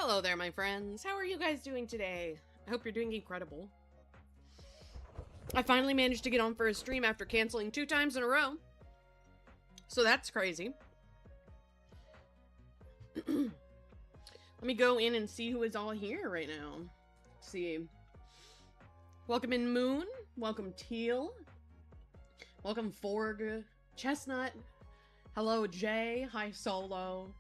Hello there, my friends. How are you guys doing today? I hope you're doing incredible. I finally managed to get on for a stream after canceling 2 times in a row. So that's crazy. Let me go in and see who is all here right now. Let's see. Welcome in Moon. Welcome Teal. Welcome Forg. Chestnut. Hello Jay. Hi Solo.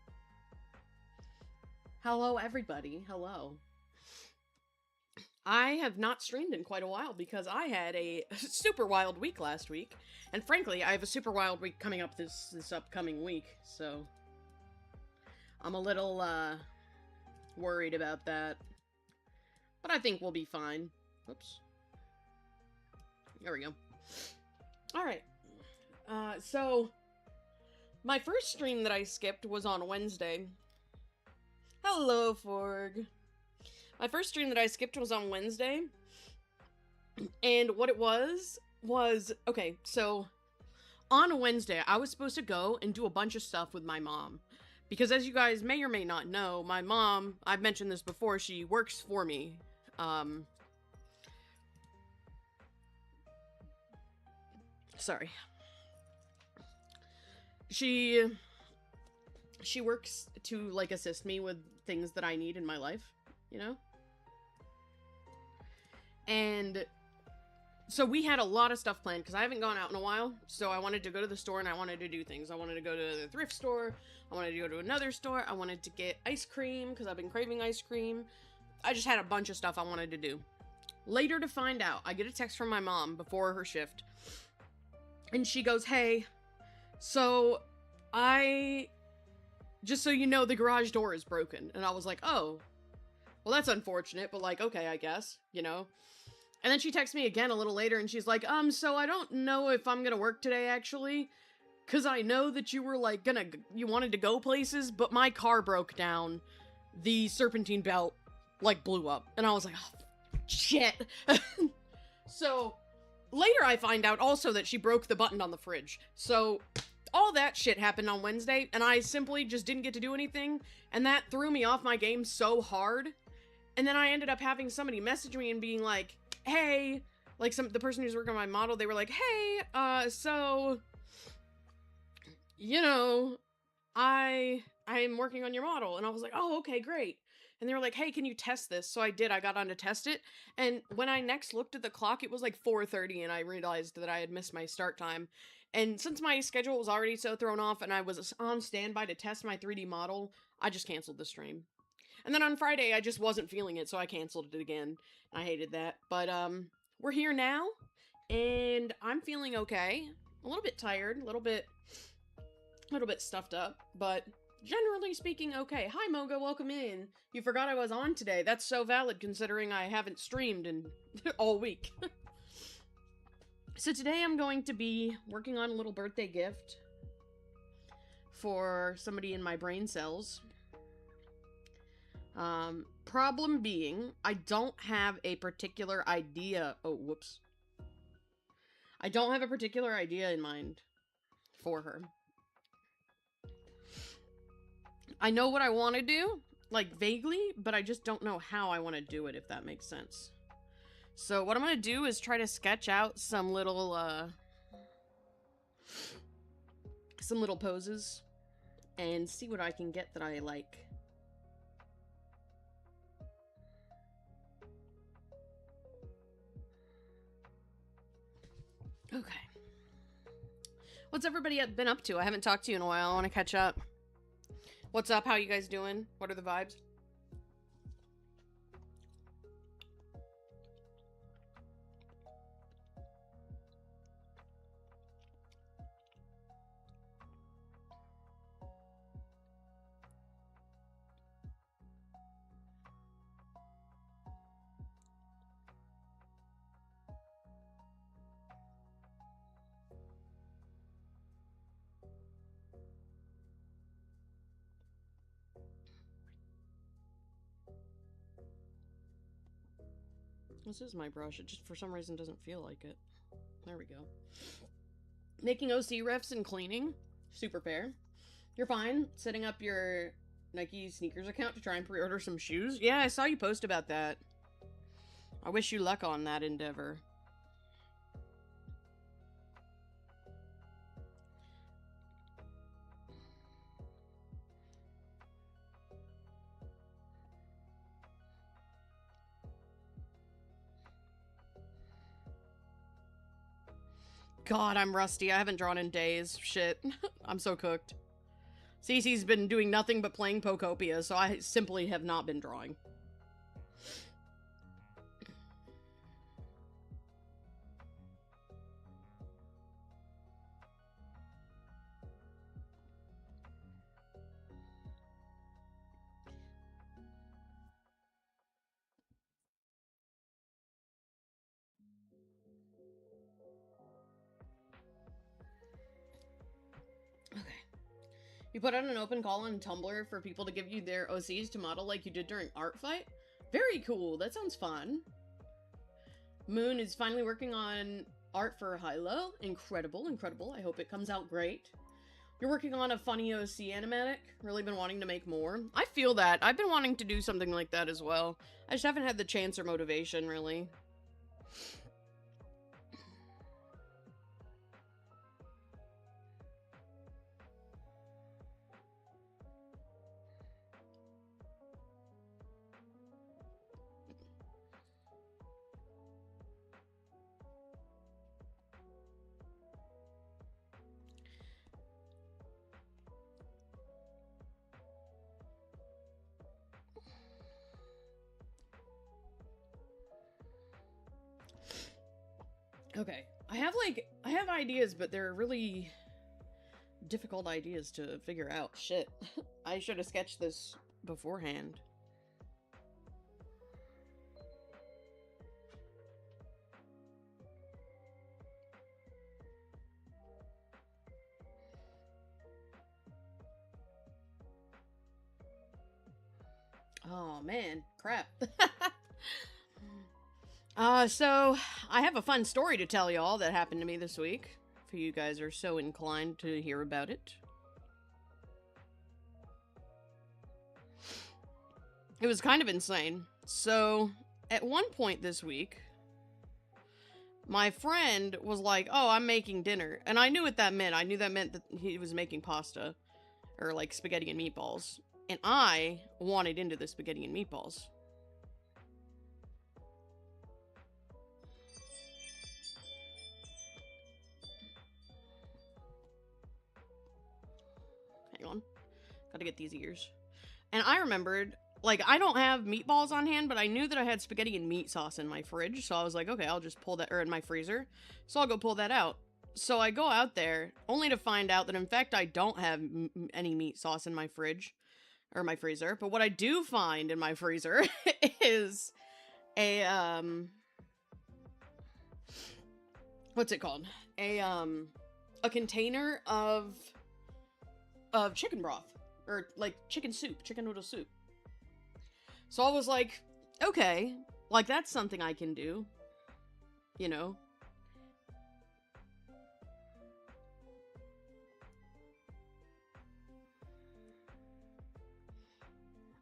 Hello everybody. Hello. I have not streamed in quite a while because I had a super wild week last week. And frankly, I have a super wild week coming up this upcoming week. So I'm a little worried about that. But I think we'll be fine. Oops. There we go. Alright. So my first stream that I skipped was on Wednesday. Hello, Forg. My first stream that I skipped was on Wednesday. And what it was, okay, so on Wednesday, I was supposed to go and do a bunch of stuff with my mom. Because as you guys may or may not know, my mom, I've mentioned this before, she works for me. Sorry. She works to, like, assist me with things that I need in my life, you know? And so we had a lot of stuff planned, because I haven't gone out in a while, so I wanted to go to the store and I wanted to do things. I wanted to go to the thrift store, I wanted to go to another store, I wanted to get ice cream, because I've been craving ice cream. I just had a bunch of stuff I wanted to do. Later to find out, I get a text from my mom before her shift, and she goes, hey, so just so you know, the garage door is broken. And I was like, oh, well, that's unfortunate, but like, okay, I guess, you know? And then she texts me again a little later, and she's like, so I don't know if I'm gonna work today, actually, because I know that you were, like, you wanted to go places, but my car broke down. The serpentine belt, like, blew up. And I was like, oh, shit. So, later I find out also that she broke the button on the fridge. So all that shit happened on Wednesday, and I simply just didn't get to do anything, and that threw me off my game so hard. And then I ended up having somebody message me and being like, hey, like the person who's working on my model, they were like, hey, so, you know, I'm working on your model. And I was like, oh, okay, great. And they were like, hey, can you test this? So I did. I got on to test it. And when I next looked at the clock, it was like 4:30, and I realized that I had missed my start time. And since my schedule was already so thrown off and I was on standby to test my 3D model, I just canceled the stream. And then on Friday, I just wasn't feeling it, so I canceled it again. I hated that. But, we're here now, and I'm feeling okay. A little bit tired, a little bit stuffed up, but generally speaking, okay. Hi, Moga, welcome in. You forgot I was on today. That's so valid, considering I haven't streamed in all week. So today I'm going to be working on a little birthday gift for somebody in my brain cells. Problem being, I don't have a particular idea. Oh, whoops. I don't have a particular idea in mind for her. I know what I want to do, like vaguely, but I just don't know how I want to do it, if that makes sense. So what I'm going to do is try to sketch out some little poses and see what I can get that I like. Okay. What's everybody been up to? I haven't talked to you in a while. I want to catch up. What's up? How you guys doing? What are the vibes? This is my brush. It just, for some reason, doesn't feel like it. There we go. Making OC refs and cleaning. Super fair. You're fine. Setting up your Nike sneakers account to try and pre-order some shoes? Yeah, I saw you post about that. I wish you luck on that endeavor. God, I'm rusty. I haven't drawn in days. Shit. I'm so cooked. Cece's been doing nothing but playing Pokopia, so I simply have not been drawing. You put out an open call on Tumblr for people to give you their OCs to model like you did during Art Fight? Very cool. That sounds fun. Moon is finally working on art for Hilo. Incredible, incredible. I hope it comes out great. You're working on a funny OC animatic. Really been wanting to make more. I feel that. I've been wanting to do something like that as well. I just haven't had the chance or motivation, really. Okay, I have ideas, but they're really difficult ideas to figure out. Shit. I should have sketched this beforehand. Oh man, crap. So I have a fun story to tell y'all that happened to me this week, if you guys are so inclined to hear about it. It was kind of insane. So, at one point this week, my friend was like, oh, I'm making dinner. And I knew what that meant. I knew that meant that he was making pasta, or like spaghetti and meatballs. And I wanted into the spaghetti and meatballs. Hang on. Gotta get these ears. And I remembered, like, I don't have meatballs on hand, but I knew that I had spaghetti and meat sauce in my fridge. So I was like, okay, I'll just pull that, or in my freezer. So I'll go pull that out. So I go out there, only to find out that, in fact, I don't have any meat sauce in my fridge. Or my freezer. But what I do find in my freezer is a, what's it called? A container of chicken broth. Or, like, chicken soup. Chicken noodle soup. So I was like, okay. Like, that's something I can do. You know?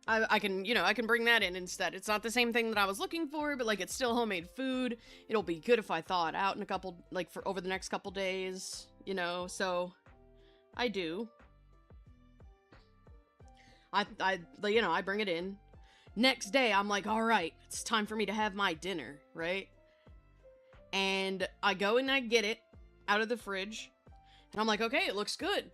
I can, you know, I can bring that in instead. It's not the same thing that I was looking for, but, like, it's still homemade food. It'll be good if I thaw it out in a couple, like, for over the next couple days, you know, so I do. You know, I bring it in. Next day, I'm like, all right, it's time for me to have my dinner, right? And I go and I get it out of the fridge, and I'm like, okay, it looks good.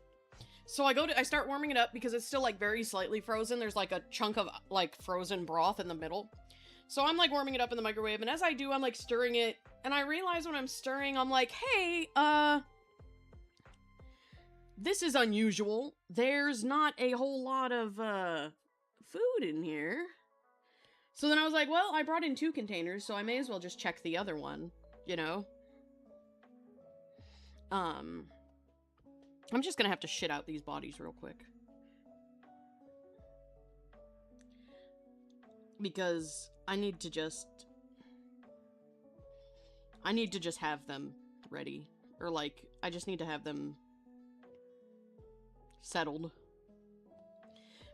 So I start warming it up because it's still, like, very slightly frozen. There's, like, a chunk of, like, frozen broth in the middle. So I'm, like, warming it up in the microwave, and as I do, I'm, like, stirring it, and I realize when I'm stirring, I'm like, hey, this is unusual. There's not a whole lot of, food in here. So then I was like, well, I brought in 2 containers, so I may as well just check the other one, you know? I'm just gonna have to shit out these bodies real quick. Because I need to just have them ready. Or, like, I just need to have them settled.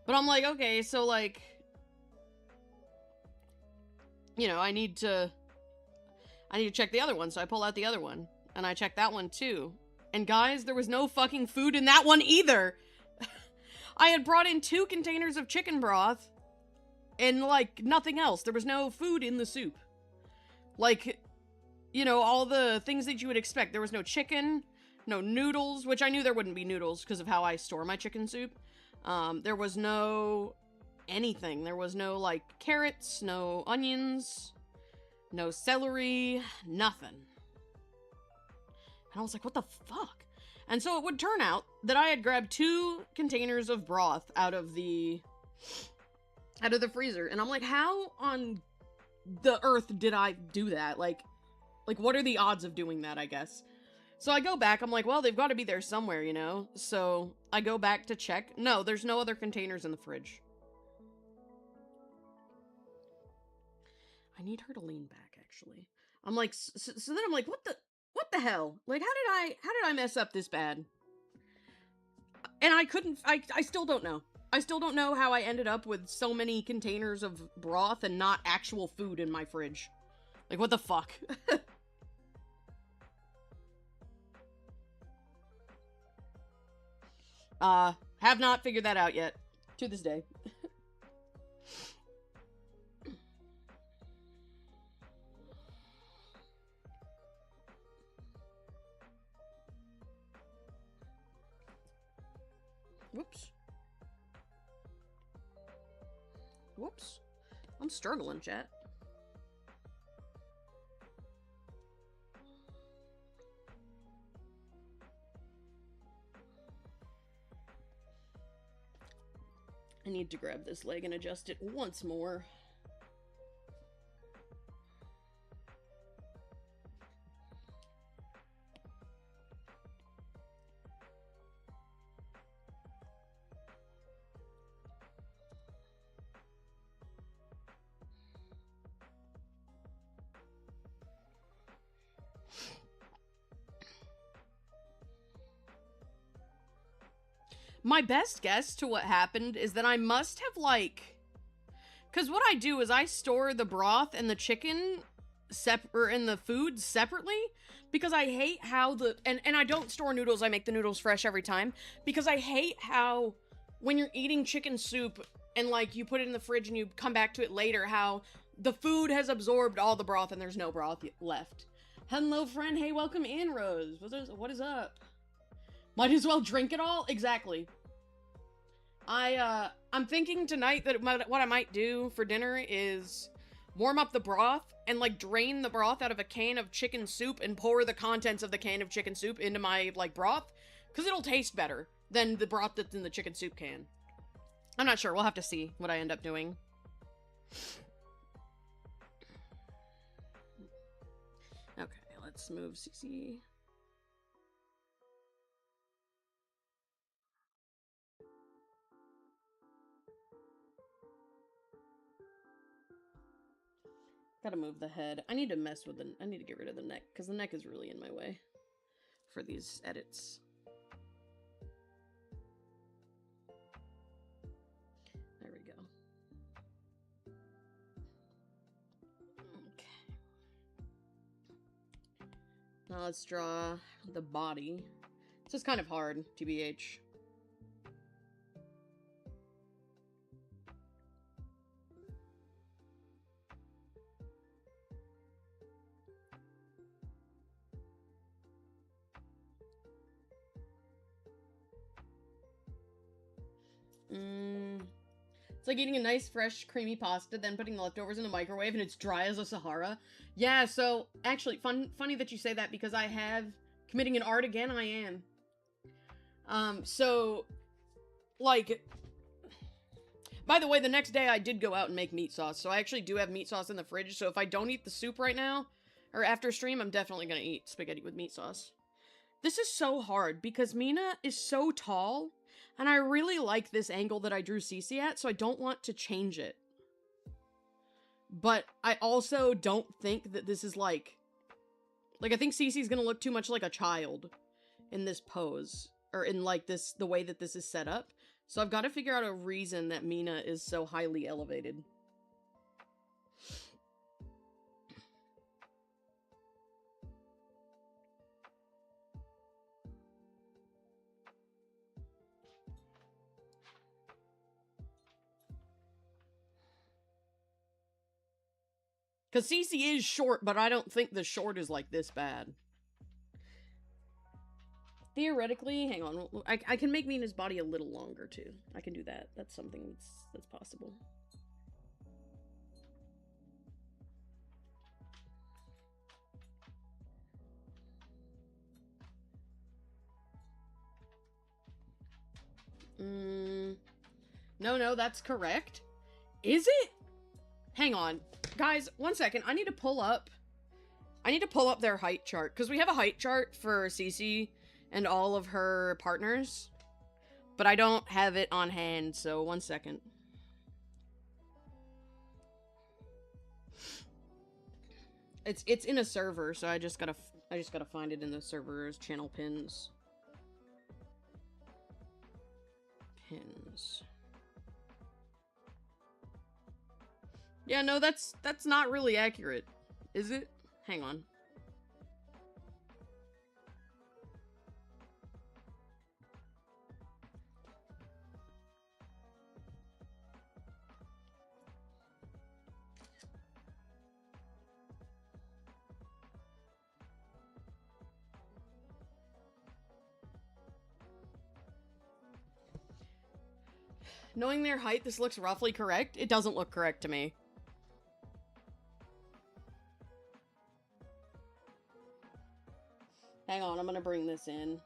But I'm like, okay, so like, you know, I need to check the other one, so I pull out the other one. And I check that one too. And guys, there was no fucking food in that one either. I had brought in 2 containers of chicken broth and, like, nothing else. There was no food in the soup. Like, you know, all the things that you would expect. There was no chicken, no noodles, which I knew there wouldn't be noodles because of how I store my chicken soup. There was no anything. There was no, like, carrots, no onions, no celery, nothing. And I was like, what the fuck? And so it would turn out that I had grabbed 2 containers of broth out of the freezer. And I'm like, how on the earth did I do that? Like, what are the odds of doing that, I guess? So I go back, I'm like, well, they've got to be there somewhere, you know? So I go back to check. No, there's no other containers in the fridge. I need her to lean back, actually. I'm like, so then I'm like, what the hell? Like, how did I mess up this bad? And I still don't know. I still don't know how I ended up with so many containers of broth and not actual food in my fridge. Like, what the fuck? Have not figured that out yet. To this day. Whoops. Whoops. I'm struggling, chat. I need to grab this leg and adjust it once more. My best guess to what happened is that I must have, like... Because what I do is I store the broth and the chicken and the food separately, because I hate how the... And I don't store noodles, I make the noodles fresh every time, because I hate how when you're eating chicken soup and, like, you put it in the fridge and you come back to it later, how the food has absorbed all the broth and there's no broth left. Hello, friend. Hey, welcome in, Rose. What is up? Might as well drink it all? Exactly. I'm thinking tonight that what I might do for dinner is warm up the broth and, like, drain the broth out of a can of chicken soup and pour the contents of the can of chicken soup into my, like, broth, because it'll taste better than the broth that's in the chicken soup can. I'm not sure. We'll have to see what I end up doing. Okay, let's move CC. Gotta move the head. I need to I need to get rid of the neck, because the neck is really in my way for these edits. There we go. Okay. Now let's draw the body. This is kind of hard, TBH. It's like eating a nice, fresh, creamy pasta, then putting the leftovers in the microwave, and it's dry as a Sahara. Yeah, so, actually, funny that you say that, because I have... Committing an art again, I am. So... Like... By the way, the next day I did go out and make meat sauce, so I actually do have meat sauce in the fridge, so if I don't eat the soup right now, or after stream, I'm definitely gonna eat spaghetti with meat sauce. This is so hard, because Mina is so tall... And I really like this angle that I drew Cece at, so I don't want to change it. But I also don't think that this is like... Like, I think Cece's gonna look too much like a child in this pose. Or in, like, the way that this is set up. So I've got to figure out a reason that Mina is so highly elevated. Because Cece is short, but I don't think the short is like this bad. Theoretically, hang on, I can make Mina's body a little longer too. I can do that. That's something that's possible. No, that's correct. Is it? Hang on. Guys, 1 second. I need to pull up their height chart. Because we have a height chart for Cece and all of her partners. But I don't have it on hand, so 1 second. It's in a server, so I just gotta find it in the server's channel pins. Yeah, no, that's not really accurate. Is it? Hang on. Knowing their height, this looks roughly correct. It doesn't look correct to me. Hang on, I'm gonna bring this in.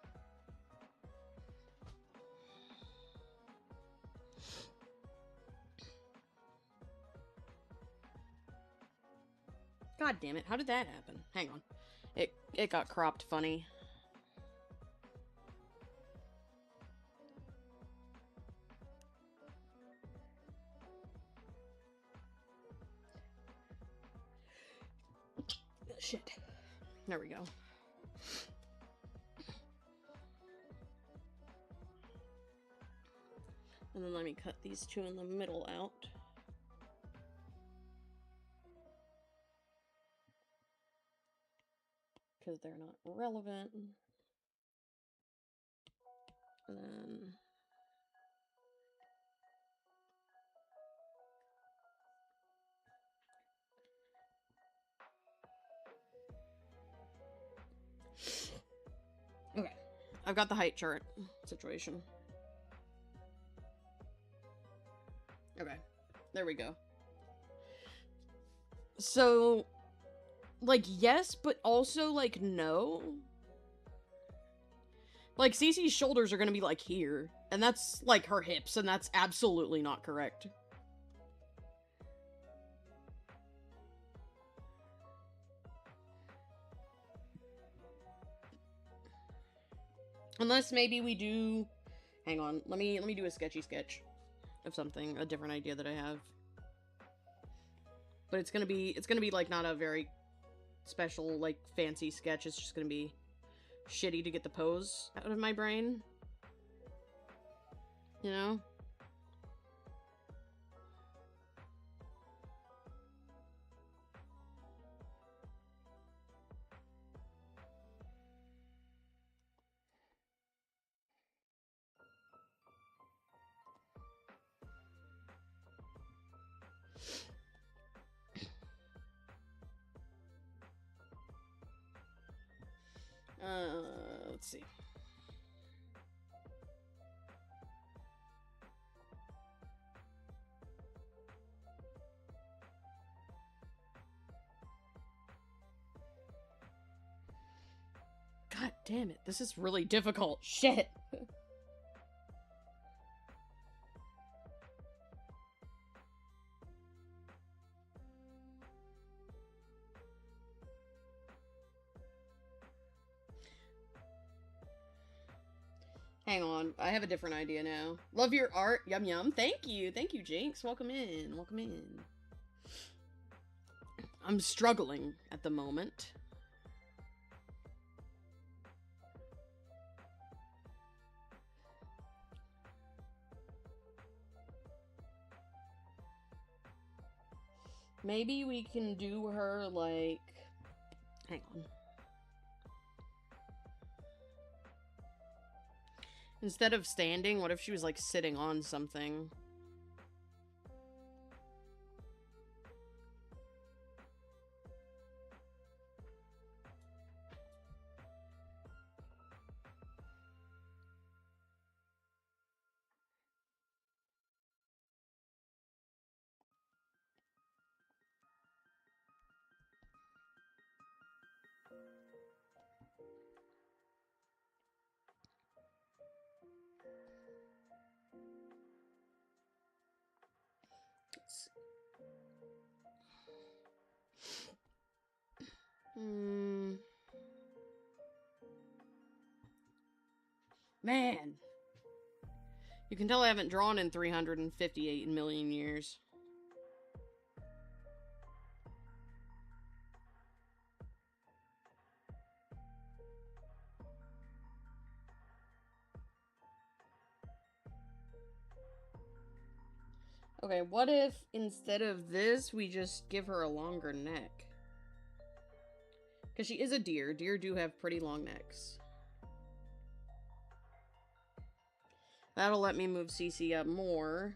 God damn it, how did that happen? Hang on. It got cropped funny. Shit. There we go. And then let me cut these two in the middle out. Because they're not relevant. And then... Okay. I've got the height chart situation. Okay. There we go. So... like, yes, but also, like, no. Like, Cece's shoulders are gonna be, like, here. And that's, like, her hips, and that's absolutely not correct. Unless maybe we do... Hang on, let me do a sketchy sketch of something, a different idea that I have. But it's gonna be, like, not a very... special, like, fancy sketch. It's just gonna be shitty to get the pose out of my brain. You know? Let's see. God damn it, this is really difficult. Shit. Hang on, I have a different idea now. Love your art, yum yum. Thank you, Jinx. Welcome in, welcome in. I'm struggling at the moment. Maybe we can do her, like... Hang on. Instead of standing, what if she was, like, sitting on something? Man. You can tell I haven't drawn in 358 million years. Okay, what if instead of this, we just give her a longer neck? Because she is a deer. Deer do have pretty long necks. That'll let me move Cece up more.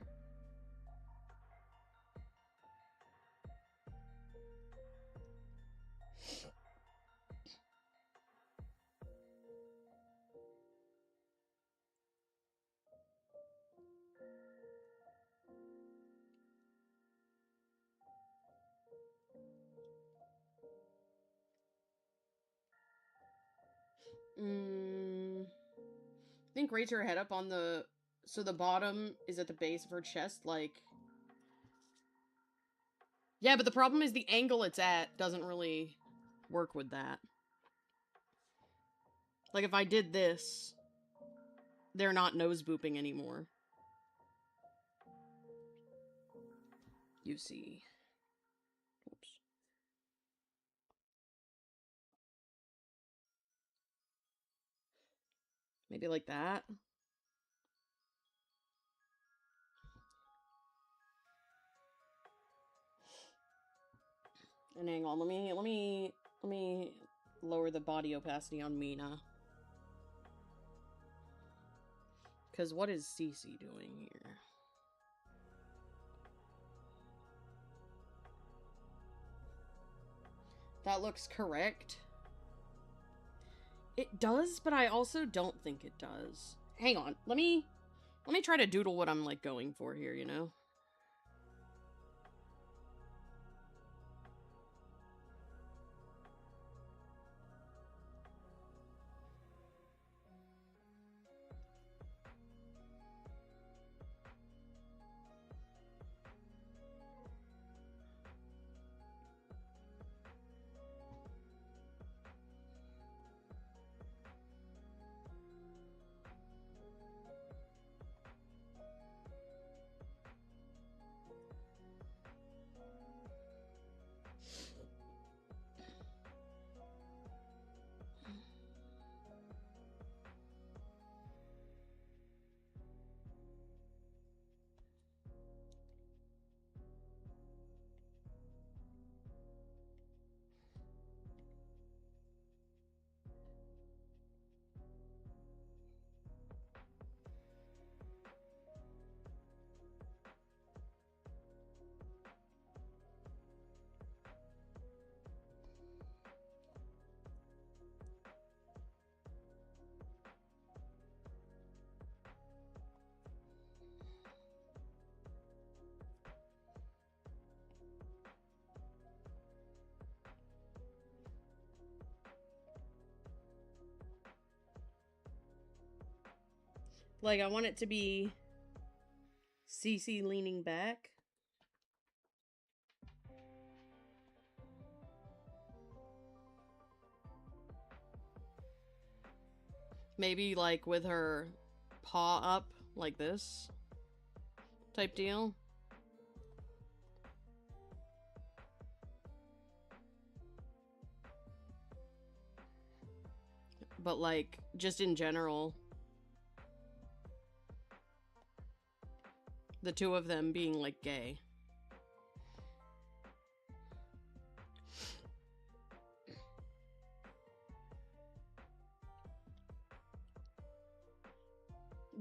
I think raise her head up on the... So the bottom is at the base of her chest, like... Yeah, but the problem is the angle it's at doesn't really work with that. Like, if I did this, they're not nose booping anymore. You see. Oops. Maybe like that. And hang on, let me lower the body opacity on Mina. Because what is Cece doing here? That looks correct. It does, but I also don't think it does. Hang on, let me try to doodle what I'm, like, going for here, you know? Like, I want it to be Cece leaning back. Maybe, like, with her paw up, like this type deal. But, like, just in general, the two of them being, like, gay.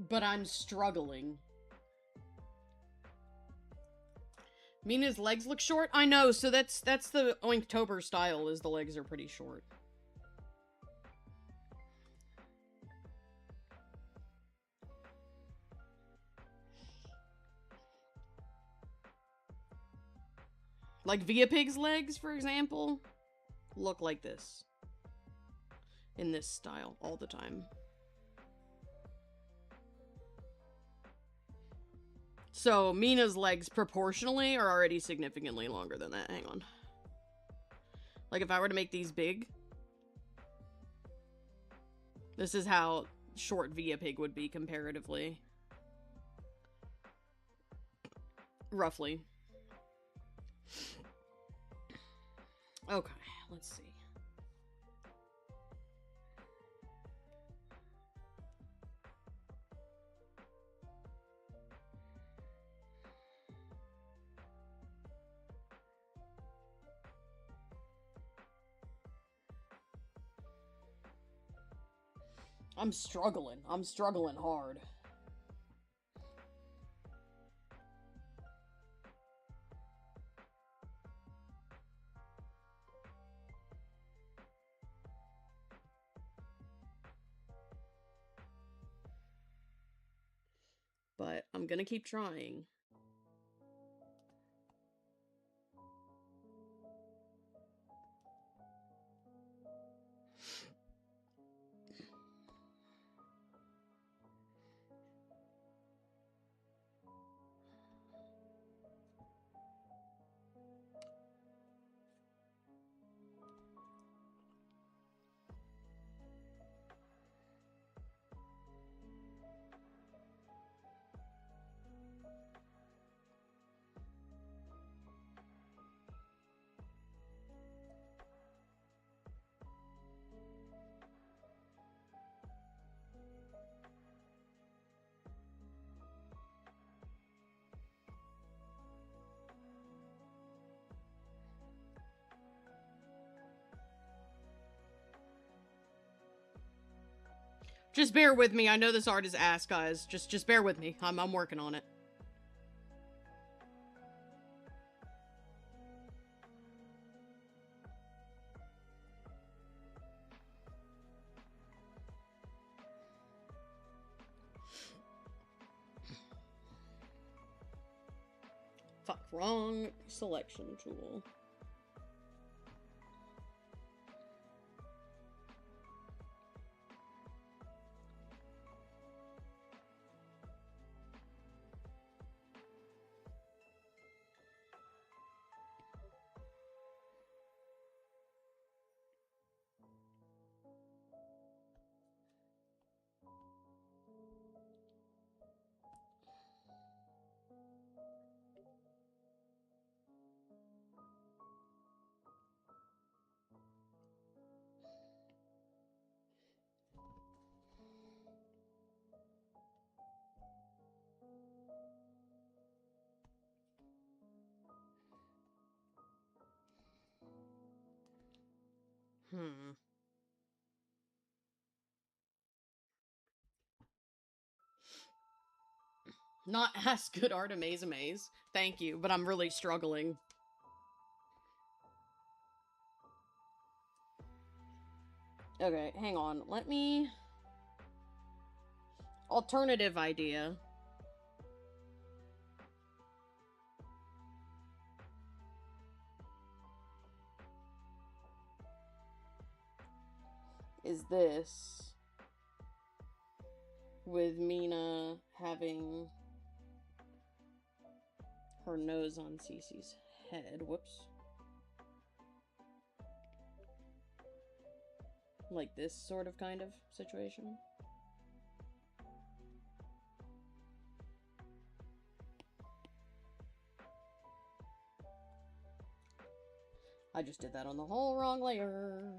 But I'm struggling. Mina's legs look short? I know, so that's the Oinktober style, is the legs are pretty short. Like Via Pig's legs, for example, look like this. In this style, all the time. So, Mina's legs proportionally are already significantly longer than that. Hang on. Like, if I were to make these big, this is how short Via Pig would be comparatively. Roughly. Okay, let's see. I'm struggling. I'm struggling hard. But I'm gonna keep trying. Just bear with me. I know this art is ass, guys. Just bear with me. I'm working on it. Fuck, wrong selection tool. Not as good art, Amaze Amaze. Thank you, but I'm really struggling. Okay, hang on. Let me... Alternative idea. Is this... with Mina having her nose on Cece's head. Whoops. Like this sort of kind of situation. I just did that on the whole wrong layer.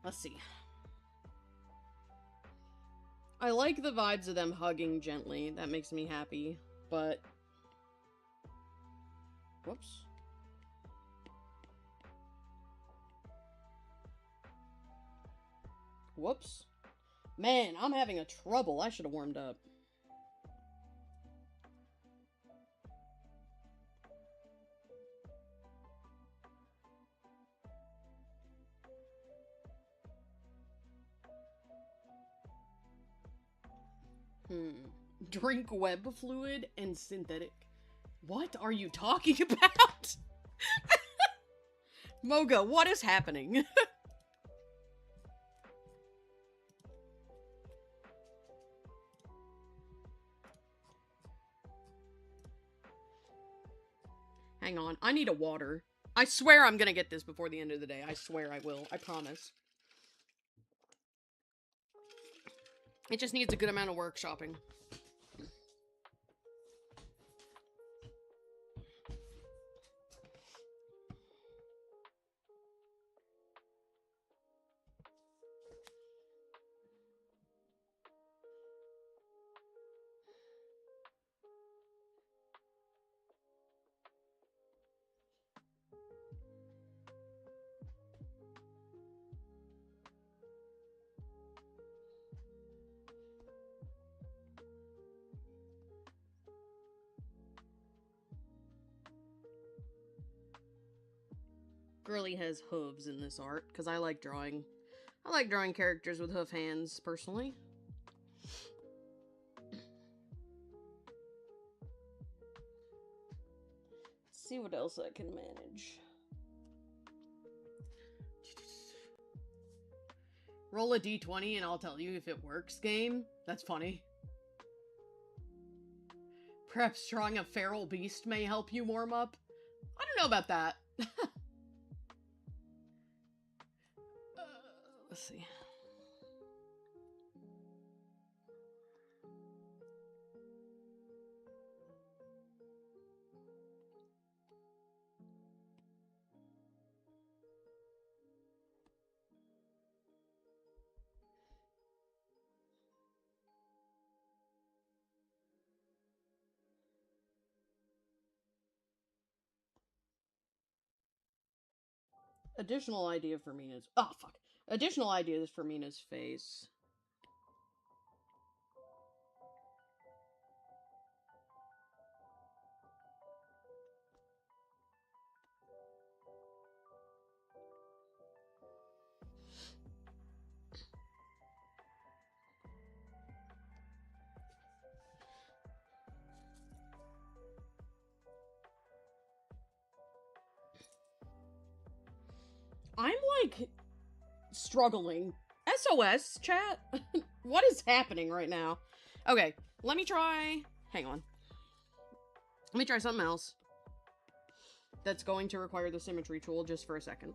Let's see. I like the vibes of them hugging gently. That makes me happy. but... Whoops. Whoops. Man, I'm having a trouble. I should have warmed up. Drink web fluid and synthetic. What are you talking about? Moga, what is happening? Hang on, I need a water. I swear I'm gonna get this before the end of the day. I swear I will. I promise. It just needs a good amount of workshopping. Girly has hooves in this art, because I like drawing characters with hoof hands, personally. Let's see what else I can manage. Roll a d20 and I'll tell you if it works, game. That's funny. Perhaps drawing a feral beast may help you warm up? I don't know about that. Let's see. Additional idea for Mina's... Oh, fuck. Additional ideas for Mina's face. I'm, like, struggling. SOS, chat? What is happening right now? Okay, let me try... Hang on. Let me try something else. That's going to require the symmetry tool just for a second.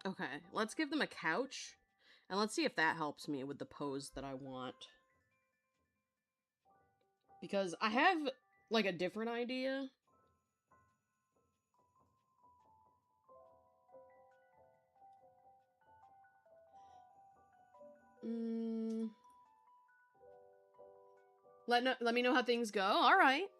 Okay, let's give them a couch, and let's see if that helps me with the pose that I want. Because I have, like, a different idea. Let me know how things go. Alright.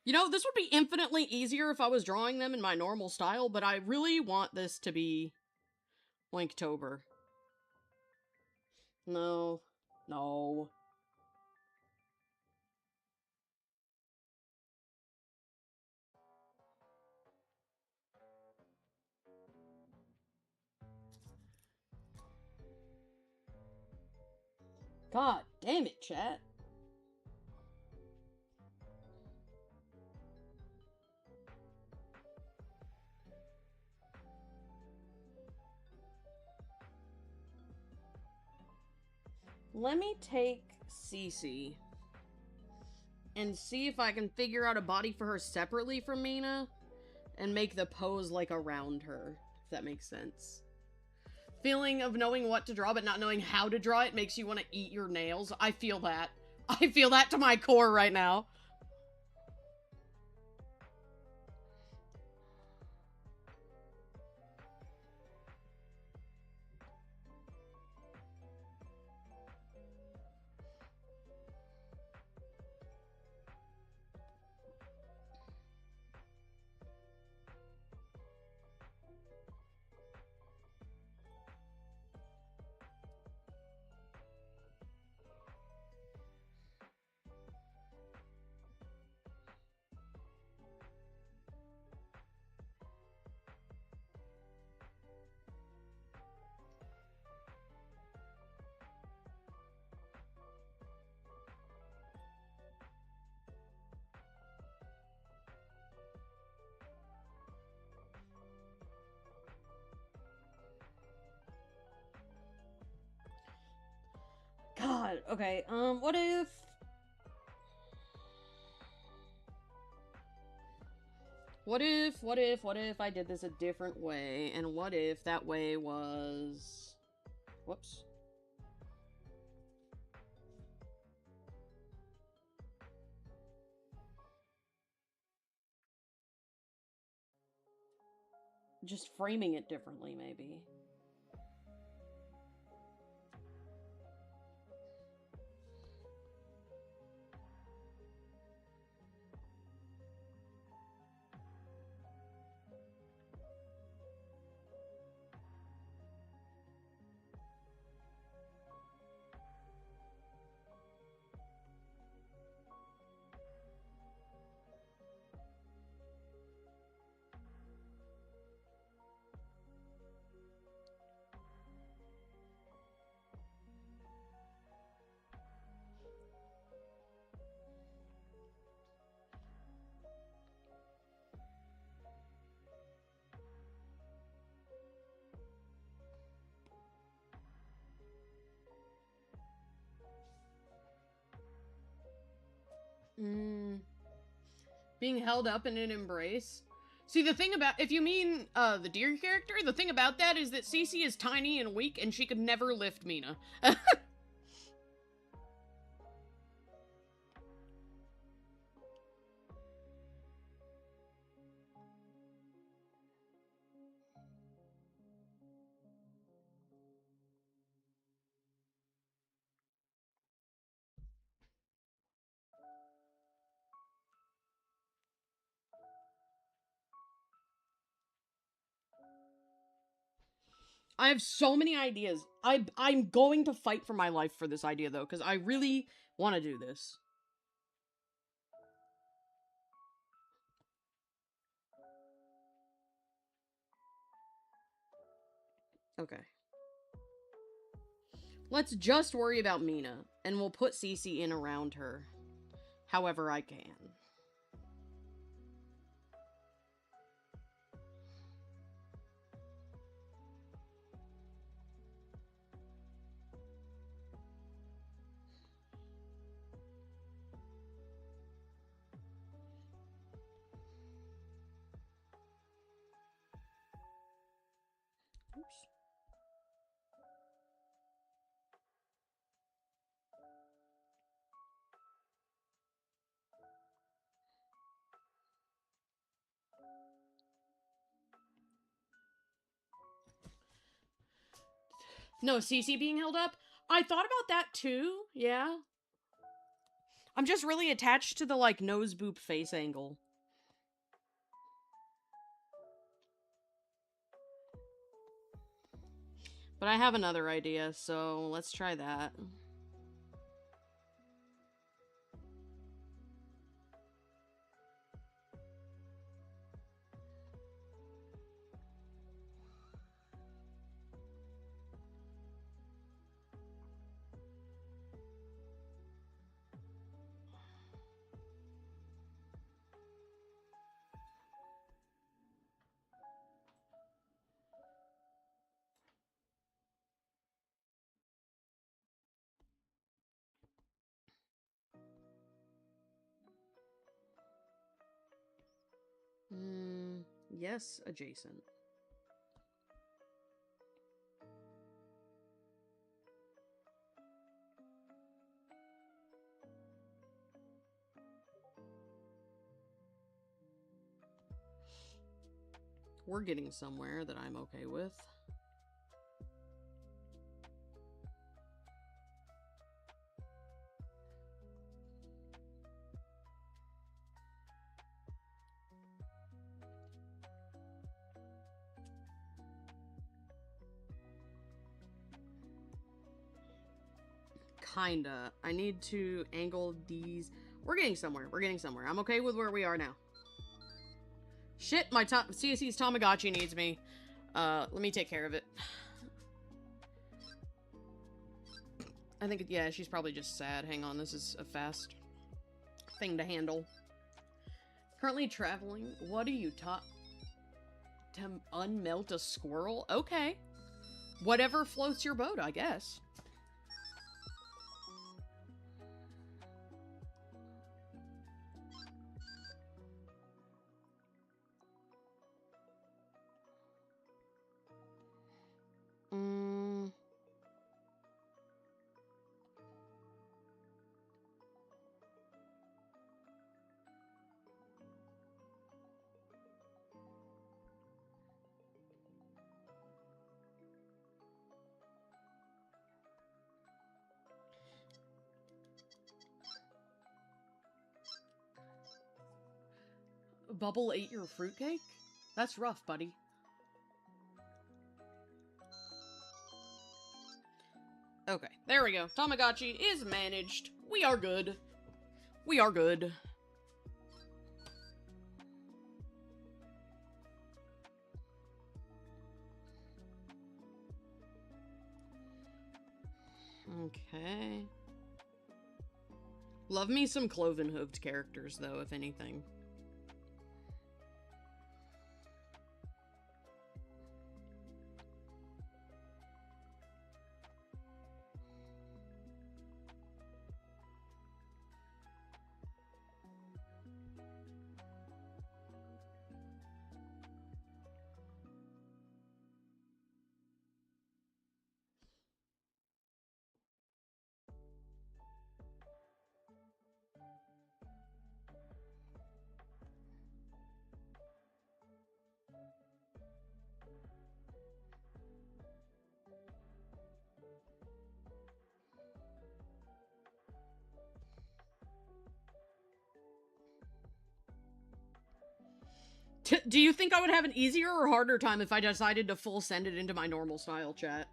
You know, this would be infinitely easier if I was drawing them in my normal style, but I really want this to be Linktober. No. No. God damn it, chat. Let me take Cece and see if I can figure out a body for her separately from Mina and make the pose like around her, if that makes sense. Feeling of knowing what to draw but not knowing how to draw it makes you want to eat your nails. I feel that. I feel that to my core right now. God, okay, what if... What if I did this a different way? And what if that way was... Whoops. Just framing it differently, maybe. Being held up in an embrace. See, the thing about, if you mean the deer character, the thing about that is that Cece is tiny and weak and she could never lift Mina. I have so many ideas. I'm going to fight for my life for this idea, though, because I really want to do this. Okay. Let's just worry about Mina, and we'll put Cece in around her however I can. Oops. No, Cece being held up? I thought about that too, yeah. I'm just really attached to the, like, nose boop face angle. But I have another idea, so let's try that. Yes, adjacent. We're getting somewhere that I'm okay with. Kinda. I need to angle these. We're getting somewhere. We're getting somewhere. I'm okay with where we are now. Shit, my CSC's Tamagotchi needs me. Let me take care of it. I think, yeah, she's probably just sad. Hang on, this is a fast thing to handle. Currently traveling. What are you to unmelt a squirrel? Okay. Whatever floats your boat, I guess. Bubble ate your fruitcake? That's rough, buddy. Okay, there we go. Tamagotchi is managed. We are good. We are good. Okay. Love me some cloven-hooved characters, though, if anything. Do you think I would have an easier or harder time if I decided to full send it into my normal style chat?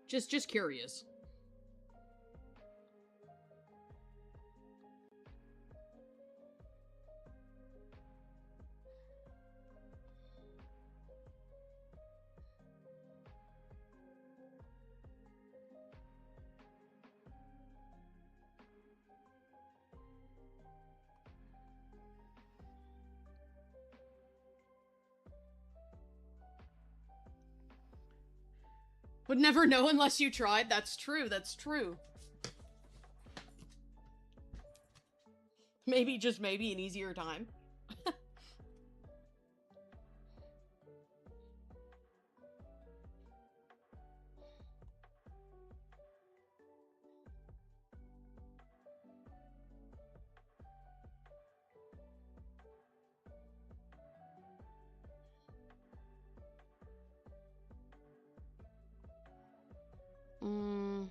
Just curious. Would never know unless you tried. That's true. That's true. Maybe, just maybe, an easier time. Mm.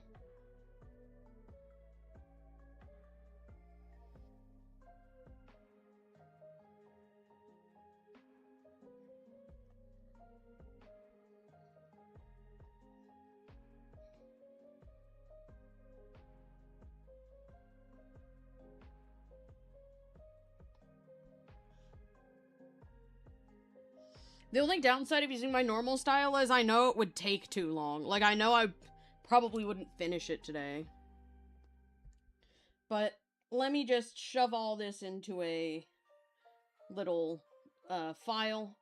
The only downside of using my normal style is I know it would take too long. Like, I know I probably wouldn't finish it today. But let me just shove all this into a little file,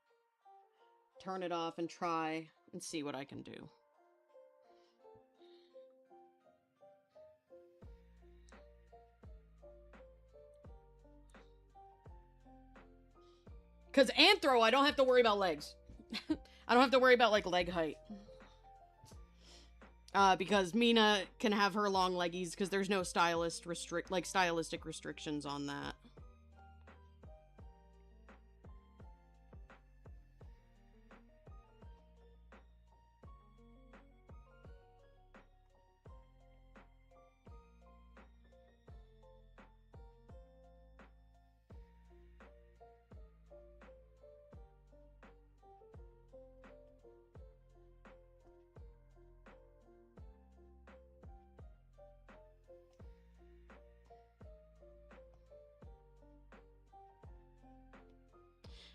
turn it off, and try and see what I can do. Because Anthro, I don't have to worry about legs. I don't have to worry about, like, leg height. Because Mina can have her long leggies because there's no stylistic restrictions on that.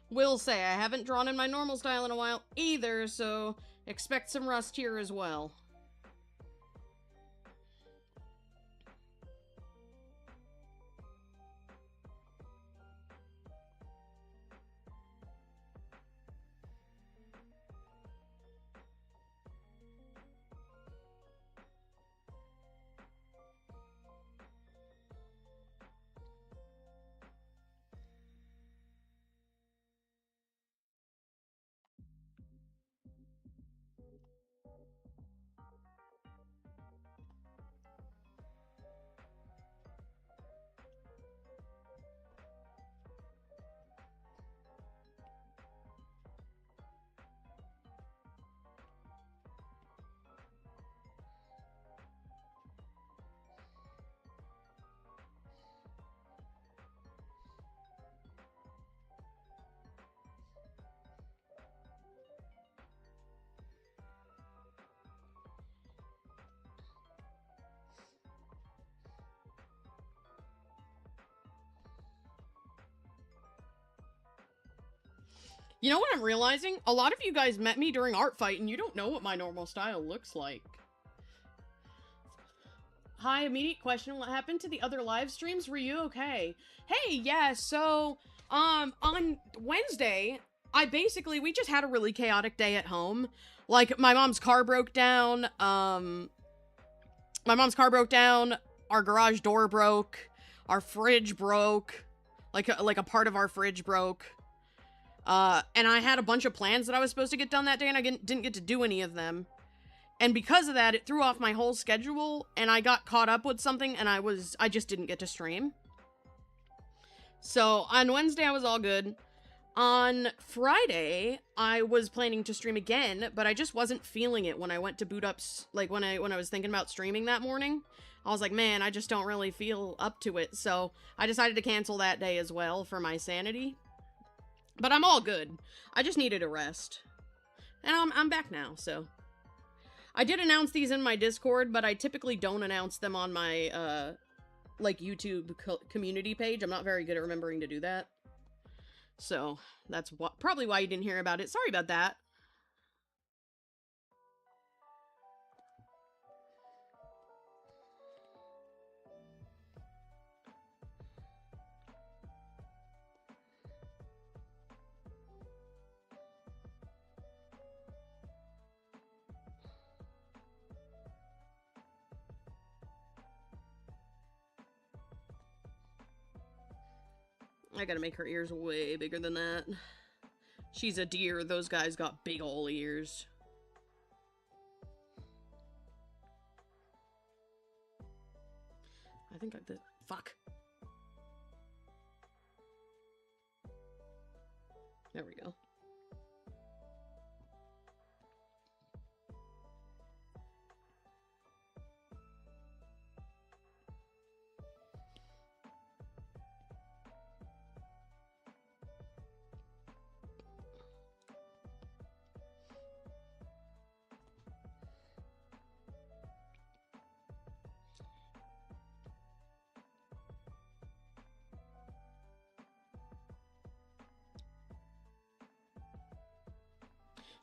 Will say, I haven't drawn in my normal style in a while either, so expect some rust here as well. You know what I'm realizing? A lot of you guys met me during Art Fight, and you don't know what my normal style looks like. Hi, immediate question. What happened to the other live streams? Were you okay? Hey, yeah, so, on Wednesday, we just had a really chaotic day at home. Like, my mom's car broke down, our garage door broke, our fridge broke, like a part of our fridge broke. And I had a bunch of plans that I was supposed to get done that day, and I didn't get to do any of them. And because of that, it threw off my whole schedule, and I got caught up with something, and I just didn't get to stream. So, on Wednesday, I was all good. On Friday, I was planning to stream again, but I just wasn't feeling it when I went to boot up, like, when I was thinking about streaming that morning. I was like, man, I just don't really feel up to it, so I decided to cancel that day as well for my sanity. But I'm all good. I just needed a rest. And I'm back now, so. I did announce these in my Discord, but I typically don't announce them on my, like, YouTube community page. I'm not very good at remembering to do that. So, that's probably why you didn't hear about it. Sorry about that. I gotta make her ears way bigger than that. She's a deer. Those guys got big ol' ears. I think I did. Fuck. There we go.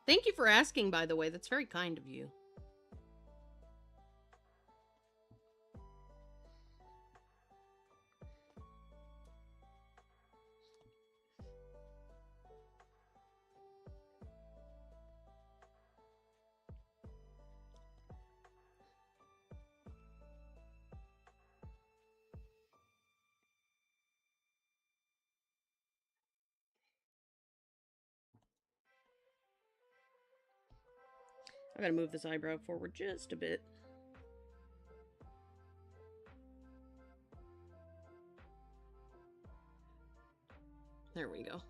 Thank you for asking, by the way. That's very kind of you. I gotta move this eyebrow forward just a bit. There we go.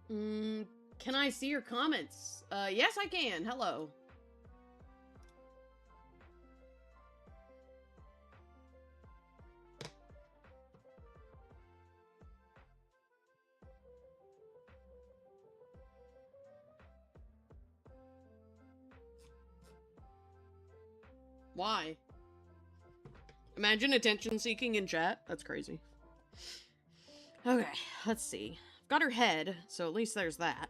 Can I see your comments? Yes, I can. Hello. Why? Imagine attention seeking in chat. That's crazy. Okay, let's see. I've got her head, so at least there's that.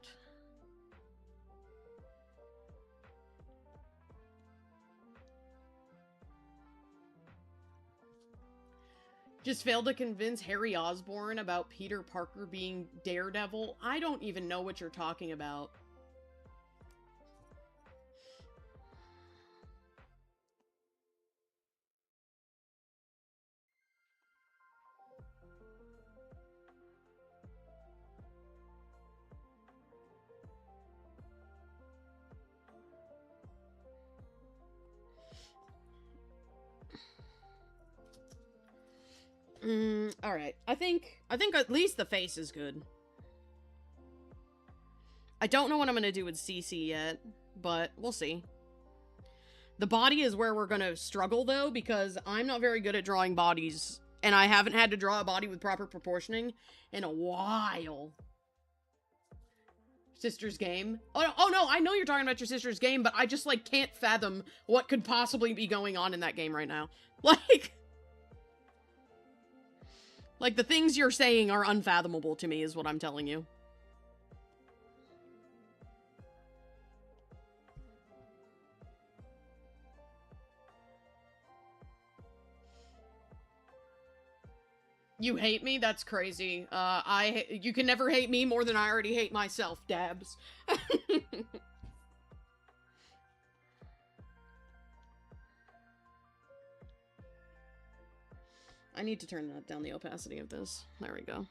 Just failed to convince Harry Osborn about Peter Parker being Daredevil. I don't even know what you're talking about. Alright. I think at least the face is good. I don't know what I'm gonna do with CC yet, but we'll see. The body is where we're gonna struggle, though, because I'm not very good at drawing bodies, and I haven't had to draw a body with proper proportioning in a while. Sister's game? Oh no, I know you're talking about your sister's game, but I just, like, can't fathom what could possibly be going on in that game right now. Like, the things you're saying are unfathomable to me, is what I'm telling you. You hate me? That's crazy. You can never hate me more than I already hate myself, Dabs. I need to turn down the opacity of this. There we go.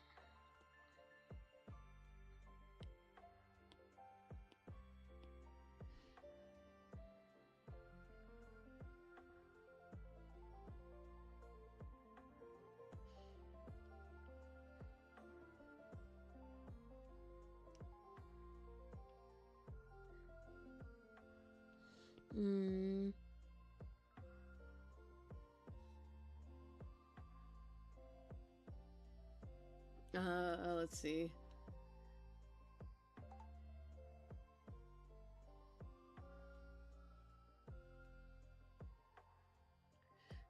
Let's see.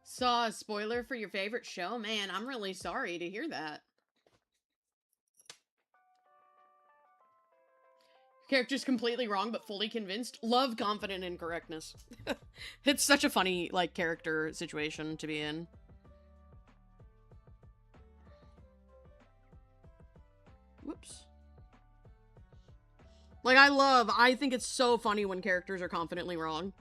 Saw a spoiler for your favorite show? Man, I'm really sorry to hear that. Character's completely wrong, but fully convinced. Love confident incorrectness. It's such a funny, like, character situation to be in. Whoops. Like, I think it's so funny when characters are confidently wrong.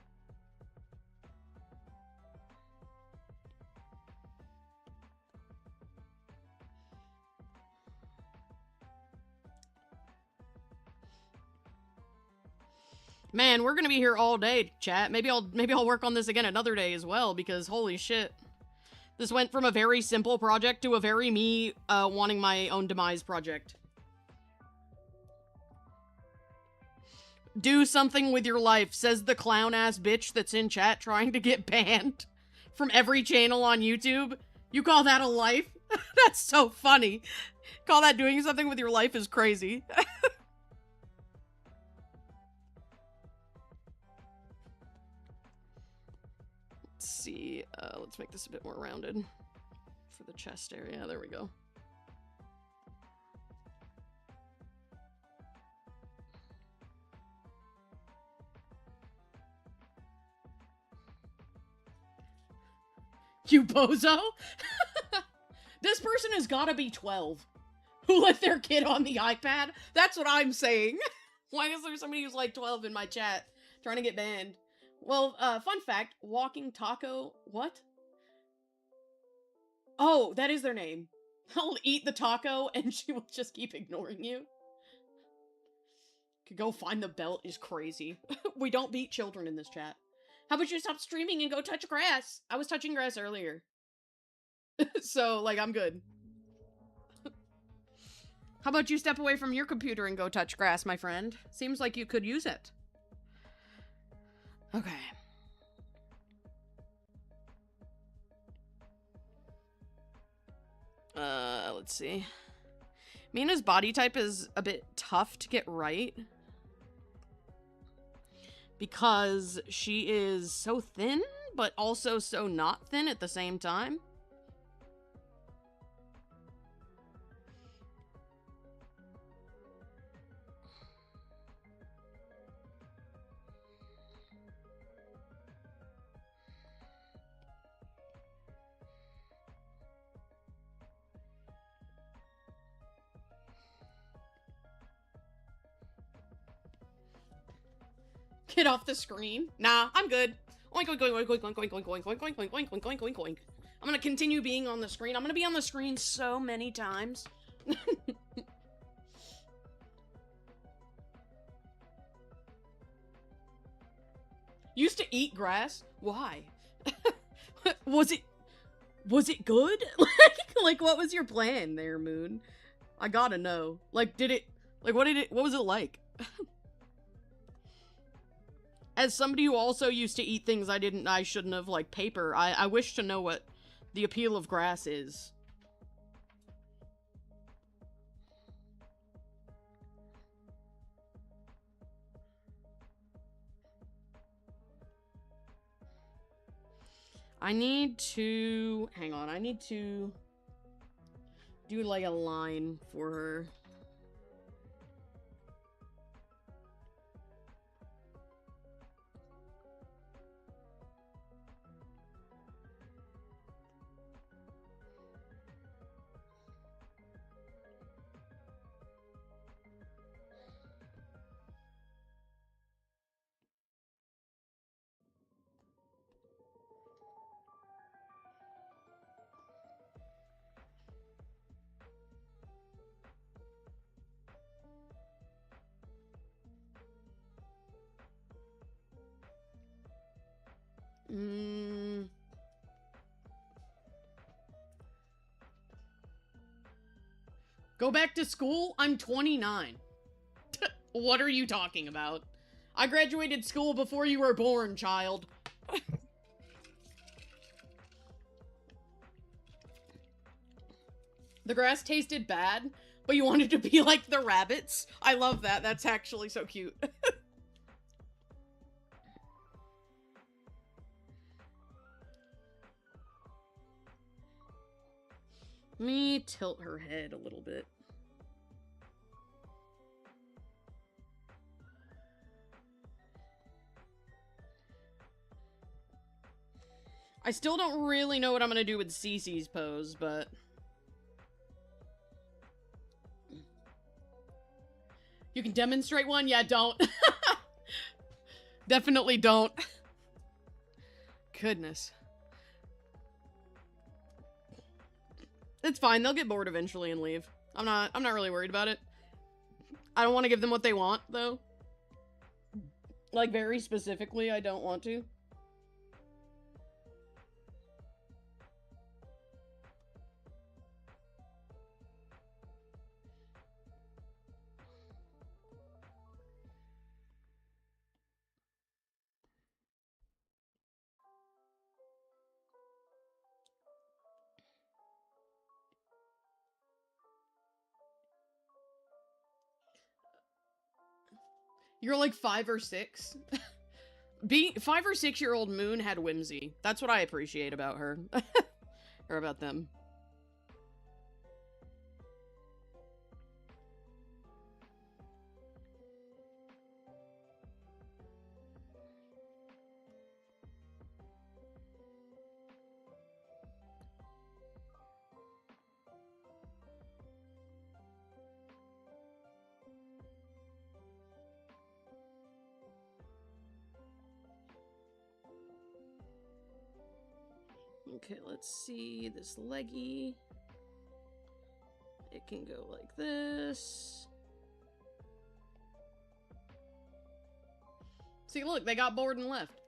Man, we're gonna be here all day, chat. Maybe I'll work on this again another day as well, because holy shit. This went from a very simple project to a very me, wanting my own demise project. Do something with your life, says the clown-ass bitch that's in chat trying to get banned from every channel on YouTube. You call that a life? That's so funny. Call that doing something with your life is crazy. see. Let's make this a bit more rounded for the chest area. There we go. You bozo? This person has gotta be 12. Who let their kid on the iPad? That's what I'm saying. Why is there somebody who's like 12 in my chat trying to get banned? Well, fun fact, Walking Taco, what? Oh, that is their name. I'll eat the taco and she will just keep ignoring you. Could go find the belt is crazy. We don't beat children in this chat. How about you stop streaming and go touch grass? I was touching grass earlier. So, like, I'm good. How about you step away from your computer and go touch grass, my friend? Seems like you could use it. Okay. Let's see. Mina's body type is a bit tough to get right. Because she is so thin, but also so not thin at the same time. Get off the screen. Nah, I'm good. Oink, oink, oink, oink, oink, oink, oink, oink, oink, oink, oink, oink, oink, oink, oink, oink. I'm gonna continue being on the screen. I'm gonna be on the screen so many times. Used to eat grass? Why? Was it good? Like, what was your plan there, Moon? I gotta know. Like, what was it like? As somebody who also used to eat things I shouldn't have, like paper, I wish to know what the appeal of grass is. I need to do like a line for her. Go back to school? I'm 29. What are you talking about? I graduated school before you were born, child. The grass tasted bad, but you wanted to be like the rabbits? I love that. That's actually so cute. Let me tilt her head a little bit. I still don't really know what I'm gonna do with Cece's pose, but... You can demonstrate one? Yeah, don't. Definitely don't. Goodness. It's fine, they'll get bored eventually and leave. I'm not really worried about it. I don't want to give them what they want, though. Like, very specifically, I don't want to. You're like 5 or 6. being 5 or 6-year-old Moon had whimsy. That's what I appreciate about her. Or about them. Okay, let's see this leggy. It can go like this. See, look, they got bored and left.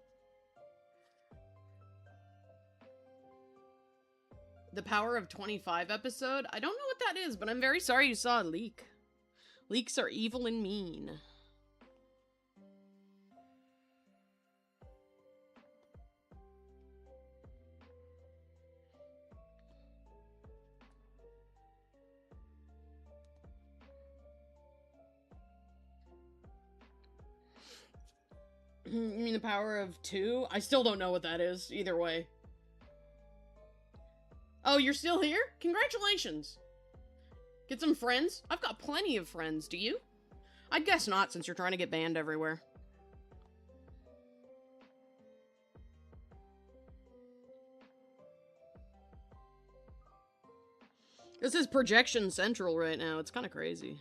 The Power of 25 episode? I don't know what that is, but I'm very sorry you saw a leak. Leaks are evil and mean. You mean the Power of 2? I still don't know what that is, either way. Oh, you're still here? Congratulations! Get some friends? I've got plenty of friends, do you? I'd guess not, since you're trying to get banned everywhere. This is Projection Central right now. It's kind of crazy.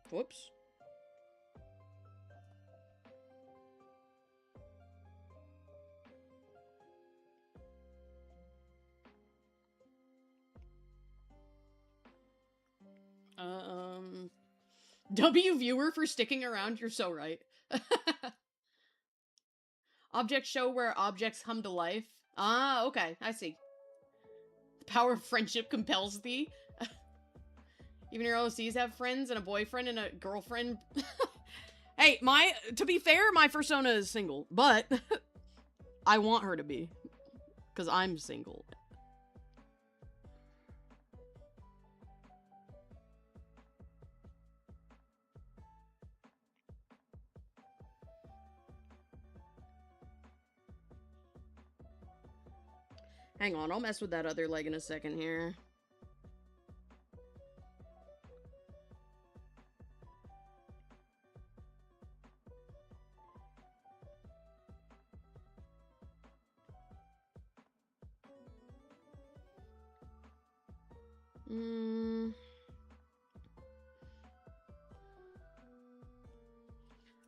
Whoops. W viewer for sticking around, you're so right. Object show where objects come to life. Ah, okay, I see. The power of friendship compels thee. Even your OCs have friends and a boyfriend and a girlfriend. Hey, to be fair, my persona is single, but I want her to be, because I'm single. Hang on, I'll mess with that other leg in a second here.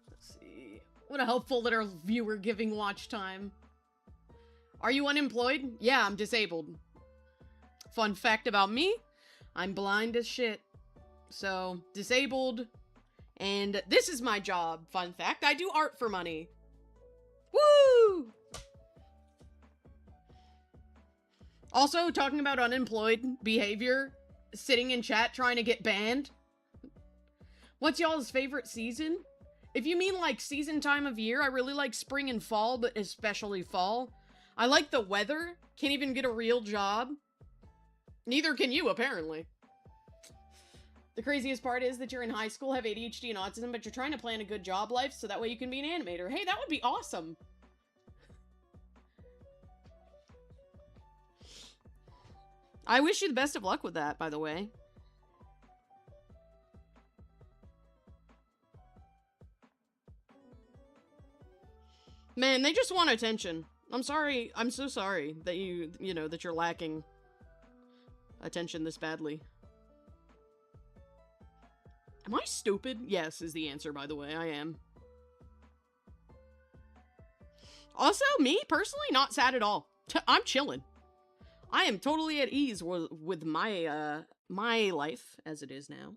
Let's see. What a helpful little viewer giving watch time. Are you unemployed? Yeah, I'm disabled. Fun fact about me, I'm blind as shit. So, disabled, and this is my job. Fun fact, I do art for money. Woo! Also, talking about unemployed behavior, sitting in chat trying to get banned. What's y'all's favorite season? If you mean like season time of year, I really like spring and fall, but especially fall. I like the weather. Can't even get a real job. Neither can you, apparently. The craziest part is that you're in high school, have ADHD and autism, but you're trying to plan a good job life so that way you can be an animator. Hey, that would be awesome. I wish you the best of luck with that, by the way. Man, they just want attention. I'm sorry. I'm so sorry that that you're lacking attention this badly. Am I stupid? Yes, is the answer, by the way. I am. Also, me, personally, not sad at all. I'm chilling. I am totally at ease with my, my life as it is now.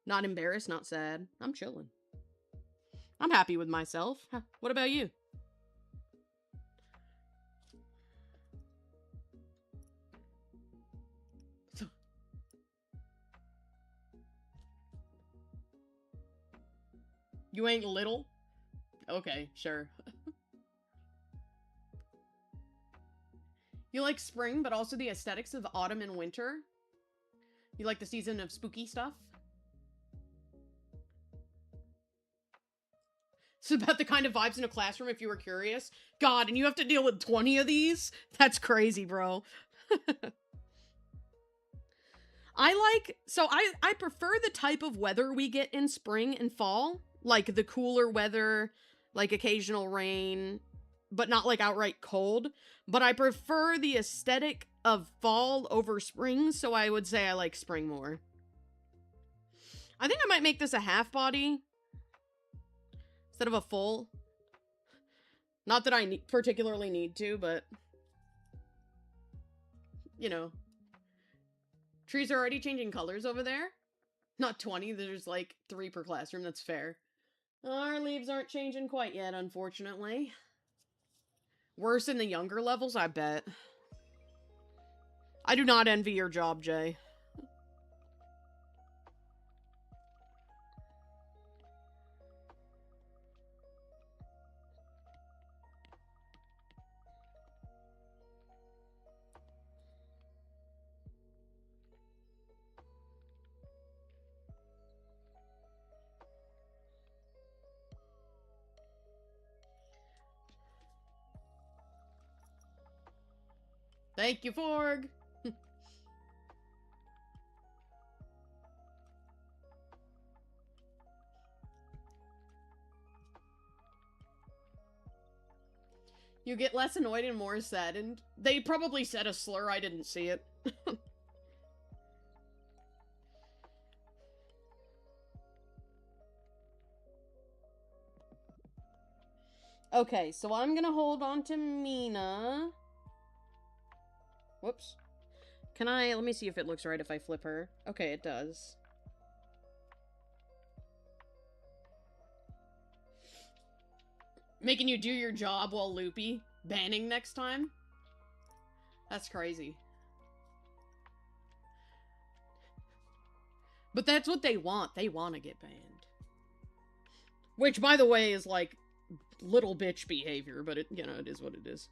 Not embarrassed, not sad. I'm chilling. I'm happy with myself. What about you? You ain't little? Okay, sure. You like spring, but also the aesthetics of autumn and winter? You like the season of spooky stuff? It's about the kind of vibes in a classroom, if you were curious. God, and you have to deal with 20 of these? That's crazy, bro. I prefer the type of weather we get in spring and fall. Like the cooler weather, like occasional rain, but not like outright cold. But I prefer the aesthetic of fall over spring, so I would say I like spring more. I think I might make this a half body instead of a full. Not that I particularly need to, but you know. Trees are already changing colors over there. Not 20, there's like 3 per classroom, that's fair. Our leaves aren't changing quite yet, unfortunately. Worse in the younger levels, I bet. I do not envy your job, Jay. Thank you, Forg! You get less annoyed and more saddened. They probably said a slur, I didn't see it. Okay, so I'm gonna hold on to Mina. Whoops. Let me see if it looks right if I flip her. Okay, it does. Making you do your job while loopy. Banning next time? That's crazy. But that's what they want. They want to get banned. Which, by the way, is like little bitch behavior, but it, you know, it is what it is.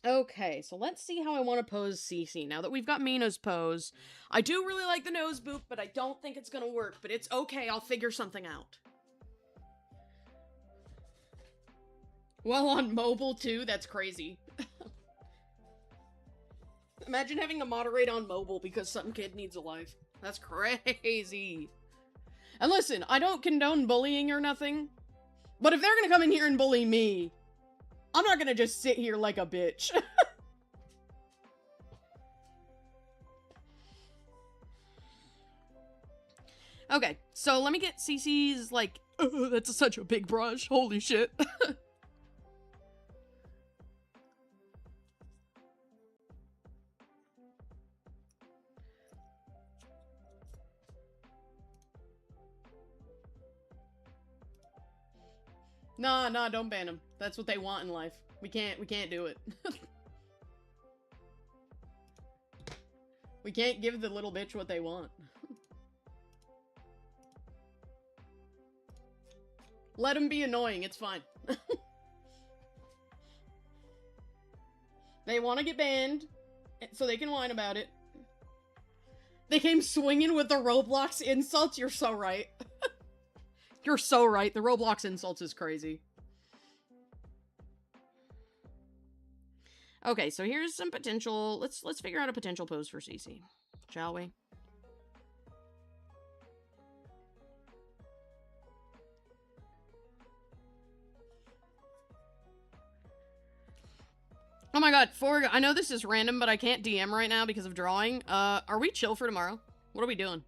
Okay, so let's see how I want to pose Cece. Now that we've got Mina's pose, I do really like the nose boop, but I don't think it's gonna work. But it's okay, I'll figure something out. Well, on mobile too? That's crazy. Imagine having to moderate on mobile because some kid needs a life. That's crazy. And listen, I don't condone bullying or nothing, but if they're gonna come in here and bully me, I'm not gonna just sit here like a bitch. Okay, so let me get Cece's, like, oh, that's such a big brush, holy shit. Nah, don't ban them. That's what they want in life. We can't do it. We can't give the little bitch what they want. Let them be annoying, it's fine. They want to get banned, so they can whine about it. They came swinging with the Roblox insults, you're so right. You're so right, the Roblox insults is crazy. Okay, so here's some potential, let's figure out a potential pose for Cece, shall we? Oh my god, Forg, I know this is random, but I can't DM right now because of drawing. Are we chill for tomorrow? What are we doing?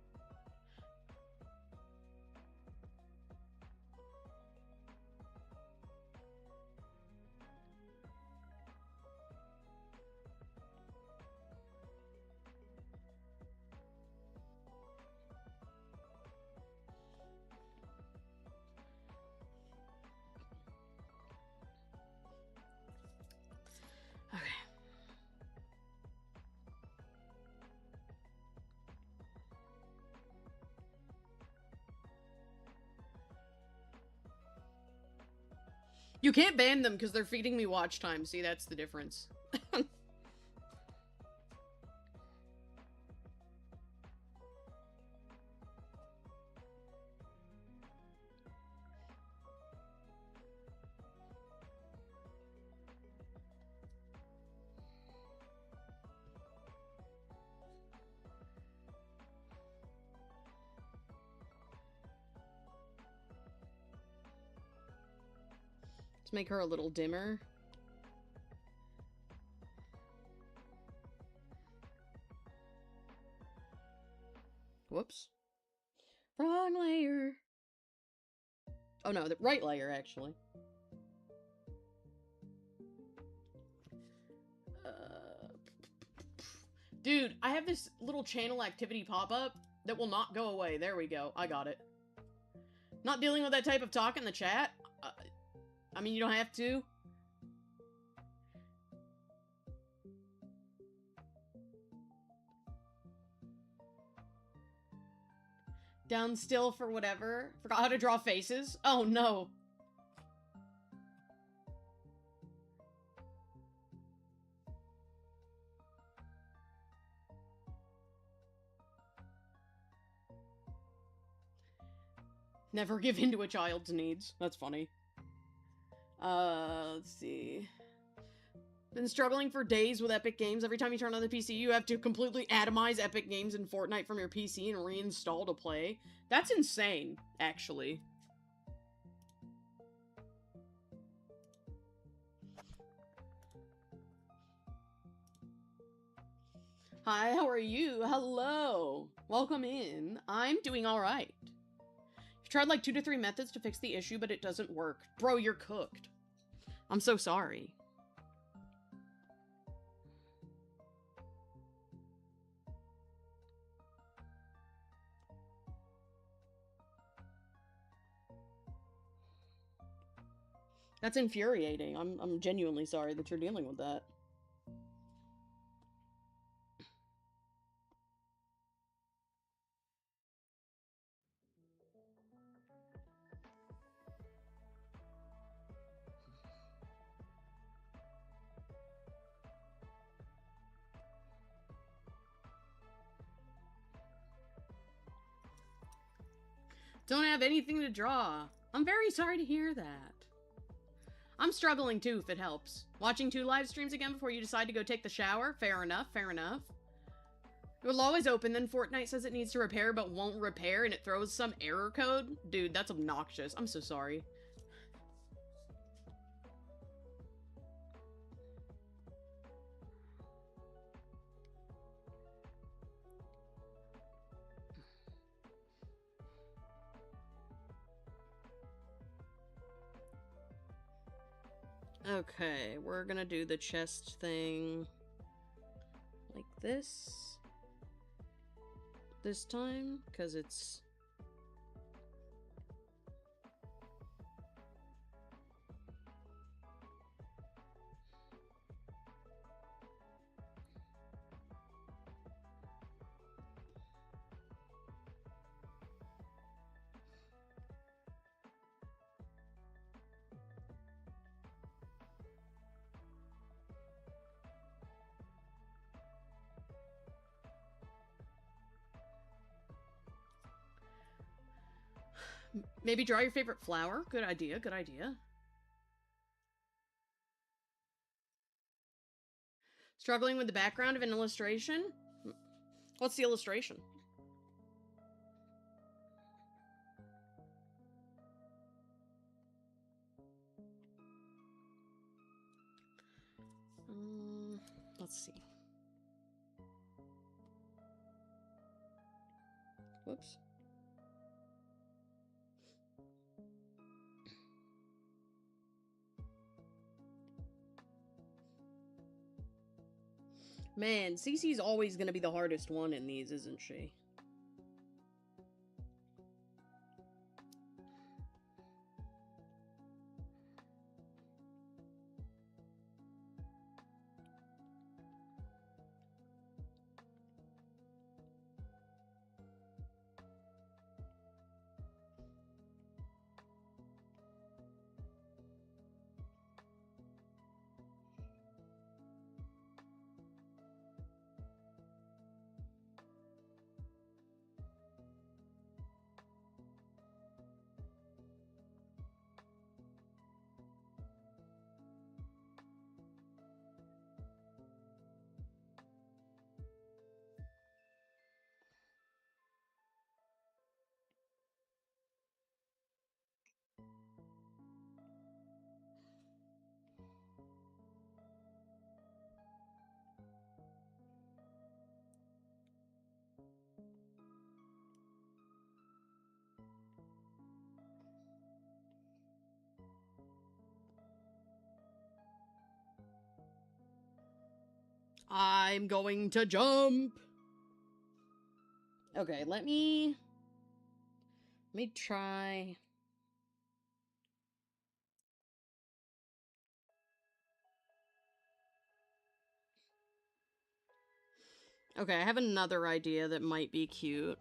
You can't ban them because they're feeding me watch time. See, that's the difference. Let's make her a little dimmer. Whoops. Wrong layer. Oh no, the right layer, actually. Dude, I have this little channel activity pop-up that will not go away. There we go. I got it. Not dealing with that type of talk in the chat? I mean, you don't have to. Down still for whatever. Forgot how to draw faces. Oh no. Never give in to a child's needs. That's funny. Let's see. Been struggling for days with Epic Games. Every time you turn on the PC, you have to completely atomize Epic Games and Fortnite from your PC and reinstall to play. That's insane, actually. Hi, how are you? Hello. Welcome in. I'm doing alright. You've tried like 2 to 3 methods to fix the issue, but it doesn't work. Bro, you're cooked. I'm so sorry. That's infuriating. I'm genuinely sorry that you're dealing with that. Don't have anything to draw. I'm very sorry to hear that. I'm struggling too, if it helps. Watching 2 live streams again before you decide to go take the shower? Fair enough, fair enough. It will always open, then Fortnite says it needs to repair but won't repair and it throws some error code? Dude, that's obnoxious. I'm so sorry. Okay, we're gonna do the chest thing like this time, because it's... Maybe draw your favorite flower? Good idea, good idea. Struggling with the background of an illustration? What's the illustration? Let's see. Whoops. Man, Cece's always gonna be the hardest one in these, isn't she? I'm going to jump. Okay, let me try. Okay, I have another idea that might be cute.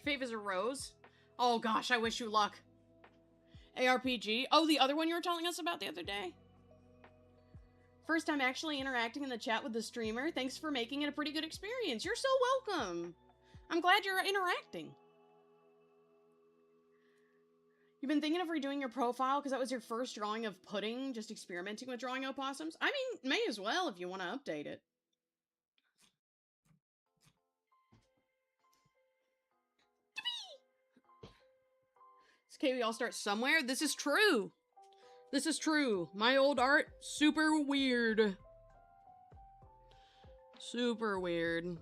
Fave is a rose. Oh gosh, I wish you luck. ARPG. Oh, the other one you were telling us about the other day? First time actually interacting in the chat with the streamer. Thanks for making it a pretty good experience. You're so welcome. I'm glad you're interacting. You've been thinking of redoing your profile because that was your first drawing of pudding, just experimenting with drawing opossums? I mean, may as well if you want to update it. It's okay, we all start somewhere. This is true. This is true. My old art, super weird. Super weird.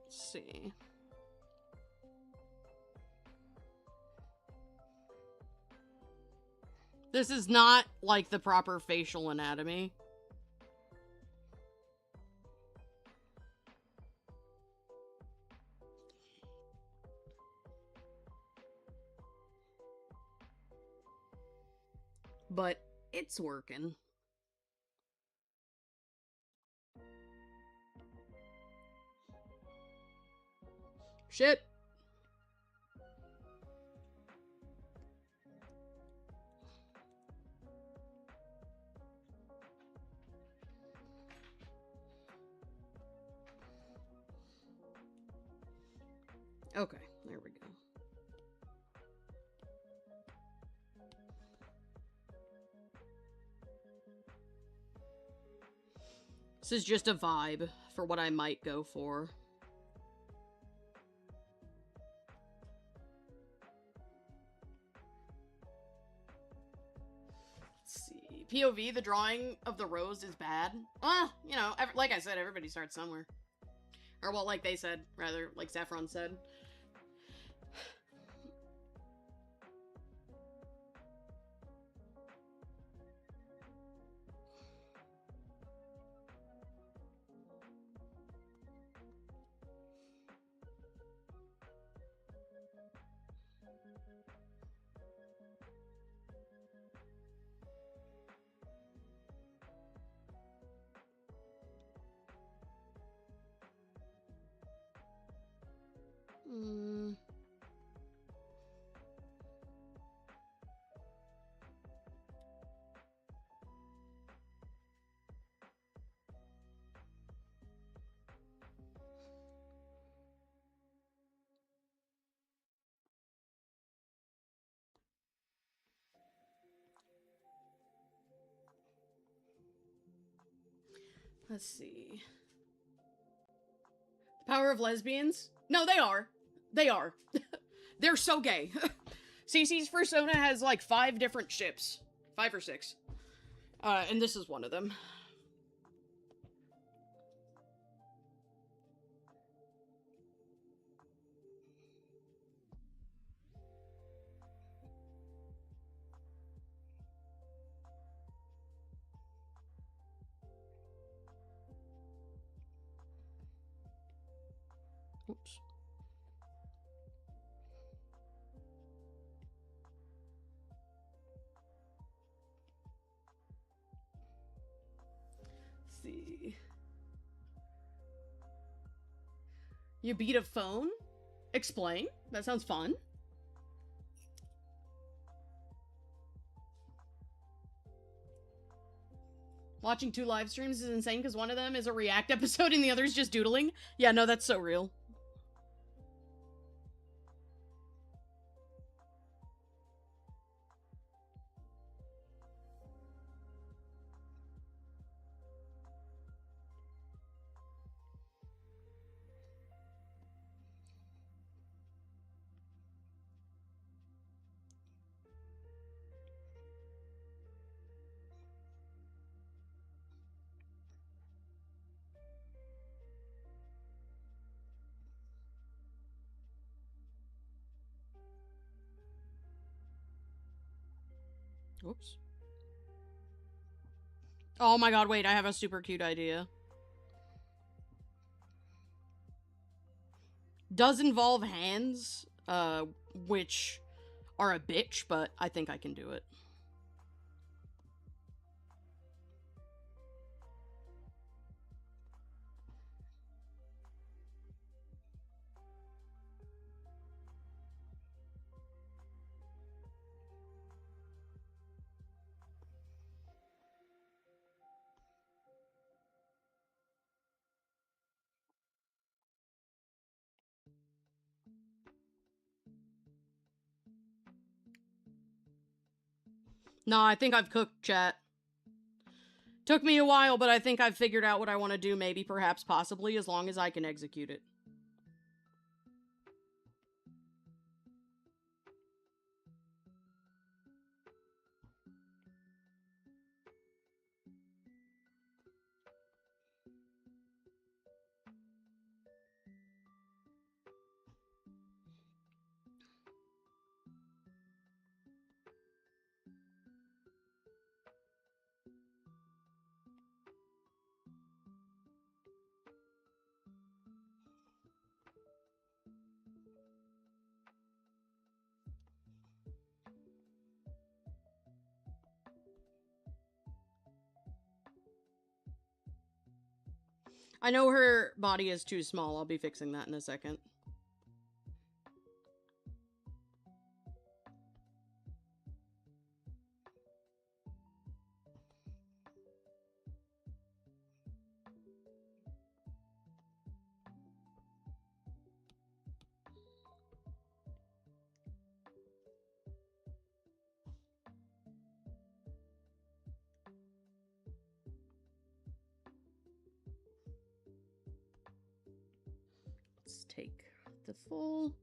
Let's see. This is not like the proper facial anatomy. But it's working. Shit. Okay, there we go. This is just a vibe for what I might go for. Let's see. POV, the drawing of the rose is bad. Well, you know, like I said, everybody starts somewhere. Or, well, like they said, rather, like Saffron said. Let's see. The power of lesbians? No, they are. They are. They're so gay. CC's persona has like 5 different ships. 5 or 6. And this is one of them. Oops. Let's see. You beat a phone? Explain. That sounds fun. Watching 2 live streams is insane because one of them is a React episode and the other is just doodling. Yeah, no, that's so real. Oops. Oh my god, wait, I have a super cute idea. Does involve hands, which are a bitch, but I think I can do it. No, I think I've cooked, chat. Took me a while, but I think I've figured out what I want to do, maybe, perhaps, possibly, as long as I can execute it. I know her body is too small. I'll be fixing that in a second. Let's take the full.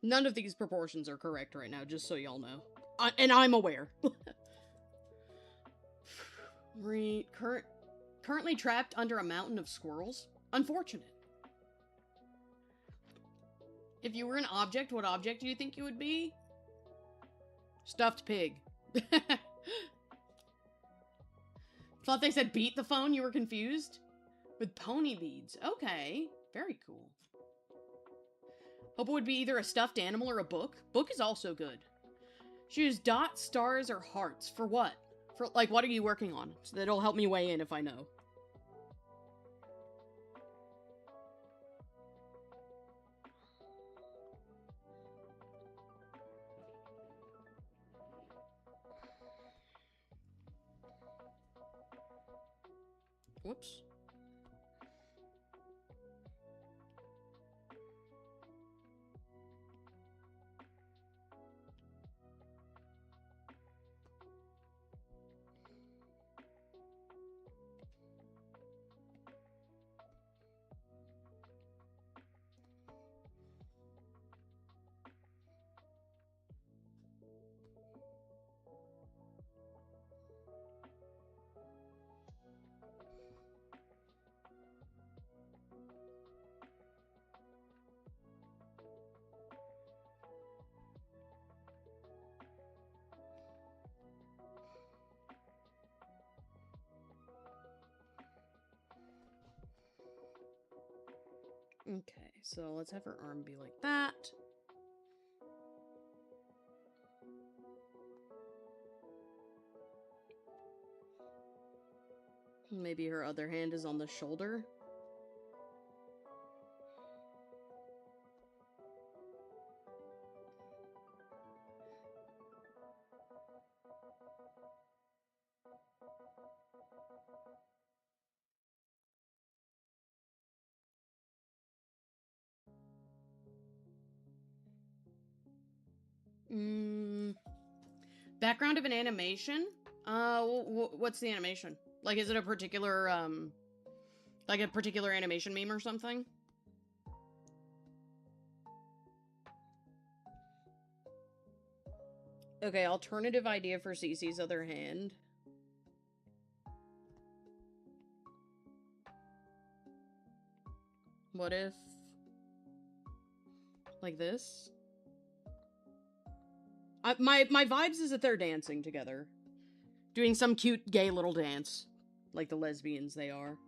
None of these proportions are correct right now, just so y'all know. And I'm aware. Currently trapped under a mountain of squirrels? Unfortunate. If you were an object, what object do you think you would be? Stuffed pig. Thought they said beat the phone, you were confused? With pony beads. Okay. Very cool. Hope it would be either a stuffed animal or a book. Book is also good. Choose dots, stars, or hearts. For what? For, like, what are you working on? So that'll help me weigh in if I know. Whoops. Okay, so let's have her arm be like that. Maybe her other hand is on the shoulder. Background of an animation? What's the animation? Like, is it a particular, like a particular animation meme or something? Okay, alternative idea for Cece's other hand. What if... like this? My vibes is that they're dancing together. Doing some cute gay little dance. Like the lesbians they are.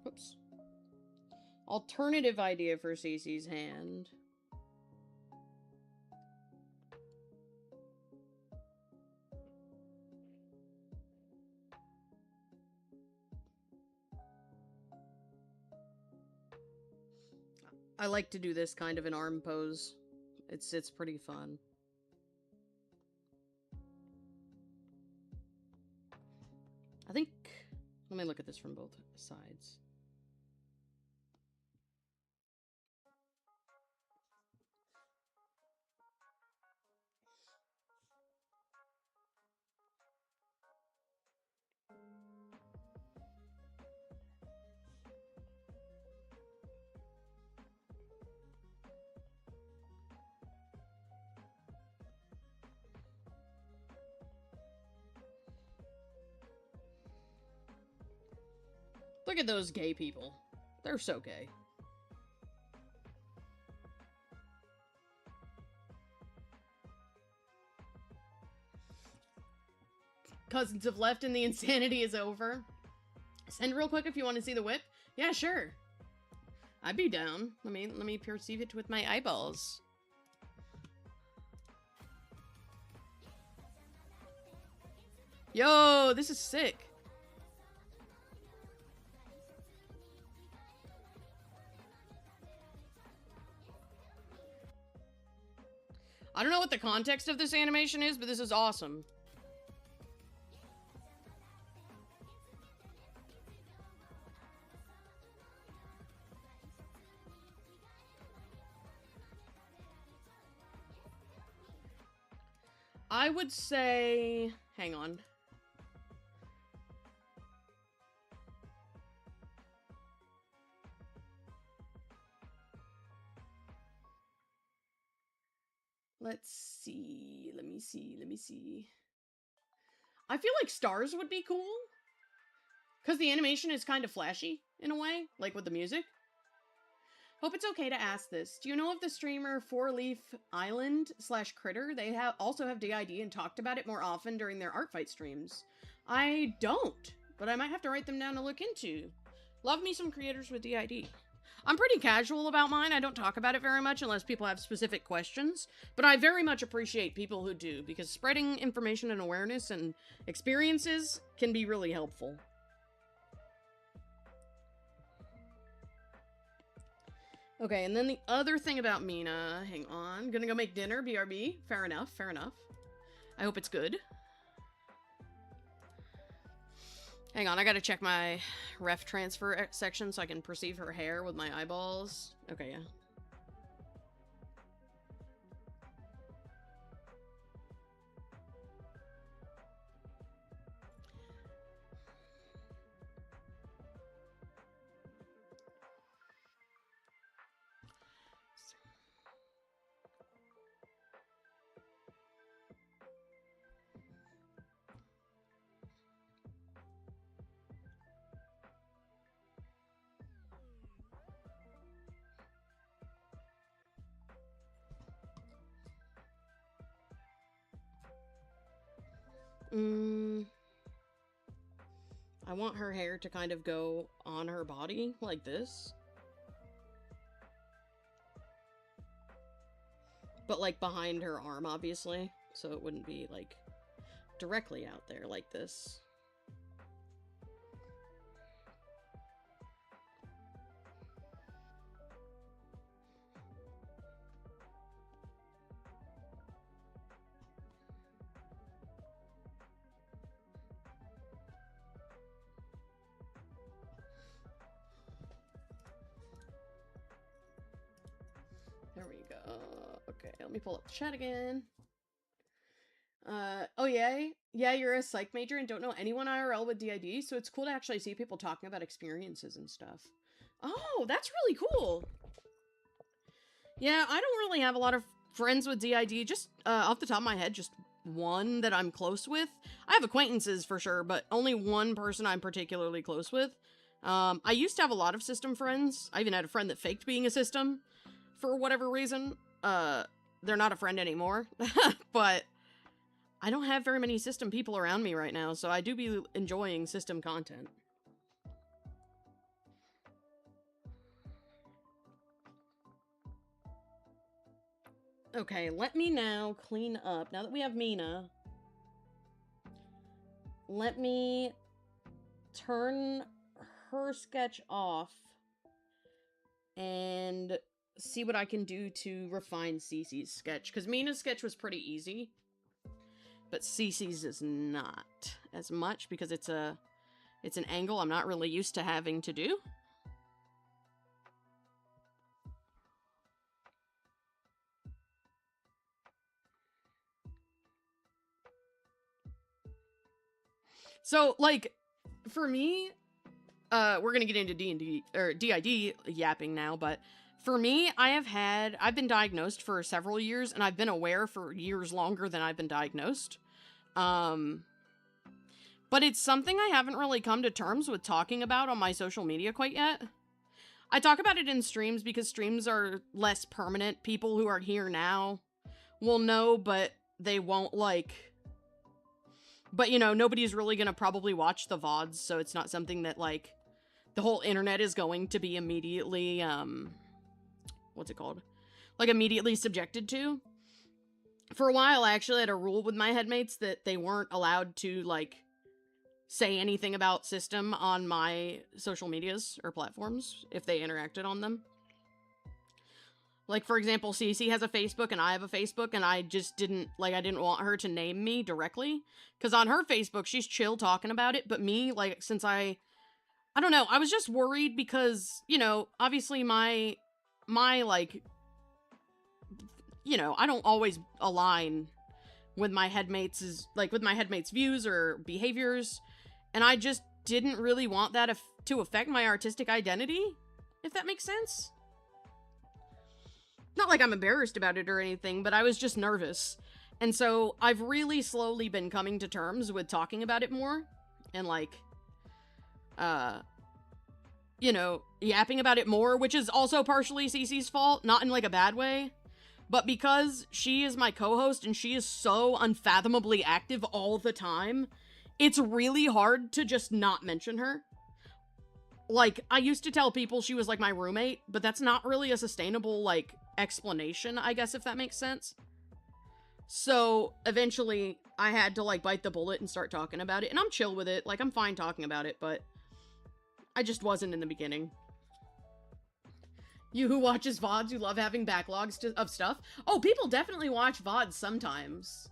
Whoops. Alternative idea for Cece's hand. I like to do this kind of an arm pose. It's pretty fun. I think... let me look at this from both sides. Look at those gay people. They're so gay. Cousins have left and the insanity is over. Send real quick if you want to see the whip. Yeah, sure. I'd be down. Let me perceive it with my eyeballs. Yo, this is sick. I don't know what the context of this animation is, but this is awesome. I would say, hang on. Let's see. Let me see. I feel like stars would be cool. Because the animation is kind of flashy, in a way. Like with the music. Hope it's okay to ask this. Do you know of the streamer 4-Leaf Island / Critter? They also have DID and talked about it more often during their art fight streams. I don't. But I might have to write them down to look into. Love me some creators with DID. I'm pretty casual about mine. I don't talk about it very much unless people have specific questions. But I very much appreciate people who do, because spreading information and awareness and experiences can be really helpful. Okay, and then the other thing about Mina, hang on. Gonna go make dinner, BRB. Fair enough, fair enough. I hope it's good. Hang on, I gotta check my ref transfer section so I can perceive her hair with my eyeballs. Okay, yeah. I want her hair to kind of go on her body, like this. But, like, behind her arm, obviously. So it wouldn't be, like, directly out there like this. There we go. Okay, let me pull up the chat again. Oh yeah? Yeah, you're a psych major and don't know anyone IRL with DID, so it's cool to actually see people talking about experiences and stuff. Oh, that's really cool! Yeah, I don't really have a lot of friends with DID, just off the top of my head, just one that I'm close with. I have acquaintances for sure, but only one person I'm particularly close with. I used to have a lot of system friends. I even had a friend that faked being a system for whatever reason. They're not a friend anymore, but I don't have very many system people around me right now, so I do be enjoying system content. Okay, let me now clean up. Now that we have Mina, let me turn her sketch off and see what I can do to refine Cece's sketch. Because Mina's sketch was pretty easy, but Cece's is not as much because it's an angle I'm not really used to having to do. So, like, for me, we're gonna get into D&D, or DID yapping now, but for me, I've been diagnosed for several years, and I've been aware for years longer than I've been diagnosed. But it's something I haven't really come to terms with talking about on my social media quite yet. I talk about it in streams because streams are less permanent. People who are here now will know, but they won't, like... But, you know, nobody's really gonna probably watch the VODs, so it's not something that, like, the whole internet is going to be immediately, what's it called? Like, immediately subjected to. For a while, I actually had a rule with my headmates that they weren't allowed to, like, say anything about system on my social medias or platforms if they interacted on them. Like, for example, Cece has a Facebook and I have a Facebook, and I just didn't want her to name me directly. Because on her Facebook, she's chill talking about it, but me, like, since I don't know, I was just worried because, you know, obviously my, like, you know, I don't always align with my headmates' views or behaviors, and I just didn't really want that to affect my artistic identity, if that makes sense. Not like I'm embarrassed about it or anything, but I was just nervous. And so I've really slowly been coming to terms with talking about it more and like, yapping about it more, which is also partially Cece's fault, not in like a bad way, but because she is my co-host and she is so unfathomably active all the time, it's really hard to just not mention her. Like, I used to tell people she was like my roommate, but that's not really a sustainable, like, explanation, I guess, if that makes sense. So, eventually, I had to, like, bite the bullet and start talking about it, and I'm chill with it. Like, I'm fine talking about it, but I just wasn't in the beginning. You who watches VODs, who love having backlogs of stuff. Oh, people definitely watch VODs sometimes.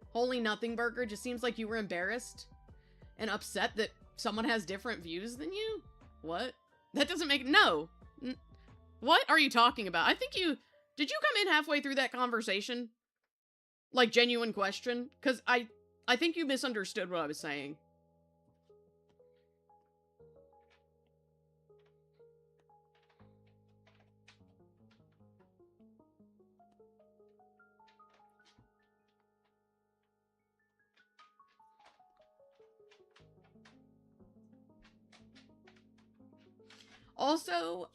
Holy Nothing Burger, just seems like you were embarrassed and upset that someone has different views than you? What? That doesn't make... No. What are you talking about? I think you... Did you come in halfway through that conversation? Like, genuine question? Because I think you misunderstood what I was saying. Also,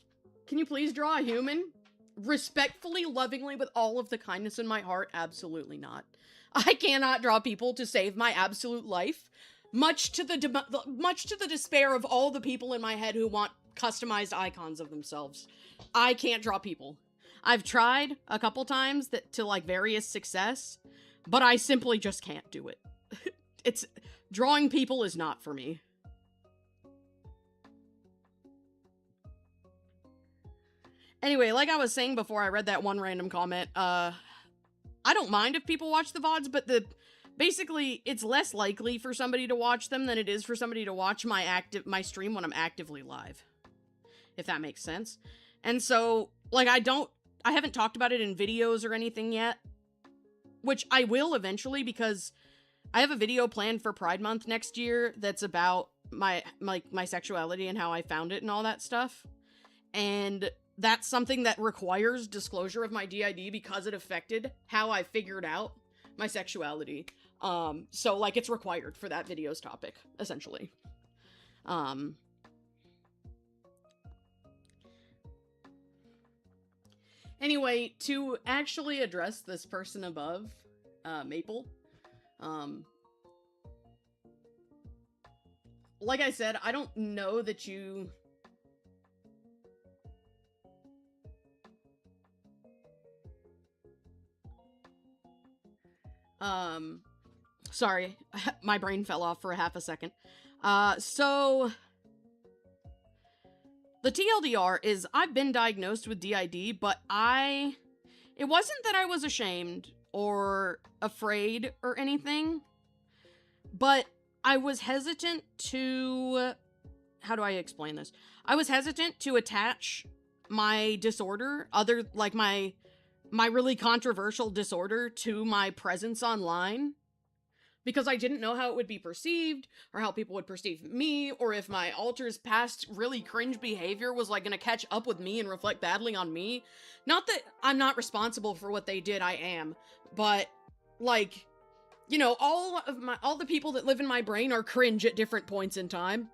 can you please draw a human? Respectfully, lovingly, with all of the kindness in my heart? Absolutely not. I cannot draw people to save my absolute life, much to the despair of all the people in my head who want customized icons of themselves. I can't draw people. I've tried a couple times to like various success, but I simply just can't do it. Drawing people is not for me. Anyway, like I was saying before I read that one random comment, I don't mind if people watch the VODs, but basically, it's less likely for somebody to watch them than it is for somebody to watch my stream when I'm actively live. If that makes sense. And so, like, I haven't talked about it in videos or anything yet, which I will eventually because I have a video planned for Pride Month next year that's about my sexuality and how I found it and all that stuff. And that's something that requires disclosure of my DID because it affected how I figured out my sexuality. So, like, it's required for that video's topic, essentially. Anyway, to actually address this person above, Maple, like I said, I don't know that you... Sorry, my brain fell off for a half a second. So, the TLDR is I've been diagnosed with DID, but it wasn't that I was ashamed or afraid or anything, but I was hesitant to, how do I explain this? I was hesitant to attach my disorder, my really controversial disorder, to my presence online, because I didn't know how it would be perceived, or how people would perceive me, or if my alter's past really cringe behavior was, like, gonna catch up with me and reflect badly on me. Not that I'm not responsible for what they did, I am, but, like, you know, all the people that live in my brain are cringe at different points in time,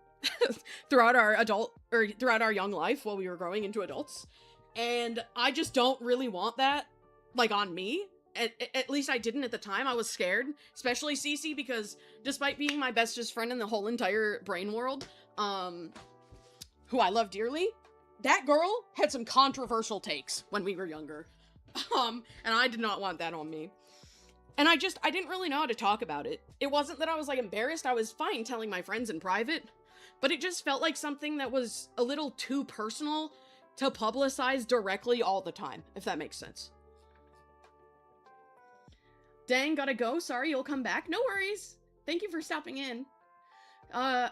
throughout our young life while we were growing into adults, and I just don't really want that, like, on me. At least I didn't at the time. I was scared, especially Cece, because despite being my bestest friend in the whole entire brain world, who I love dearly, that girl had some controversial takes when we were younger. And I did not want that on me. And I didn't really know how to talk about it. It wasn't that I was, like, embarrassed. I was fine telling my friends in private, but it just felt like something that was a little too personal to publicize directly all the time, if that makes sense. Dang, gotta go. Sorry, you'll come back. No worries. Thank you for stopping in.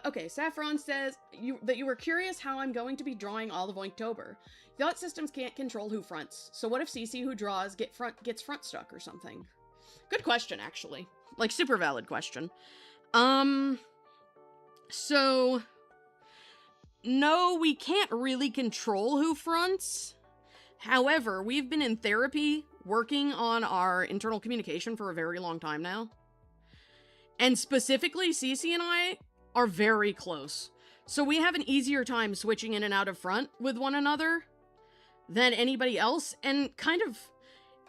Okay, Saffron says that you were curious how I'm going to be drawing all of Oinktober. Thought systems can't control who fronts, so what if CC who draws gets front stuck or something? Good question, actually. Like, super valid question. So... No, we can't really control who fronts. However, we've been in therapy working on our internal communication for a very long time now. And specifically, Cece and I are very close. So we have an easier time switching in and out of front with one another than anybody else. And kind of,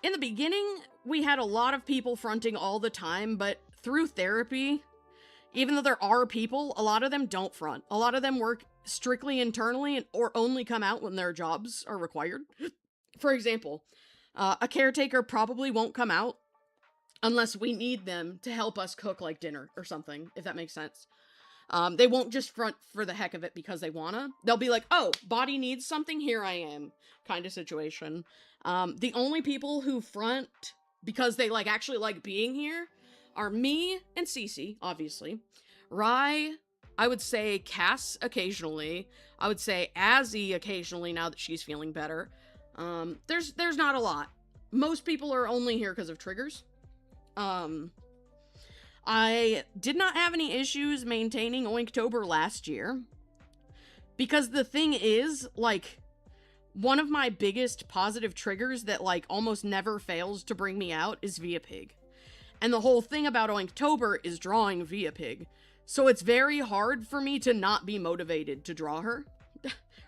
in the beginning, we had a lot of people fronting all the time, but through therapy, even though there are people, a lot of them don't front. A lot of them work strictly internally or only come out when their jobs are required. For example, a caretaker probably won't come out unless we need them to help us cook like dinner or something, if that makes sense. They won't just front for the heck of it because they wanna. They'll be like, oh, body needs something, here I am, kind of situation. The only people who front because they actually like being here are me and Cece, obviously. Rai, I would say Cass occasionally. I would say Azzy occasionally now that she's feeling better. There's not a lot. Most people are only here because of triggers. I did not have any issues maintaining Oinktober last year. Because the thing is, one of my biggest positive triggers that, almost never fails to bring me out is Via Pig. And the whole thing about Oinktober is drawing Via Pig. So it's very hard for me to not be motivated to draw her.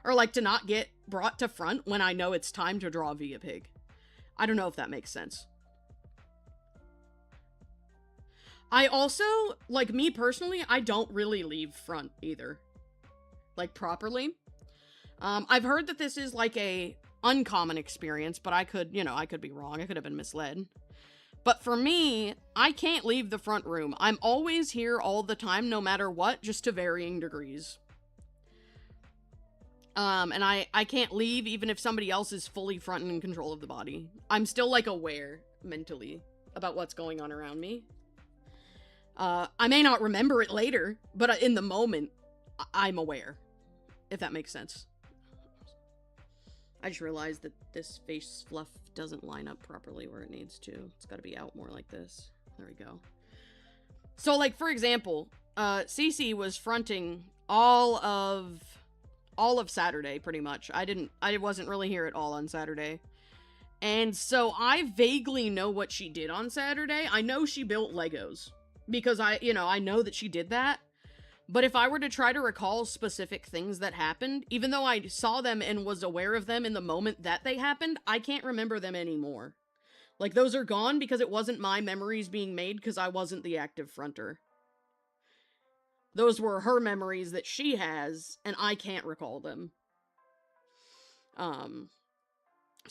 Or, to not get brought to front when I know it's time to draw Via Pig. I don't know if that makes sense. I also, me personally, I don't really leave front either. Properly. I've heard that this is, a uncommon experience, but I could be wrong. I could have been misled. But for me, I can't leave the front room. I'm always here all the time, no matter what, just to varying degrees. And I can't leave even if somebody else is fully front and in control of the body. I'm still, aware, mentally, about what's going on around me. I may not remember it later, but in the moment, I'm aware. If that makes sense. I just realized that this face fluff doesn't line up properly where it needs to. It's got to be out more like this. There we go. So, for example, Cece was fronting all of Saturday, pretty much. I wasn't really here at all on Saturday. And so I vaguely know what she did on Saturday. I know she built Legos. Because I know that she did that. But if I were to try to recall specific things that happened, even though I saw them and was aware of them in the moment that they happened, I can't remember them anymore. Those are gone because it wasn't my memories being made because I wasn't the active fronter. Those were her memories that she has, and I can't recall them. So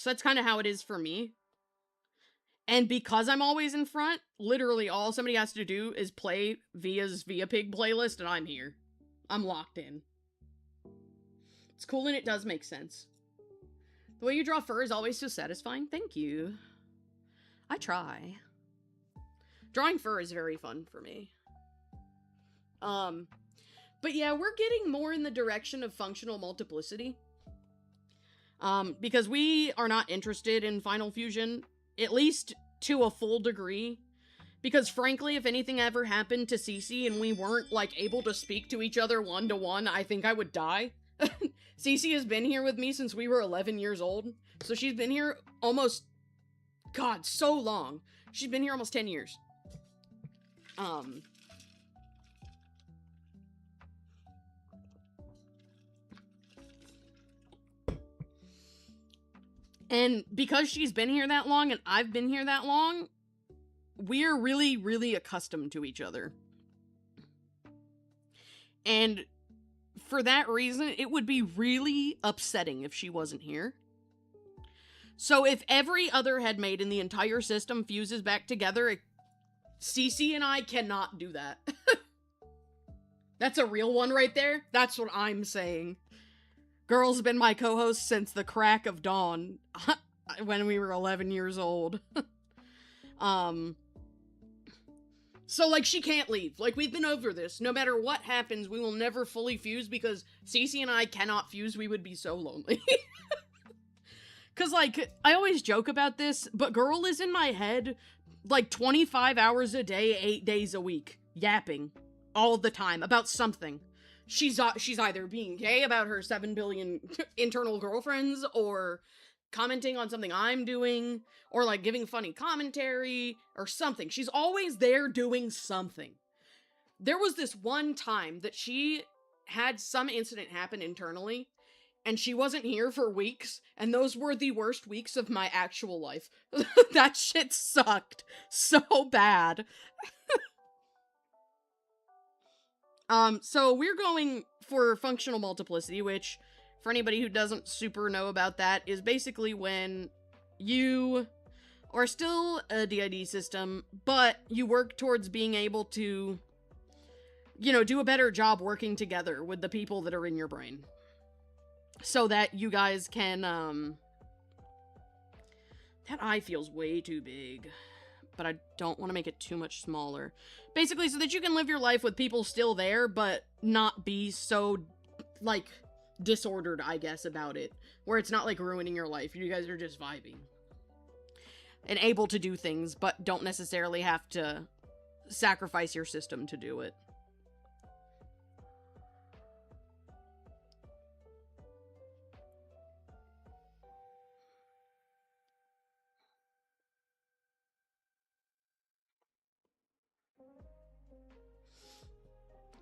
that's kind of how it is for me. And because I'm always in front, literally all somebody has to do is play Via's Via Pig playlist, and I'm here. I'm locked in. It's cool and it does make sense. The way you draw fur is always so satisfying. Thank you. I try. Drawing fur is very fun for me. But yeah, we're getting more in the direction of functional multiplicity. Because we are not interested in final fusion, at least to a full degree. Because frankly, if anything ever happened to Cece and we weren't, able to speak to each other one-to-one, I think I would die. Cece has been here with me since we were 11 years old. So she's been here almost... God, so long. She's been here almost 10 years. And because she's been here that long and I've been here that long, we're really, really accustomed to each other. And for that reason, it would be really upsetting if she wasn't here. So if every other headmate in the entire system fuses back together, Cece and I cannot do that. That's a real one right there. That's what I'm saying. Girl's been my co-host since the crack of dawn, when we were 11 years old. So, like, she can't leave. Like, we've been over this. No matter what happens, we will never fully fuse because Cece and I cannot fuse. We would be so lonely. Because, like, I always joke about this, but girl is in my head, like, 25 hours a day, 8 days a week, yapping all the time about something. She's either being gay about her 7 billion internal girlfriends, or commenting on something I'm doing, or like giving funny commentary, or something. She's always there doing something. There was this one time that she had some incident happen internally, and she wasn't here for weeks, and those were the worst weeks of my actual life. That shit sucked so bad. So we're going for functional multiplicity, which, for anybody who doesn't super know about that, is basically when you are still a DID system, but you work towards being able to, you know, do a better job working together with the people that are in your brain. So that you guys can, that eye feels way too big, but I don't want to make it too much smaller. Basically, so that you can live your life with people still there, but not be so, like, disordered, I guess, about it. Where it's not, like, ruining your life. You guys are just vibing. And able to do things, but don't necessarily have to sacrifice your system to do it.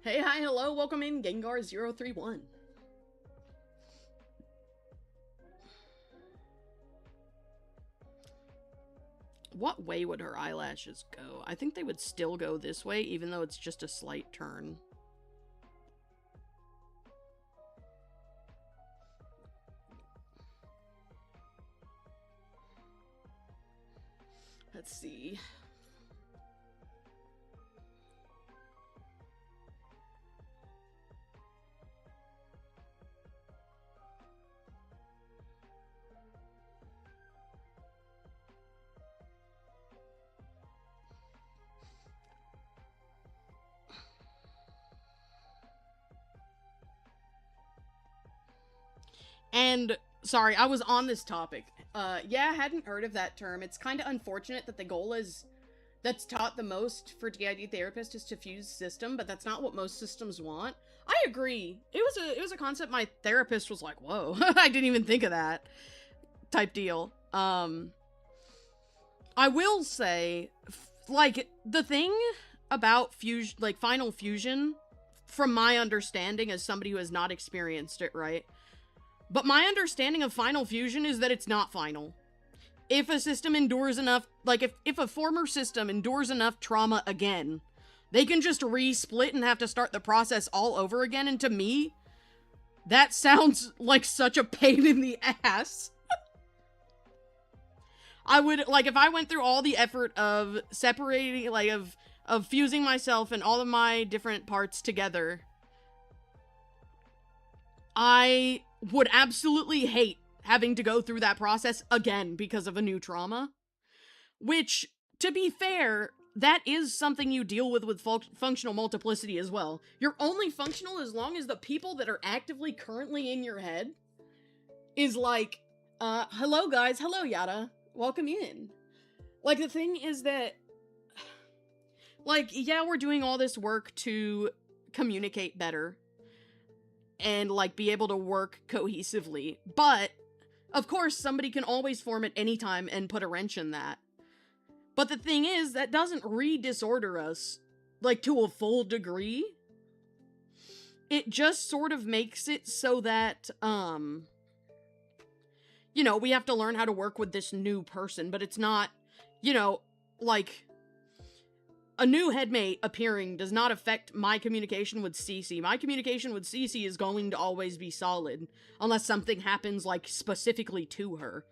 Hey, hi, hello, welcome in, Gengar031. What way would her eyelashes go? I think they would still go this way, even though it's just a slight turn. Let's see. And, sorry, I was on this topic. Yeah, I hadn't heard of that term. It's kind of unfortunate that the goal is, that's taught the most for DID therapists is to fuse system, but that's not what most systems want. I agree. It was a concept my therapist was like, whoa, I didn't even think of that type deal. I will say, like, the thing about fusion, like, final fusion, from my understanding as somebody who has not experienced it, right? But my understanding of final fusion is that it's not final. If a system endures enough, like, if a former system endures enough trauma again, they can just re-split and have to start the process all over again, and to me, that sounds like such a pain in the ass. I would, like, if I went through all the effort of separating, like, of fusing myself and all of my different parts together, I would absolutely hate having to go through that process again because of a new trauma. Which, to be fair, that is something you deal with functional multiplicity as well. You're only functional as long as the people that are actively currently in your head is like, hello guys, hello Yada, welcome in. Like, the thing is that, like, yeah, we're doing all this work to communicate better and, like, be able to work cohesively, but, of course, somebody can always form at any time and put a wrench in that. But the thing is, that doesn't re-disorder us, like, to a full degree. It just sort of makes it so that, you know, we have to learn how to work with this new person, but it's not, you know, like, a new headmate appearing does not affect my communication with Cece. My communication with Cece is going to always be solid, unless something happens, like, specifically to her.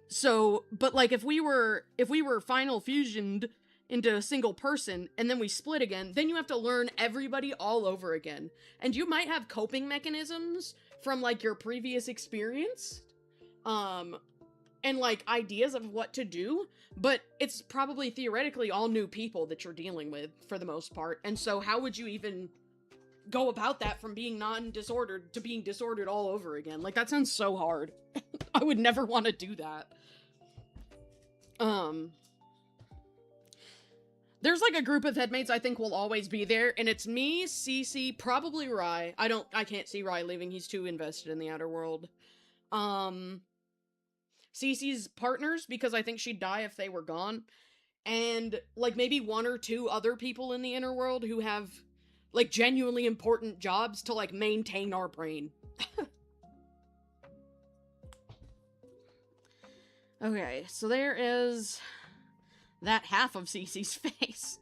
So, but, like, if we were final fusioned into a single person, and then we split again, then you have to learn everybody all over again. And you might have coping mechanisms from, like, your previous experience, and, like, ideas of what to do, but it's probably theoretically all new people that you're dealing with, for the most part, and so how would you even go about that from being non-disordered to being disordered all over again? Like, that sounds so hard. I would never want to do that. There's, like, a group of headmates I think will always be there, and it's me, Cece, probably Rai. I can't see Rai leaving, he's too invested in the outer world. Cece's partners, because I think she'd die if they were gone, and, like, maybe one or two other people in the inner world who have, like, genuinely important jobs to, like, maintain our brain. Okay, so there is that half of Cece's face.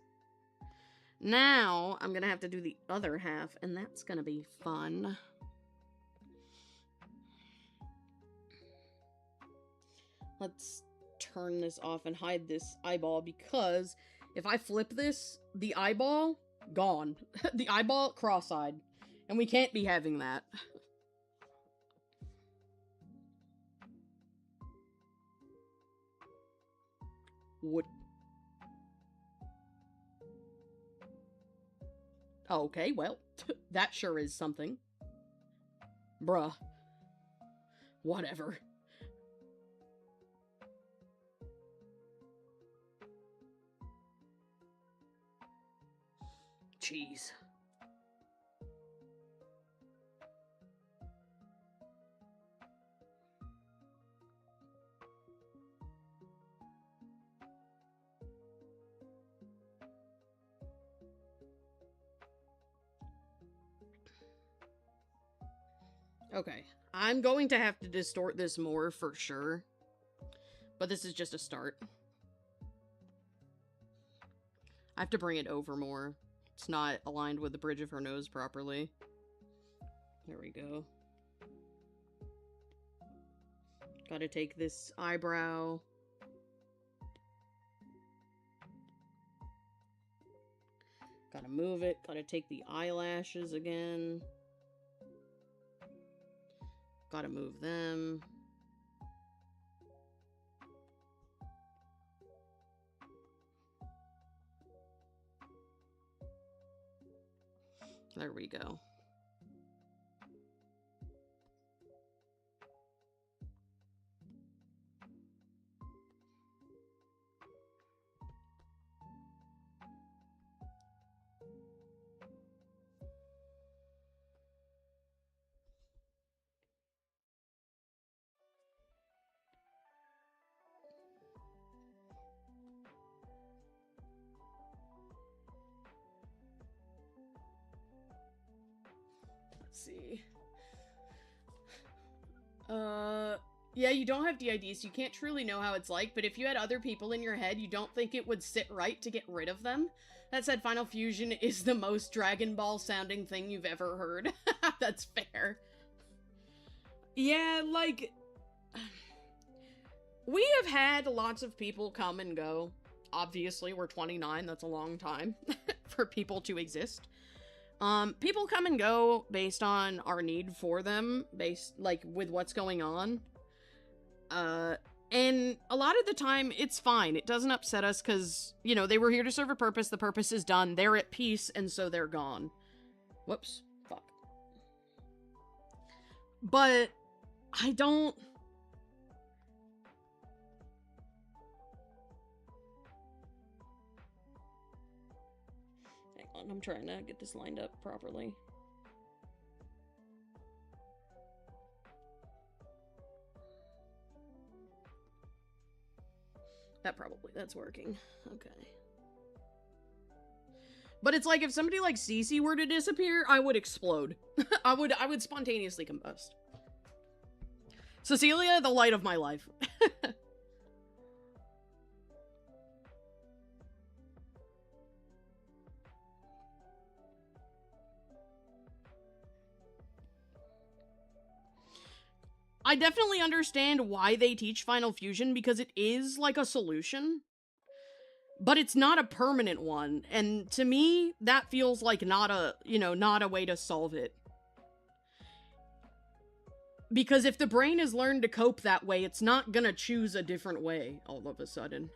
Now, I'm gonna have to do the other half, and that's gonna be fun. Let's turn this off and hide this eyeball, because if I flip this, the eyeball, gone. The eyeball, cross-eyed. And we can't be having that. What? Okay, well, that sure is something. Bruh. Whatever. Jeez. Okay, I'm going to have to distort this more for sure, but this is just a start. I have to bring it over more. It's not aligned with the bridge of her nose properly. There we go. Gotta take this eyebrow. Gotta move it. Gotta take the eyelashes again. Gotta move them. There we go. See. Yeah, you don't have DID, so you can't truly know how it's like, but if you had other people in your head, you don't think it would sit right to get rid of them? That said, Final Fusion is the most Dragon Ball sounding thing you've ever heard. That's fair. Yeah, like, we have had lots of people come and go. Obviously, we're 29, that's a long time for people to exist. People come and go based on our need for them, based, like, with what's going on. And a lot of the time, it's fine. It doesn't upset us, because, you know, they were here to serve a purpose, the purpose is done, they're at peace, and so they're gone. Whoops. Fuck. But, I don't... I'm trying to get this lined up properly. That's working. Okay. But it's like, if somebody like Cece were to disappear, I would explode. I would spontaneously combust. Cecilia, the light of my life. I definitely understand why they teach Final Fusion, because it is like a solution, but it's not a permanent one, and to me, that feels like not a way to solve it. Because if the brain has learned to cope that way, it's not gonna choose a different way all of a sudden.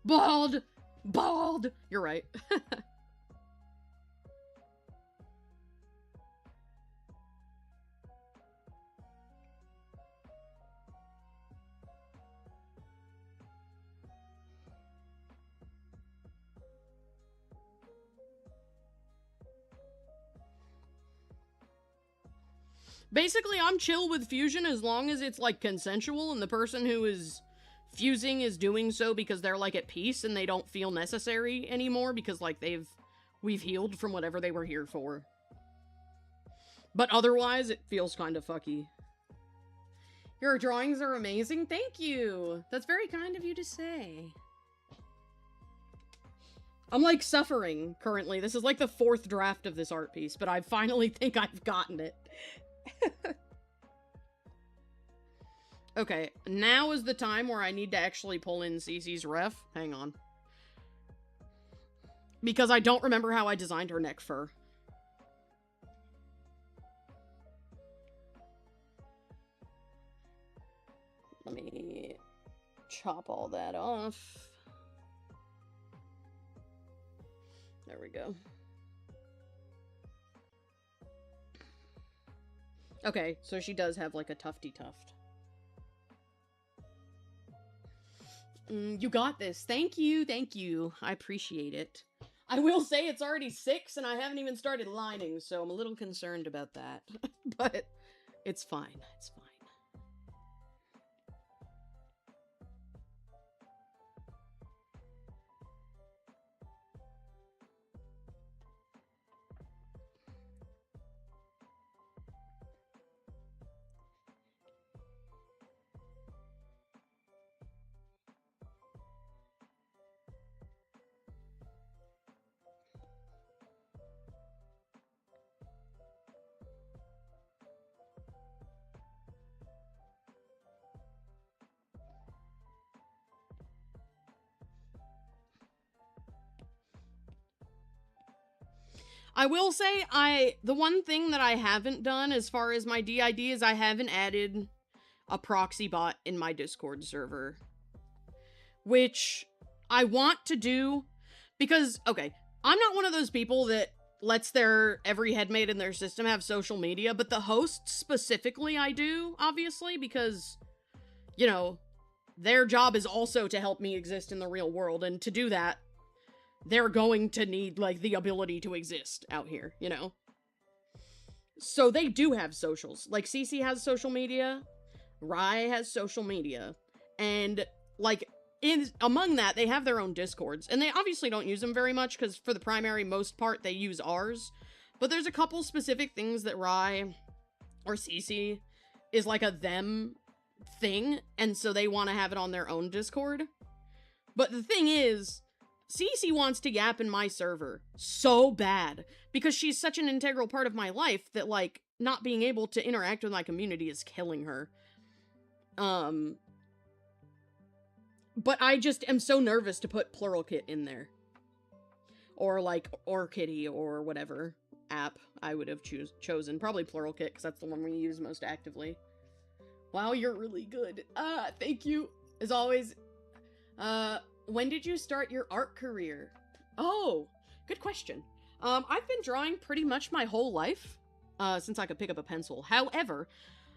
Bald! Bald! You're right. Basically, I'm chill with fusion as long as it's, like, consensual and the person who is fusing is doing so because they're, like, at peace and they don't feel necessary anymore because, like, we've healed from whatever they were here for. But otherwise, it feels kind of fucky. Your drawings are amazing. Thank you. That's very kind of you to say. I'm, like, suffering currently. This is, like, the 4th draft of this art piece, but I finally think I've gotten it. Okay, now is the time where I need to actually pull in Cece's ref. Hang on. Because I don't remember how I designed her neck fur. Let me chop all that off. There we go. Okay, so she does have, like, a tufty tuft. You got this. Thank you, thank you. I appreciate it. I will say it's already 6 and I haven't even started lining, so I'm a little concerned about that. But it's fine, it's fine. I will say, the one thing that I haven't done as far as my DID is I haven't added a proxy bot in my Discord server. Which I want to do, because, okay, I'm not one of those people that lets every headmate in their system have social media, but the hosts specifically I do, obviously, because, you know, their job is also to help me exist in the real world, and to do that, they're going to need, like, the ability to exist out here, you know? So they do have socials. Like, Cece has social media, Rai has social media, and, like, among that, they have their own Discords, and they obviously don't use them very much, because for the primary most part, they use ours, but there's a couple specific things that Rai or Cece is, like, a them thing, and so they want to have it on their own Discord. But the thing is, Cece wants to yap in my server so bad because she's such an integral part of my life that, like, not being able to interact with my community is killing her. But I just am so nervous to put Plural Kit in there. Or, like, Orchiddy or whatever app I would have chosen. Probably Plural Kit, because that's the one we use most actively. Wow, you're really good. Thank you. As always. When did you start your art career? Oh, good question. I've been drawing pretty much my whole life, since I could pick up a pencil. However,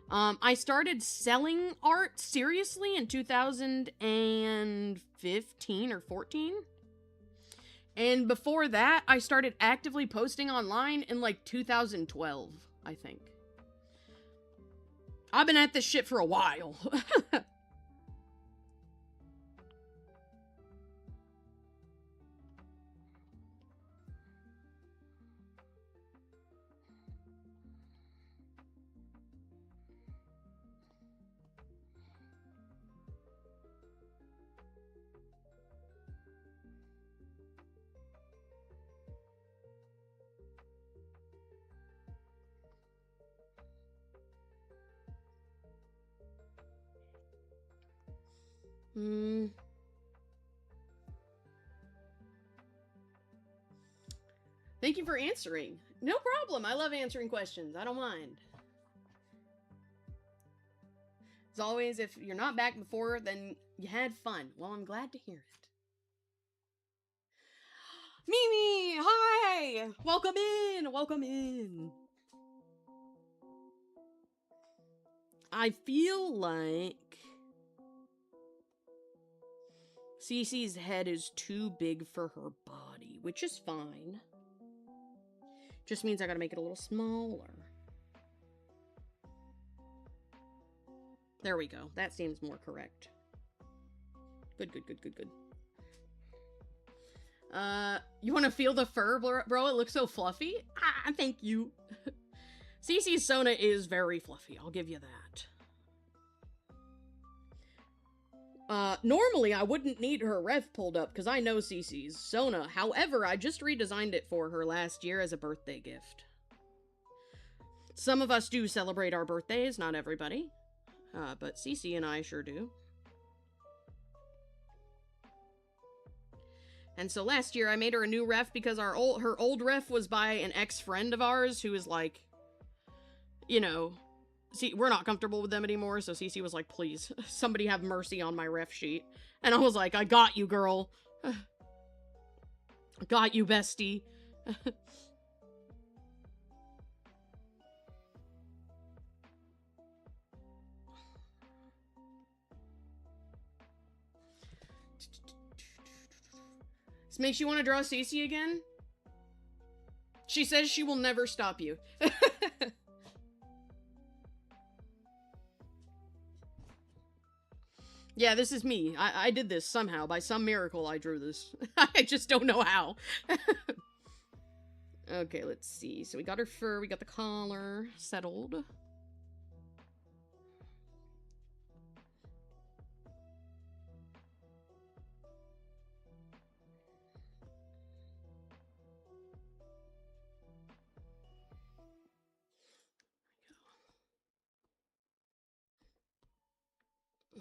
I started selling art seriously in 2015 or 14. And before that, I started actively posting online in, like, 2012, I think. I've been at this shit for a while. Hmm. Thank you for answering. No problem. I love answering questions. I don't mind. As always, if you're not back before, then you had fun. Well, I'm glad to hear it. Mimi! Hi! Welcome in! Welcome in! I feel like Cece's head is too big for her body, which is fine. Just means I gotta make it a little smaller. There we go. That seems more correct. Good, good, good, good, good. You want to feel the fur, bro? It looks so fluffy. Ah, thank you. Cece's Sona is very fluffy. I'll give you that. Normally I wouldn't need her ref pulled up because I know Cece's Sona. However, I just redesigned it for her last year as a birthday gift. Some of us do celebrate our birthdays, not everybody. But Cece and I sure do. And so last year I made her a new ref because her old ref was by an ex-friend of ours who is like, you know, see, we're not comfortable with them anymore, so Cece was like, please, somebody have mercy on my ref sheet. And I was like, I got you, girl. Got you, bestie. This makes you want to draw Cece again? She says she will never stop you. Yeah, this is me. I did this somehow. By some miracle, I drew this. I just don't know how. Okay, let's see. So we got her fur, we got the collar settled.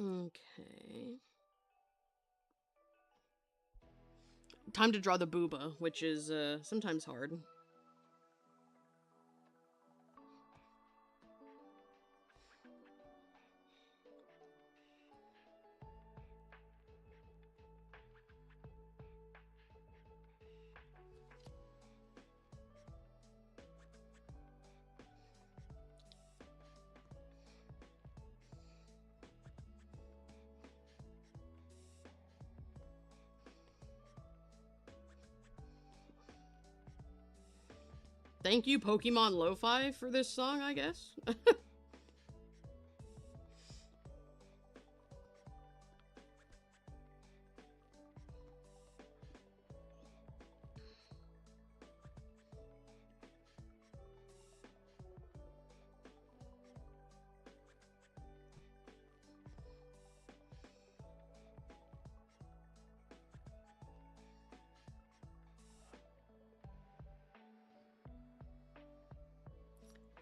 Okay. Time to draw the booba, which is sometimes hard. Thank you, Pokemon Lo-Fi, for this song, I guess.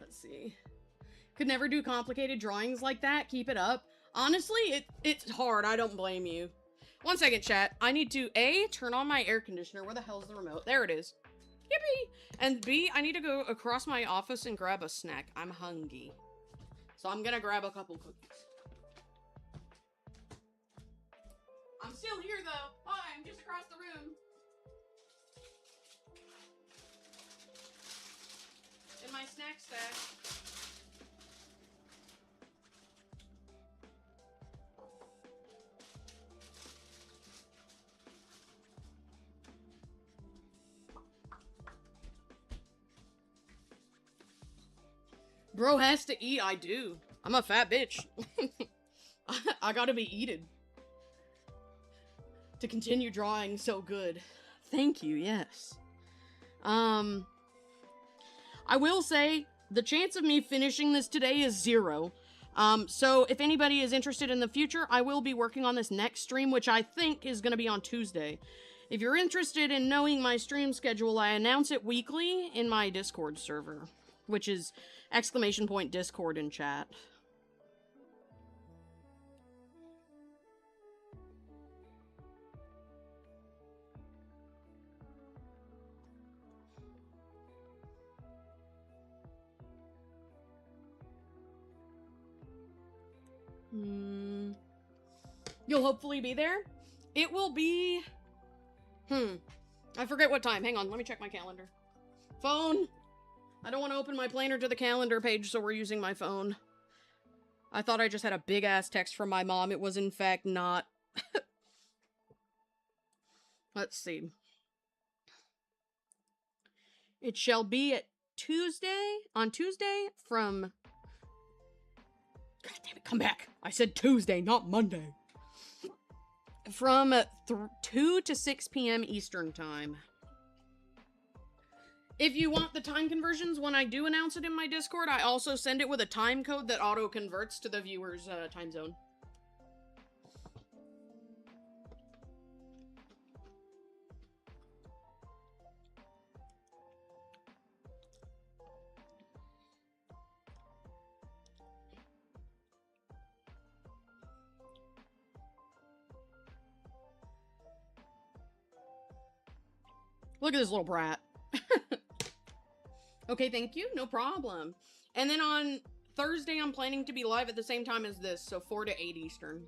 Let's see. Could never do complicated drawings like that. Keep it up. Honestly, it's hard. I don't blame you. One second, chat. I need to, A, turn on my air conditioner. Where the hell's the remote? There it is. Yippee! And B, I need to go across my office and grab a snack. I'm hungry. So I'm gonna grab a couple cookies. I'm still here, though. Hi, I'm just across the room. In my snack stack. Bro has to eat. I do. I'm a fat bitch. I gotta be eaten. To continue drawing so good. Thank you, yes. I will say, the chance of me finishing this today is 0. So if anybody is interested in the future, I will be working on this next stream, which I think is going to be on Tuesday. If you're interested in knowing my stream schedule, I announce it weekly in my Discord server, which is !Discord in chat. You'll hopefully be there. It will be... I forget what time. Hang on, let me check my calendar. Phone! I don't want to open my planner to the calendar page, so we're using my phone. I thought I just had a big-ass text from my mom. It was, in fact, not. Let's see. It shall be at on Tuesday from... God damn it, come back. I said Tuesday, not Monday. From 2 to 6 p.m. Eastern Time. If you want the time conversions, when I do announce it in my Discord, I also send it with a time code that auto-converts to the viewer's time zone. Look at this little brat. Okay, thank you. No problem. And then on Thursday, I'm planning to be live at the same time as this, so 4 to 8 Eastern.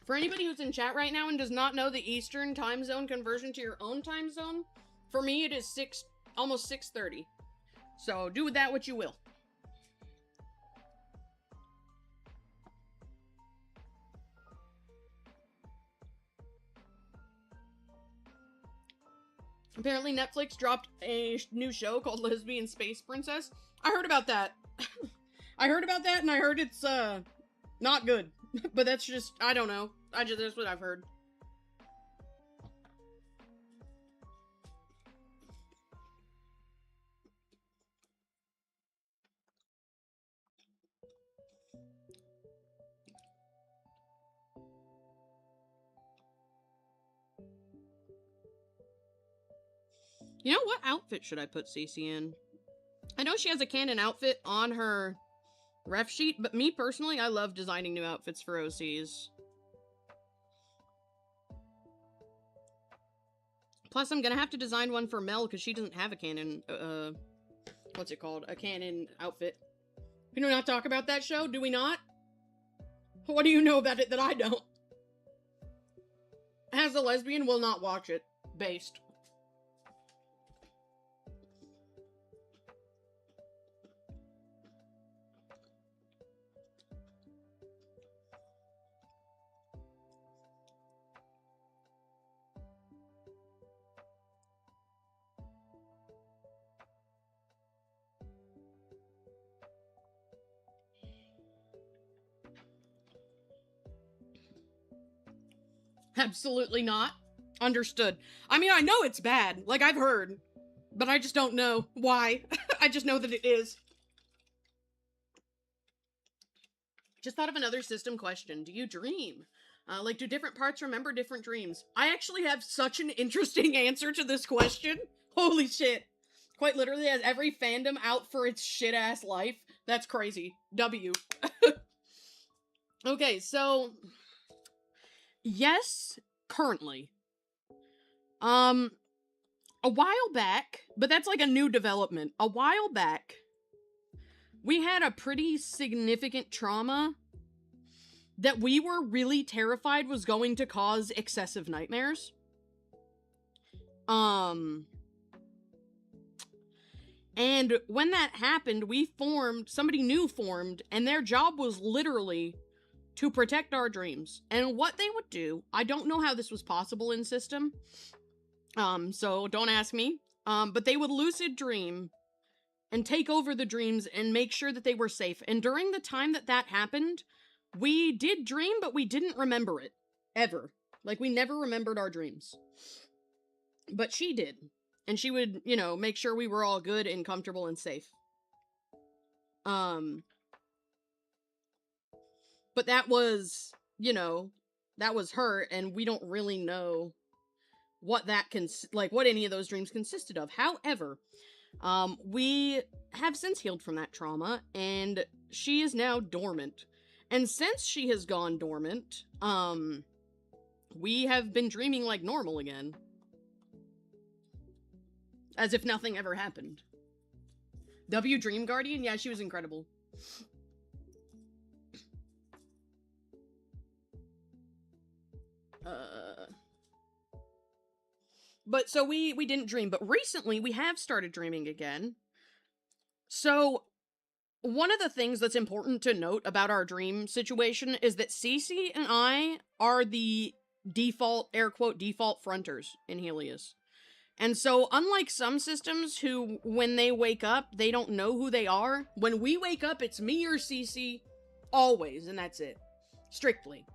For anybody who's in chat right now and does not know the Eastern time zone conversion to your own time zone, for me it is almost 6:30. So do with that what you will. Apparently Netflix dropped a new show called Lesbian Space Princess. I heard about that. I heard about that and I heard it's, not good. But that's just, I don't know. That's what I've heard. You know, what outfit should I put Cece in? I know she has a canon outfit on her ref sheet, but me personally, I love designing new outfits for OCs. Plus, I'm gonna have to design one for Mel, because she doesn't have a canon, what's it called? A canon outfit. We do not talk about that show, do we not? What do you know about it that I don't? As a lesbian, will not watch it. Based. Absolutely not. Understood. I mean, I know it's bad. Like, I've heard. But I just don't know why. I just know that it is. Just thought of another system question. Do you dream? Like, do different parts remember different dreams? I actually have such an interesting answer to this question. Holy shit. Quite literally has every fandom out for its shit-ass life. That's crazy. W. Okay, so... Yes, currently. A while back, but that's like a new development. A while back, we had a pretty significant trauma that we were really terrified was going to cause excessive nightmares. And when that happened, somebody new formed, and their job was literally to protect our dreams. And what they would do, I don't know how this was possible in system, so don't ask me, but they would lucid dream and take over the dreams and make sure that they were safe. And during the time that happened, we did dream, but we didn't remember it. Ever. Like, we never remembered our dreams. But she did. And she would, you know, make sure we were all good and comfortable and safe. But that was, you know, that was her, and we don't really know what what any of those dreams consisted of. However, we have since healed from that trauma, and she is now dormant. And since she has gone dormant, we have been dreaming like normal again. as if nothing ever happened. W Dream Guardian? Yeah, she was incredible. But so we didn't dream, but recently we have started dreaming again. So one of the things that's important to note about our dream situation is that Cece and I are the default, air quote, default fronters in Helios. And so, unlike some systems who, when they wake up, they don't know who they are, when we wake up, it's me or Cece, always, and that's it. Strictly.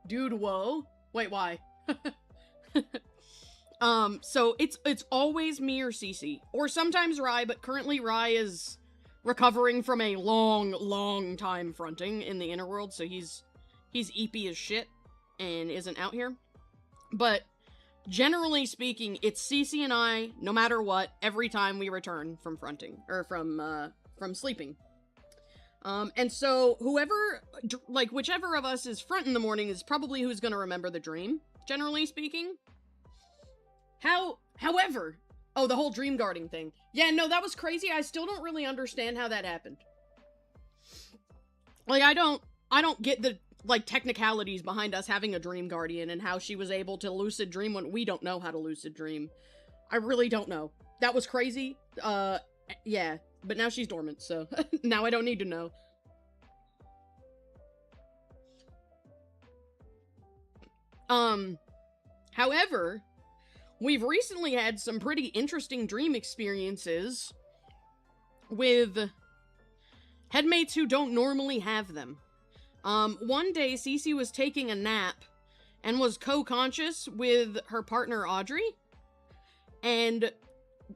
Dude, whoa. Wait, why? So it's always me or Cece. Or sometimes Rai, but currently Rai is recovering from a long time fronting in the inner world, so he's eepy as shit and isn't out here. But generally speaking, it's Cece and I, no matter what, every time we return from fronting, or from sleeping. And so whoever, like, whichever of us is front in the morning is probably who's gonna remember the dream, generally speaking. However, oh, the whole dream guarding thing. Yeah, no, that was crazy. I still don't really understand how that happened. Like, I don't get the, like, technicalities behind us having a dream guardian and how she was able to lucid dream when we don't know how to lucid dream. I really don't know. That was crazy. Yeah. But now she's dormant, so now I don't need to know. However, we've recently had some pretty interesting dream experiences with headmates who don't normally have them. One day, Cece was taking a nap and was co-conscious with her partner, Audrey, and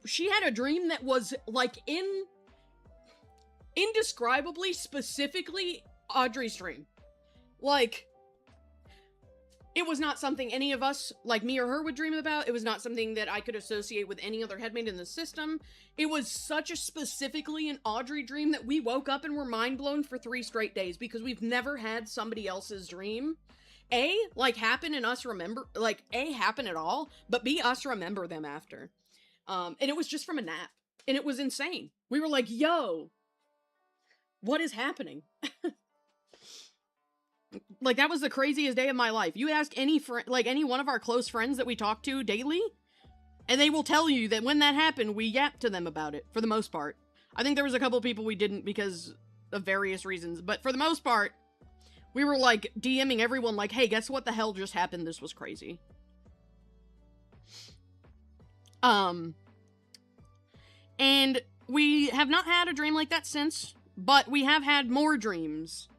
she had a dream that was, like, indescribably, specifically Audrey's dream. Like, it was not something any of us, like me or her, would dream about. It was not something that I could associate with any other headmate in the system. It was such a specifically an Audrey dream that we woke up and were mind blown for 3 straight days because we've never had somebody else's dream happen and us remember, like, A, happen at all, but B, us remember them after. And it was just from a nap. And it was insane. We were like, yo, what is happening? Like, that was the craziest day of my life. You ask any any one of our close friends that we talk to daily, and they will tell you that when that happened, we yapped to them about it, for the most part. I think there was a couple people we didn't because of various reasons, but for the most part, we were, like, DMing everyone like, hey, guess what the hell just happened? This was crazy. And we have not had a dream like that since, but we have had more dreams.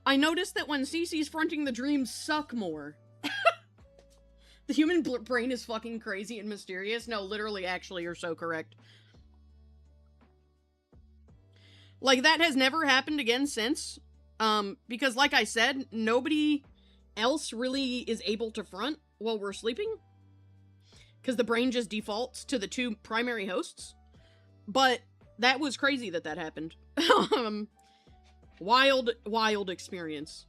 I noticed that when Cece's fronting, the dreams suck more. The human brain is fucking crazy and mysterious. No, literally, actually, you're so correct. Like, that has never happened again since. Because, like I said, nobody else really is able to front while we're sleeping. Because the brain just defaults to the 2 primary hosts. But that was crazy that happened. Wild experience.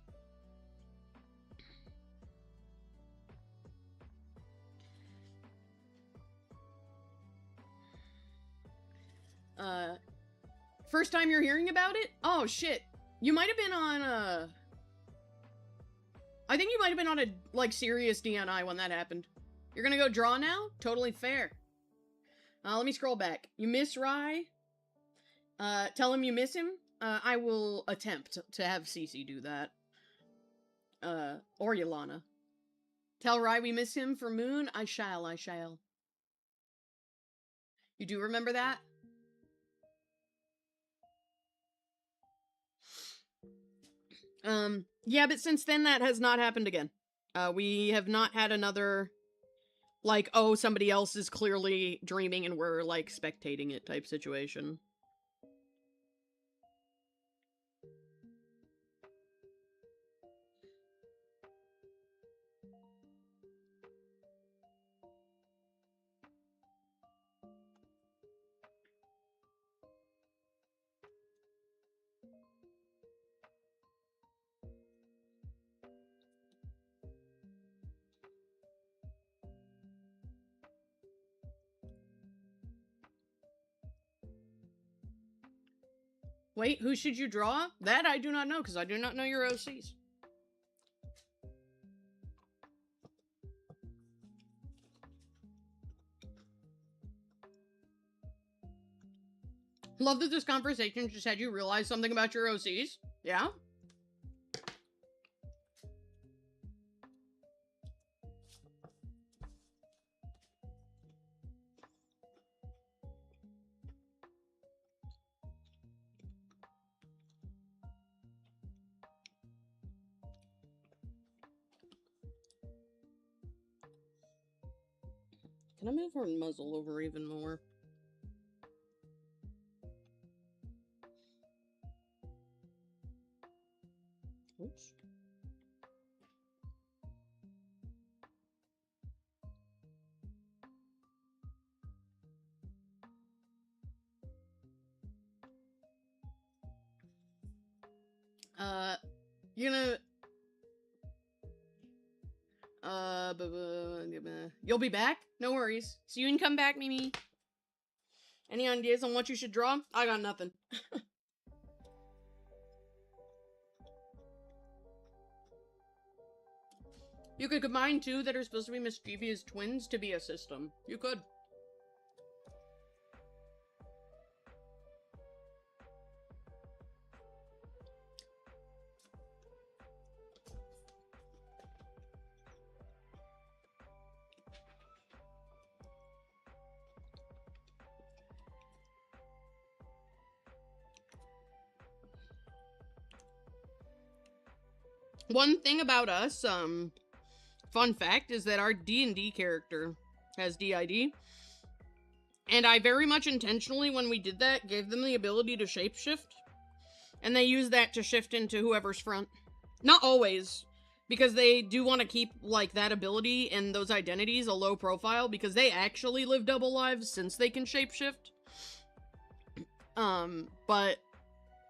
First time you're hearing about it? Oh, shit. You might have been on, I think you might have been on a, like, serious DNI when that happened. You're gonna go draw now? Totally fair. Let me scroll back. You miss Rai? Tell him you miss him? I will attempt to have Cece do that. Or Yolana. Tell Rai we miss him for Moon? I shall. You do remember that? Yeah, but since then that has not happened again. We have not had another, like, oh, somebody else is clearly dreaming and we're, like, spectating it type situation. Wait, who should you draw? That I do not know, because I do not know your OCs. Love that this conversation just had you realize something about your OCs. Yeah? Can I move her muzzle over even more? Oops. You're gonna... You'll be back? No worries. So you can come back, Mimi. Any ideas on what you should draw? I got nothing. You could combine two that are supposed to be mischievous twins to be a system. You could. One thing about us, fun fact, is that our D&D character has DID. And I very much intentionally, when we did that, gave them the ability to shapeshift. And they use that to shift into whoever's front. Not always, because they do want to keep, like, that ability and those identities a low profile, because they actually live double lives since they can shapeshift. But,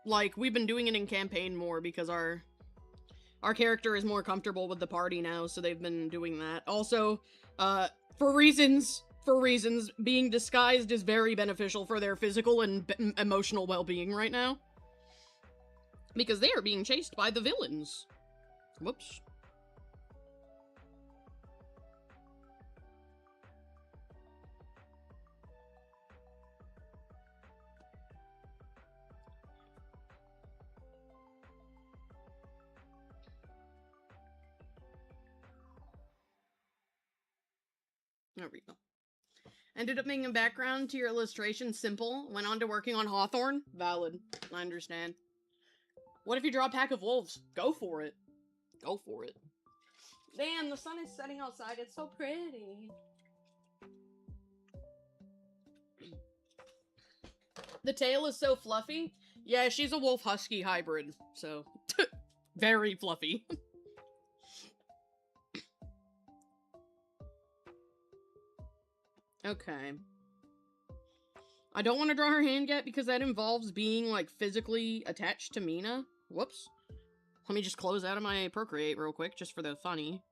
like, we've been doing it in campaign more because our character is more comfortable with the party now, so they've been doing that. Also, for reasons, being disguised is very beneficial for their physical and emotional well-being right now. Because they are being chased by the villains. Whoops. There we go. Ended up making a background to your illustration simple. Went on to working on Hawthorne. Valid. I understand. What if you draw a pack of wolves? Go for it. Go for it. Damn, the sun is setting outside. It's so pretty. The tail is so fluffy. Yeah, she's a wolf husky hybrid, so very fluffy. Okay. I don't want to draw her hand yet because that involves being, like, physically attached to Mina. Whoops. Let me just close out of my Procreate real quick, just for the funny.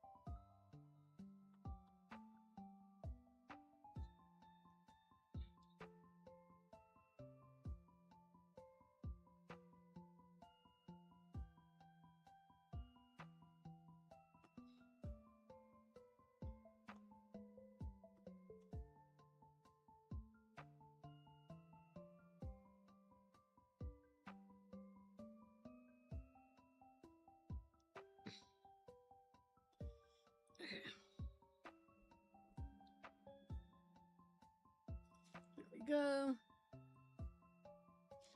Go.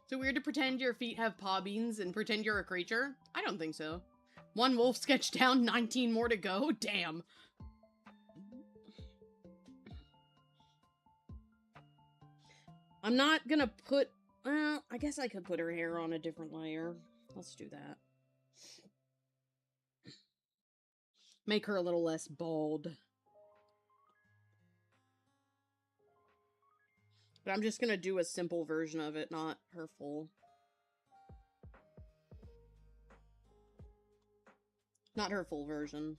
So weird to pretend your feet have paw beans and pretend you're a creature? I don't think so. One wolf sketch down, 19 more to go? Damn. I'm not gonna put... I guess I could put her hair on a different layer. Let's do that. Make her a little less bald. But I'm just gonna do a simple version of it, not her full. Not her full version.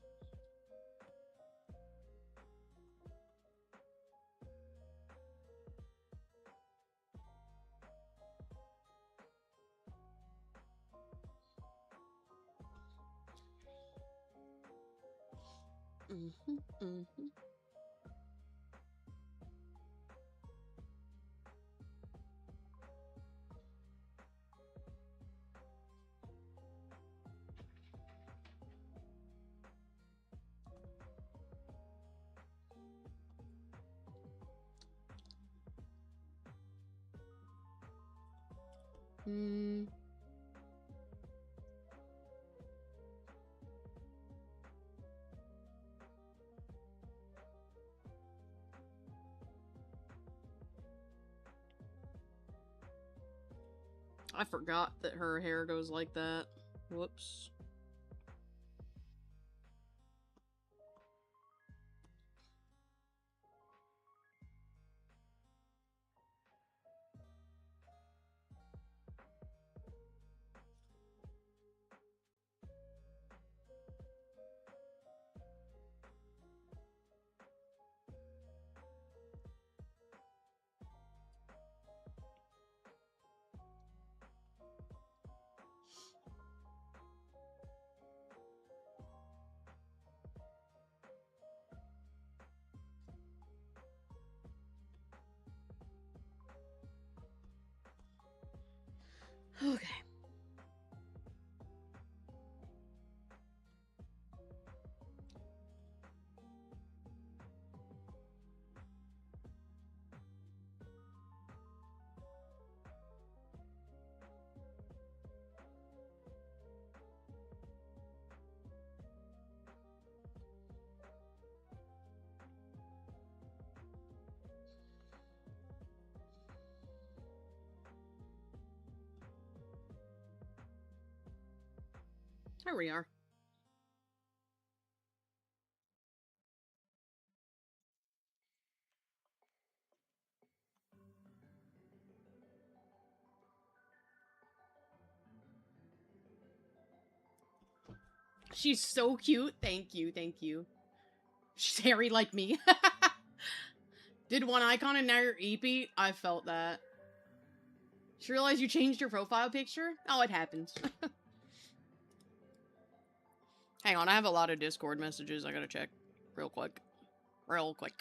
I forgot that her hair goes like that. Whoops. Okay. There we are. She's so cute. Thank you, thank you. She's hairy like me. Did one icon and now you're eepy? I felt that. Just realized you changed your profile picture? Oh, it happens. Hang on, I have a lot of Discord messages I gotta check. Real quick. Real quick.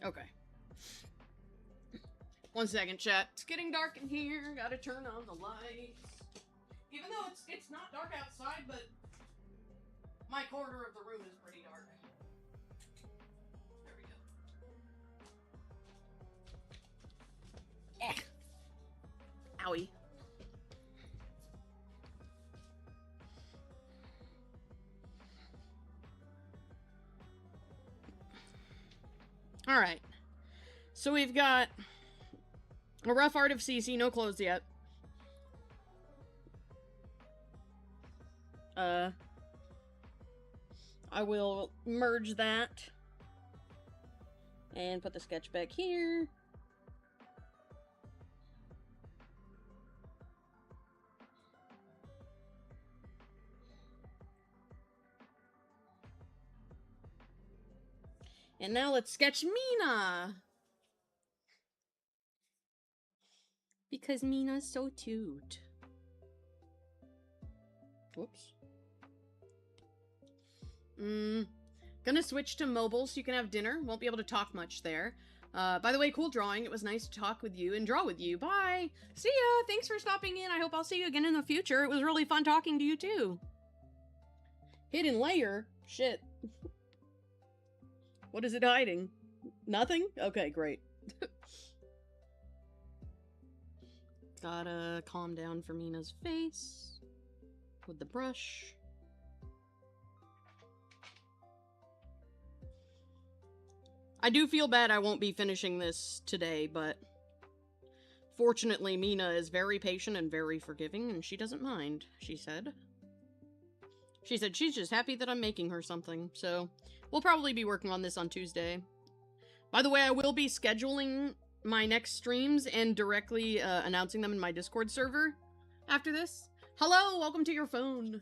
Okay. 1 second, chat. It's getting dark in here. Gotta turn on the lights. Even though it's not dark outside, but my corner of the room is pretty dark. There we go. Owie. Alright. So we've got A Rough Art of CC, no clothes yet. I will merge that and put the sketch back here. And now let's sketch Mina. Because Mina's so cute. Whoops. Gonna switch to mobile so you can have dinner. Won't be able to talk much there. By the way, cool drawing. It was nice to talk with you and draw with you. Bye! See ya! Thanks for stopping in. I hope I'll see you again in the future. It was really fun talking to you, too. Hidden layer? Shit. What is it hiding? Nothing? Okay, great. Gotta calm down for Mina's face with the brush. I do feel bad I won't be finishing this today, but fortunately Mina is very patient and very forgiving, and she doesn't mind, she said. She said she's just happy that I'm making her something, so we'll probably be working on this on Tuesday. By the way, I will be scheduling my next streams and directly announcing them in my Discord server after this. Hello, welcome to your phone.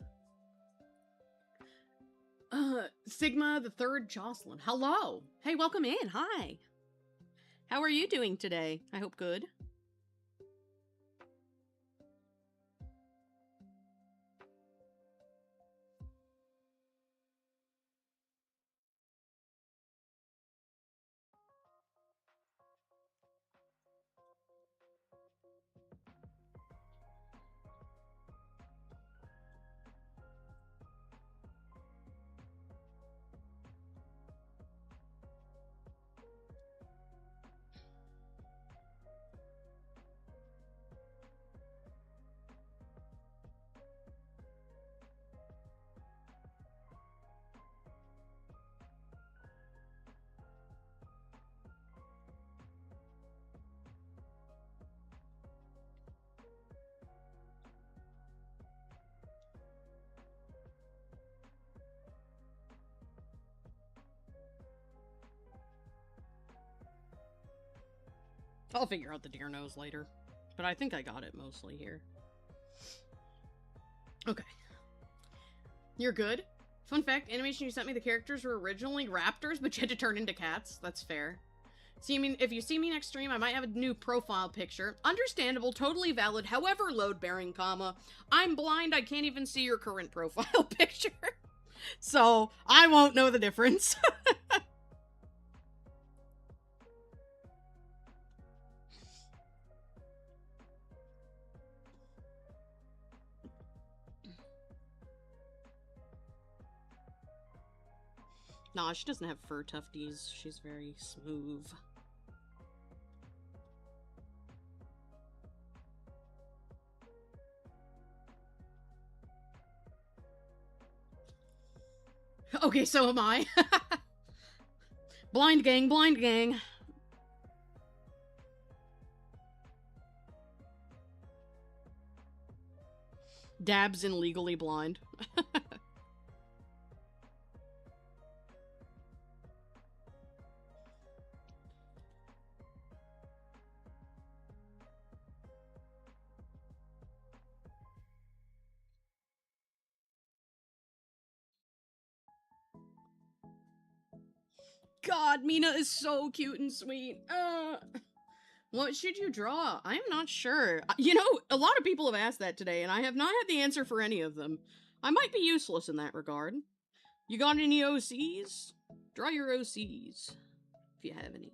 Sigma the Third Jocelyn. Hello. Hey, welcome in. Hi. How are you doing today? I hope good. I'll figure out the deer nose later. But I think I got it mostly here. Okay. You're good. Fun fact, animation you sent me, the characters were originally raptors, but you had to turn into cats. That's fair. See, I mean, if you see me next stream, I might have a new profile picture. Understandable, totally valid, however load-bearing, comma. I'm blind, I can't even see your current profile picture. So, I won't know the difference. Nah, she doesn't have fur tufties. She's very smooth. Okay, so am I. Blind gang, blind gang. Dabs in legally blind. God, Mina is so cute and sweet. What should you draw? I am not sure. You know, a lot of people have asked that today, and I have not had the answer for any of them. I might be useless in that regard. You got any OCs? Draw your OCs, if you have any.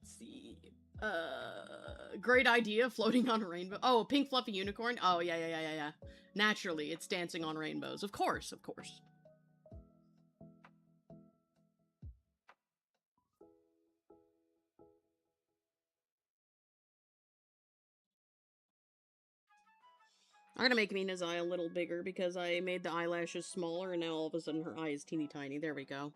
See. Great idea, floating on a rainbow. Oh, pink fluffy unicorn? Oh, yeah. Naturally, it's dancing on rainbows. Of course, of course. I'm gonna make Mina's eye a little bigger because I made the eyelashes smaller and now all of a sudden her eye is teeny tiny. There we go.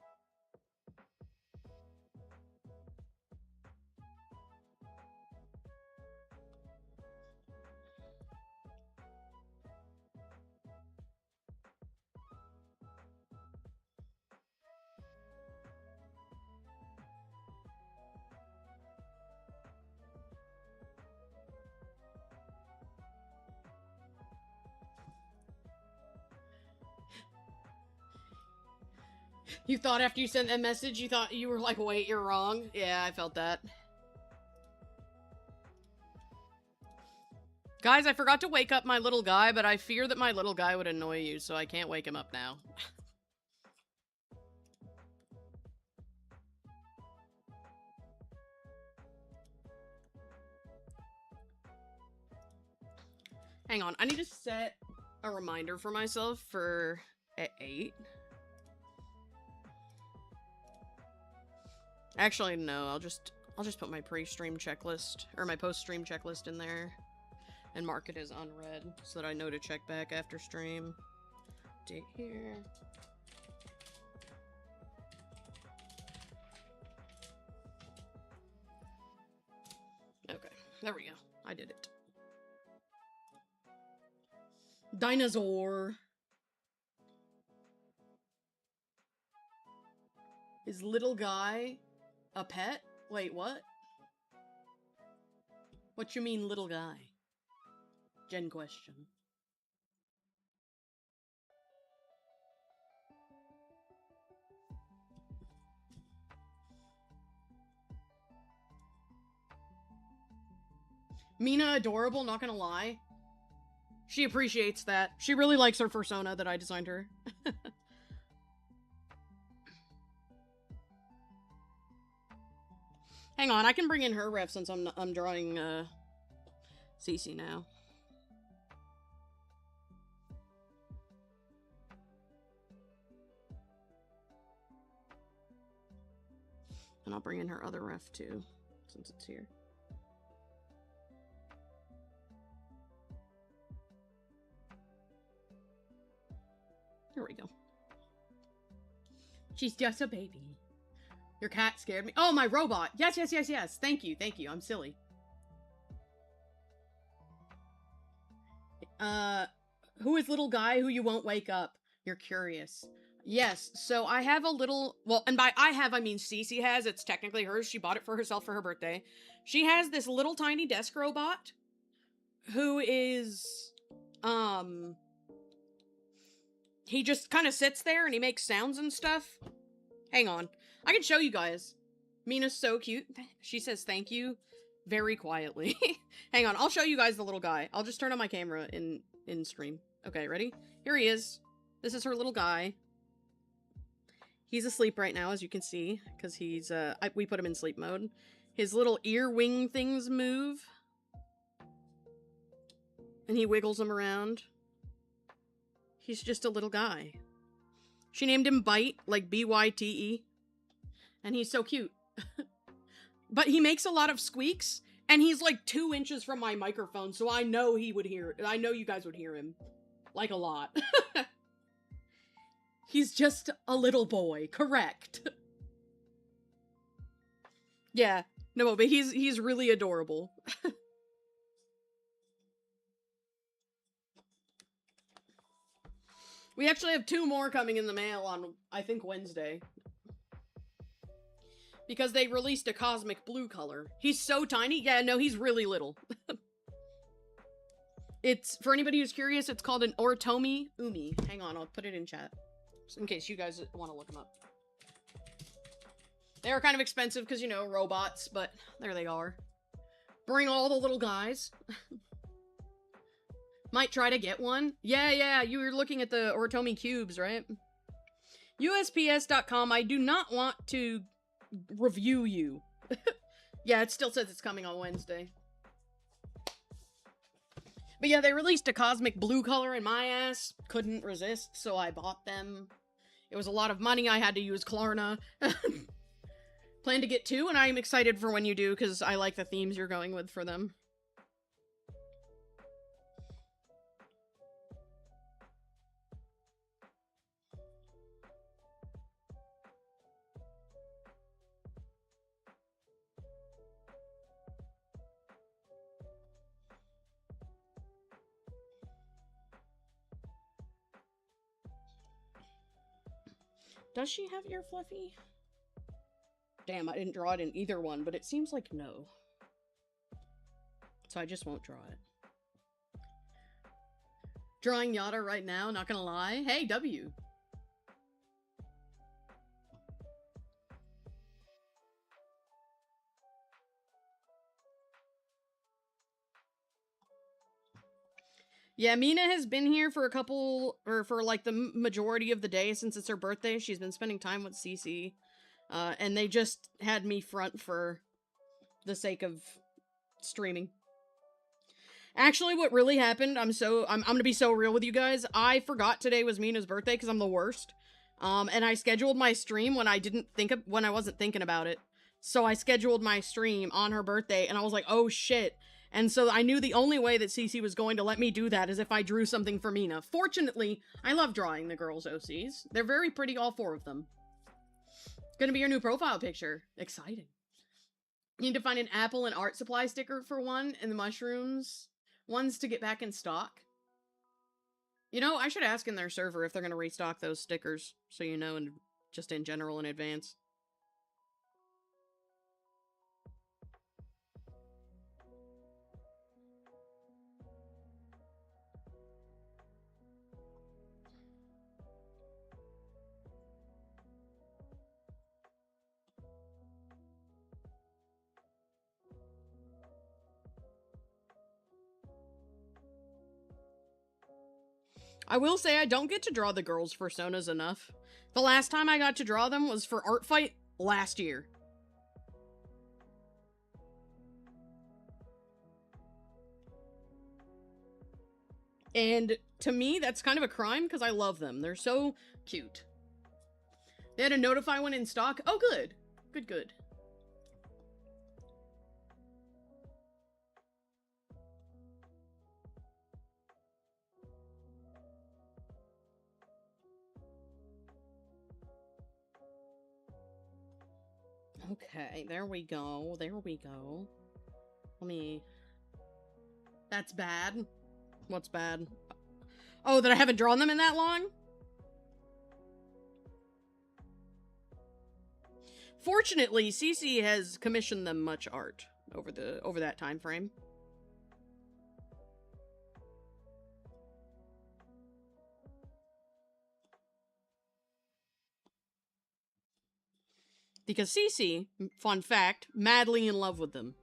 You thought after you sent that message, you thought you were like, wait, you're wrong? Yeah, I felt that. Guys, I forgot to wake up my little guy, but I fear that my little guy would annoy you, so I can't wake him up now. Hang on, I need to set a reminder for myself for At 8? Actually, no, I'll just put my pre-stream checklist, or my post-stream checklist in there, and mark it as unread, so that I know to check back after stream. Date here. Okay, there we go. I did it. Dinosaur. Is little guy a pet? Wait, what? What you mean, little guy? Gen question. Mina adorable, not gonna lie. She appreciates that. She really likes her persona that I designed her. Hang on, I can bring in her ref since I'm drawing Cece now. And I'll bring in her other ref too, since it's here. Here we go. She's just a baby. Your cat scared me. Oh, my robot. Yes, yes, yes, yes. Thank you, thank you. I'm silly. Who is little guy who you won't wake up? You're curious. Yes, so I have a little... Well, and by I have, I mean Cece has. It's technically hers. She bought it for herself for her birthday. She has this little tiny desk robot who is... He just kind of sits there and he makes sounds and stuff. Hang on. I can show you guys. Mina's so cute. She says thank you very quietly. Hang on. I'll show you guys the little guy. I'll just turn on my camera in stream. Okay, ready? Here he is. This is her little guy. He's asleep right now, as you can see, because he's, we put him in sleep mode. His little ear wing things move. And he wiggles them around. He's just a little guy. She named him Bite, like B-Y-T-E. And he's so cute. But he makes a lot of squeaks, and he's like 2 inches from my microphone, so I know he would hear it. I know you guys would hear him. Like a lot. He's just a little boy, correct. Yeah, no, but he's really adorable. We actually have 2 more coming in the mail on, I think, Wednesday. Because they released a cosmic blue color. He's so tiny. Yeah, no, he's really little. It's, for anybody who's curious, it's called an Oritomi Umi. Hang on, I'll put it in chat. Just in case you guys want to look them up. They are kind of expensive because, you know, robots, but there they are. Bring all the little guys. Might try to get one. Yeah, you were looking at the Oritomi cubes, right? USPS.com, I do not want to review you. Yeah, it still says it's coming on Wednesday. But yeah, they released a cosmic blue color and my ass couldn't resist, so I bought them. It was a lot of money. I had to use Klarna. Plan to get 2, and I'm excited for when you do, because I like the themes you're going with for them. Does she have ear fluffy? Damn, I didn't draw it in either one, but it seems like no. So I just won't draw it. Drawing Yada right now, not gonna lie. Hey, W. Yeah, Mina has been here for for like the majority of the day since it's her birthday. She's been spending time with Cece. And they just had me front for the sake of streaming. Actually, what really happened, I'm gonna be so real with you guys. I forgot today was Mina's birthday because I'm the worst. And I scheduled my stream when I wasn't thinking about it. So I scheduled my stream on her birthday, and I was like, oh shit. And so I knew the only way that Cece was going to let me do that is if I drew something for Mina. Fortunately, I love drawing the girls' OCs. They're very pretty, all 4 of them. Gonna be your new profile picture. Exciting. You need to find an apple and art supply sticker for one, and the mushrooms ones to get back in stock. You know, I should ask in their server if they're gonna restock those stickers, so you know, and just in general in advance. I will say I don't get to draw the girls' personas enough. The last time I got to draw them was for Art Fight last year. And to me, that's kind of a crime because I love them. They're so cute. They had to notify when in stock. Oh, good. Good, good. Okay, there we go. There we go. Let me... That's bad. What's bad? Oh, that I haven't drawn them in that long? Fortunately, Cece has commissioned them much art over that time frame. Because Cece, fun fact, madly in love with them.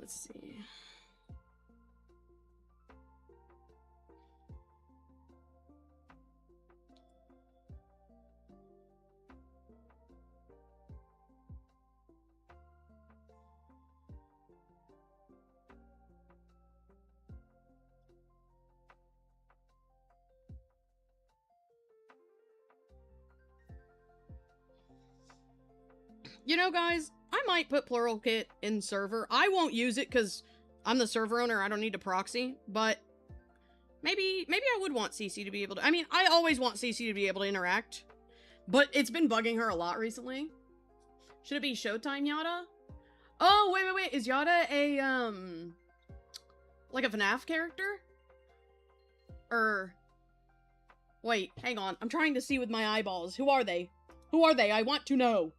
Let's see. You know, guys, I might put Plural Kit in server. I won't use it because I'm the server owner. I don't need a proxy, but maybe I would want Cece to be able to... I mean, I always want Cece to be able to interact, but it's been bugging her a lot recently. Should it be Showtime Yada? Oh, wait. Is Yada a, like a FNAF character? Wait, hang on. I'm trying to see with my eyeballs. Who are they? Who are they? I want to know.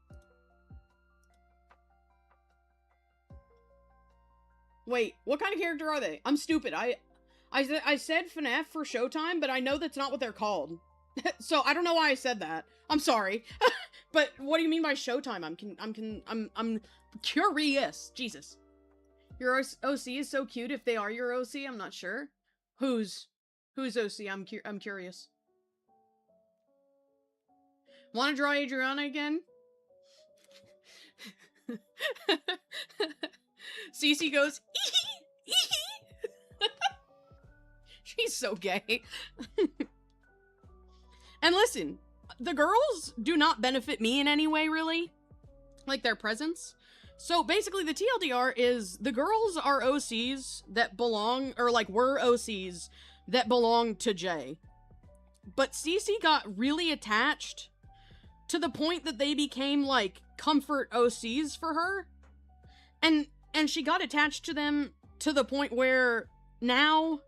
Wait, what kind of character are they? I'm stupid. I said FNAF for Showtime, but I know that's not what they're called. So I don't know why I said that. I'm sorry. But what do you mean by Showtime? I'm curious. Jesus. Your OC is so cute. If they are your OC, I'm not sure. Who's OC? I'm curious. Want to draw Adriana again? Cece goes, she's so gay. And listen, the girls do not benefit me in any way, really. Like, their presence. So, basically, the TLDR is, the girls are OCs that belong, or, like, were OCs that belong to Jay. But Cece got really attached to the point that they became, like, comfort OCs for her. And she got attached to them to the point where now,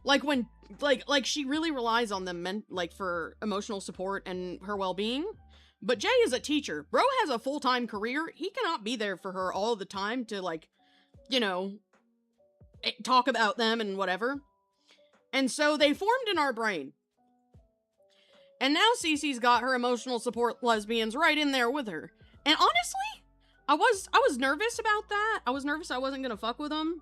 like, when, like she really relies on them, like, for emotional support and her well-being. But Jay is a teacher. Bro has a full-time career. He cannot be there for her all the time to, like, you know, talk about them and whatever. And so they formed in our brain. And now Cece's got her emotional support lesbians right in there with her. And honestly, I was nervous about that. I was nervous I wasn't gonna fuck with them.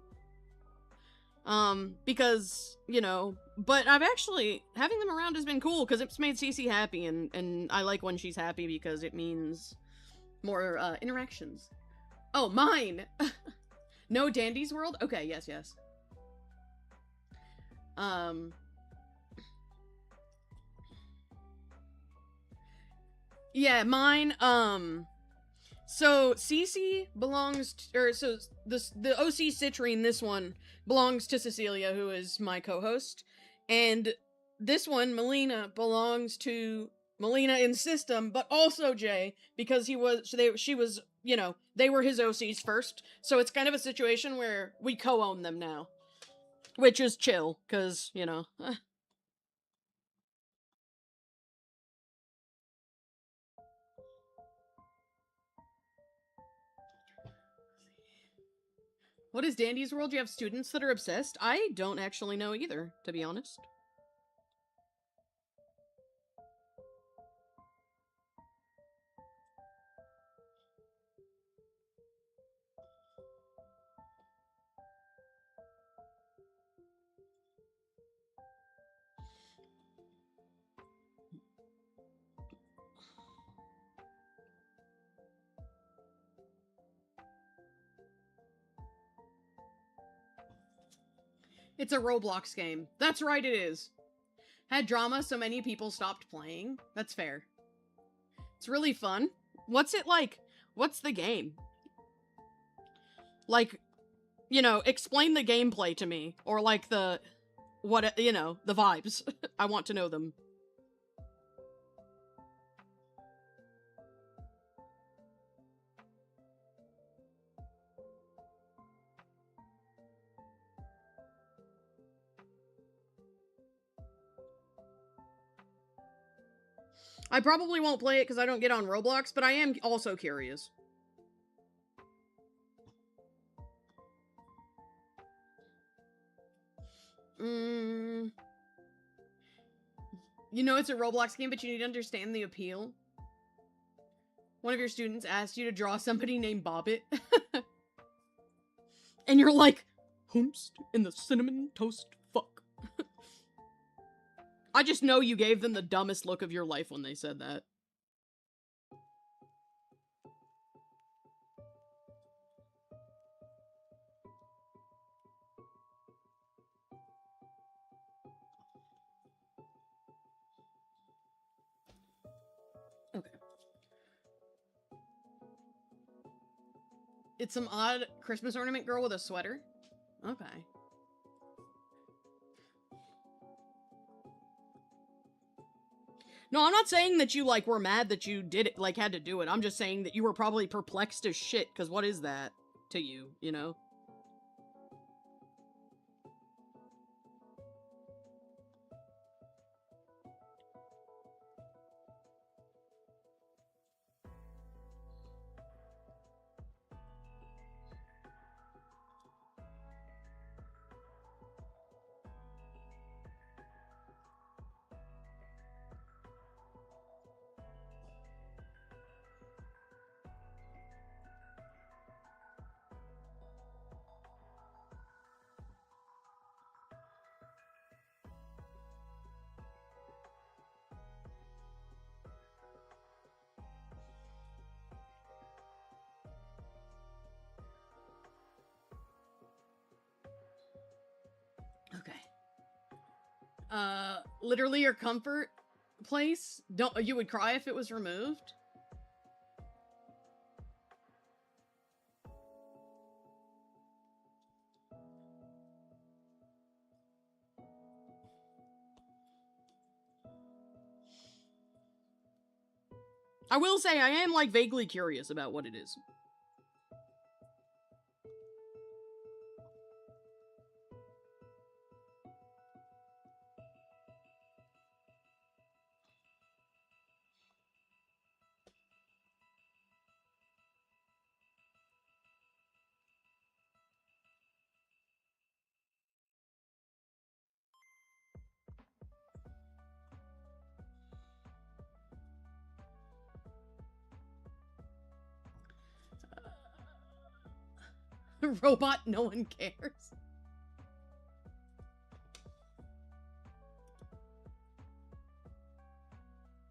Because, you know, but I've actually, having them around has been cool, because it's made Cece happy, and I like when she's happy because it means more, interactions. Oh, mine! No Dandy's World? Okay, yes, yes. Yeah, mine, so Cece belongs to, or so the OC Citrine, this one belongs to Cecilia, who is my co-host, and this one, Melina, belongs to Melina in system, but also Jay, because she was, you know, they were his OCs first, so it's kind of a situation where we co-own them now, which is chill, cause, you know. What is Dandy's World? You have students that are obsessed? I don't actually know either, to be honest. It's a Roblox game. That's right, it is. Had drama, so many people stopped playing. That's fair. It's really fun. What's it like? What's the game? Like, you know, explain the gameplay to me. Or like what, you know, the vibes. I want to know them. I probably won't play it because I don't get on Roblox, but I am also curious. Mm, you know it's a Roblox game, but you need to understand the appeal. One of your students asked you to draw somebody named Bobbit. And you're like, Humst in the cinnamon toast fuck. I just know you gave them the dumbest look of your life when they said that. Okay. It's some odd Christmas ornament girl with a sweater? Okay. No, I'm not saying that you, like, were mad that you did it, like, had to do it. I'm just saying that you were probably perplexed as shit, because what is that to you, you know? Okay. Literally your comfort place? Don't you would cry if it was removed? I will say I am, like, vaguely curious about what it is. Robot, no one cares.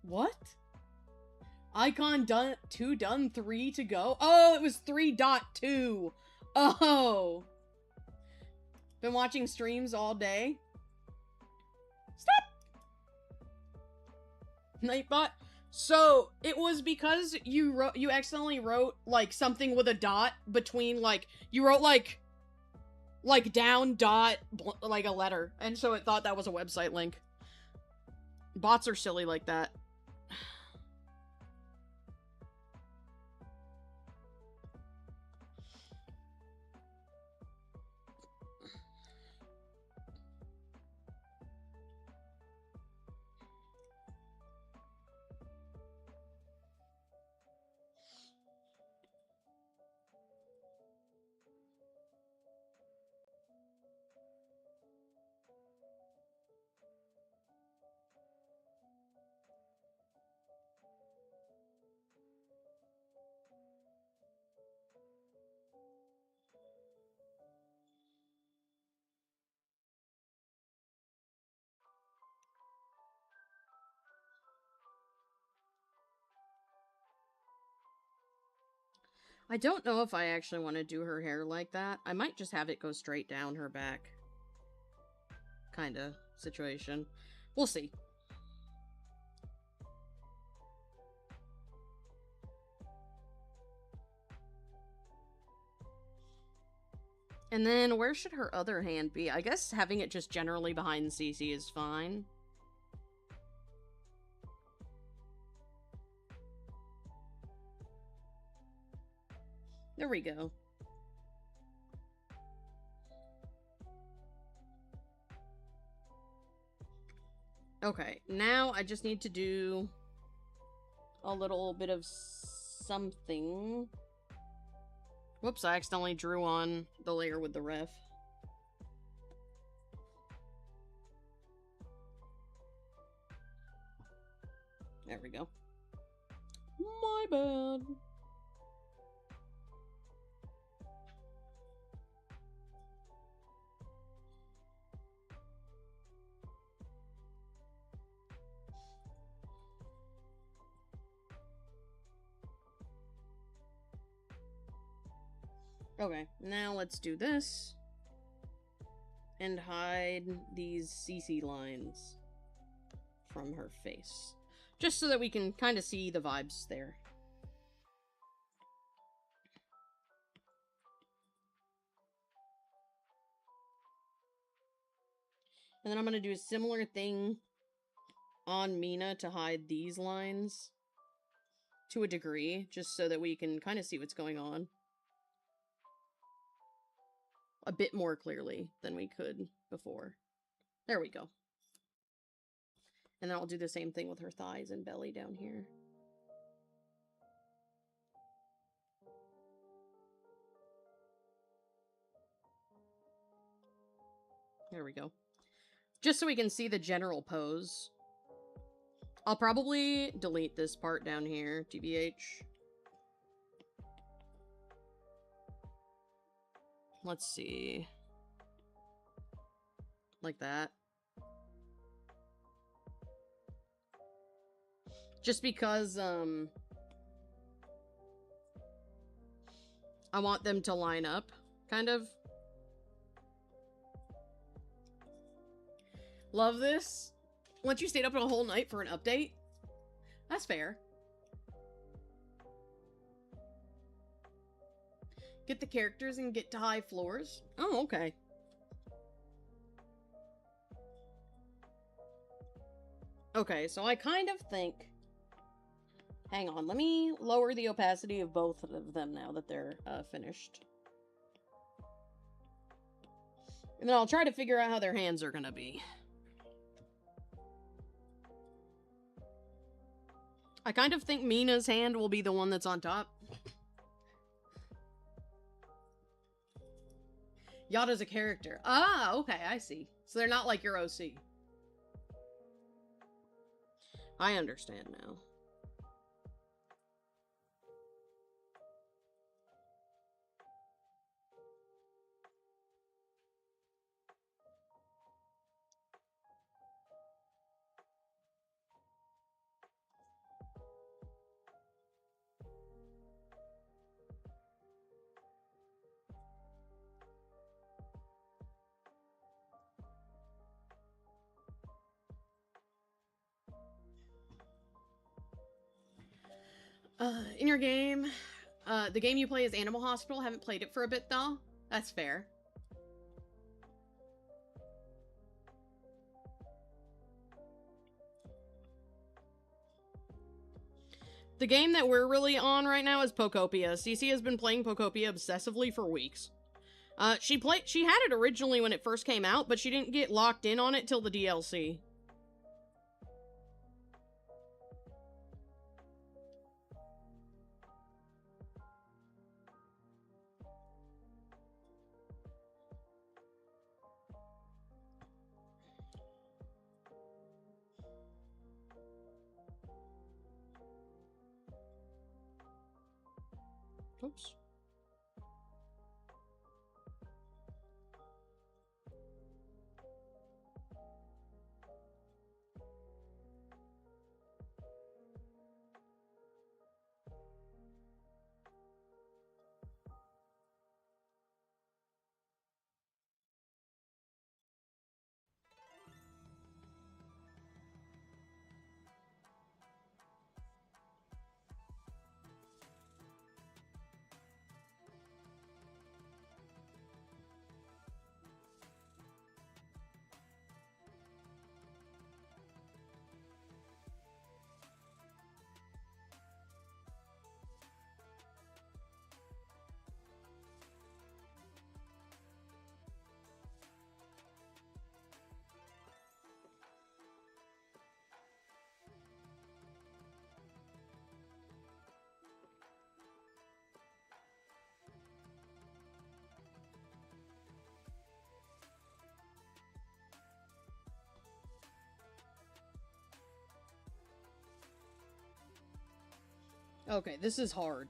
What? Icon done 2 done, 3 to go? Oh, it was 3.2. Oh. Been watching streams all day. Stop! Nightbot. So, it was because you accidentally wrote, like, something with a dot between, like, you wrote, like down dot, like, a letter. And so it thought that was a website link. Bots are silly like that. I don't know if I actually want to do her hair like that. I might just have it go straight down her back. Kinda situation. We'll see. And then where should her other hand be? I guess having it just generally behind Cece is fine. There we go. Okay, now I just need to do a little bit of something. Whoops, I accidentally drew on the layer with the ref. There we go. My bad. Okay, now let's do this. And hide these CC lines from her face. Just so that we can kind of see the vibes there. And then I'm going to do a similar thing on Mina to hide these lines to a degree, just so that we can kind of see what's going on a bit more clearly than we could before. There we go. And then I'll do the same thing with her thighs and belly down here. There we go. Just so we can see the general pose. I'll probably delete this part down here, TBH. Let's see. Like that. Just because, I want them to line up, kind of. Love this. Once you stayed up a whole night for an update? That's fair. Get the characters and get to high floors? Oh, okay. Okay, so I kind of think... Hang on, let me lower the opacity of both of them now that they're finished. And then I'll try to figure out how their hands are gonna be. I kind of think Mina's hand will be the one that's on top. Yada's a character. Ah, okay, I see. So they're not like your OC. I understand now. In your game, the game you play is Animal Hospital. Haven't played it for a bit, though. That's fair. The game that we're really on right now is Pokopia. Cece has been playing Pokopia obsessively for weeks. She had it originally when it first came out, but she didn't get locked in on it till the DLC. Oops. Okay, this is hard.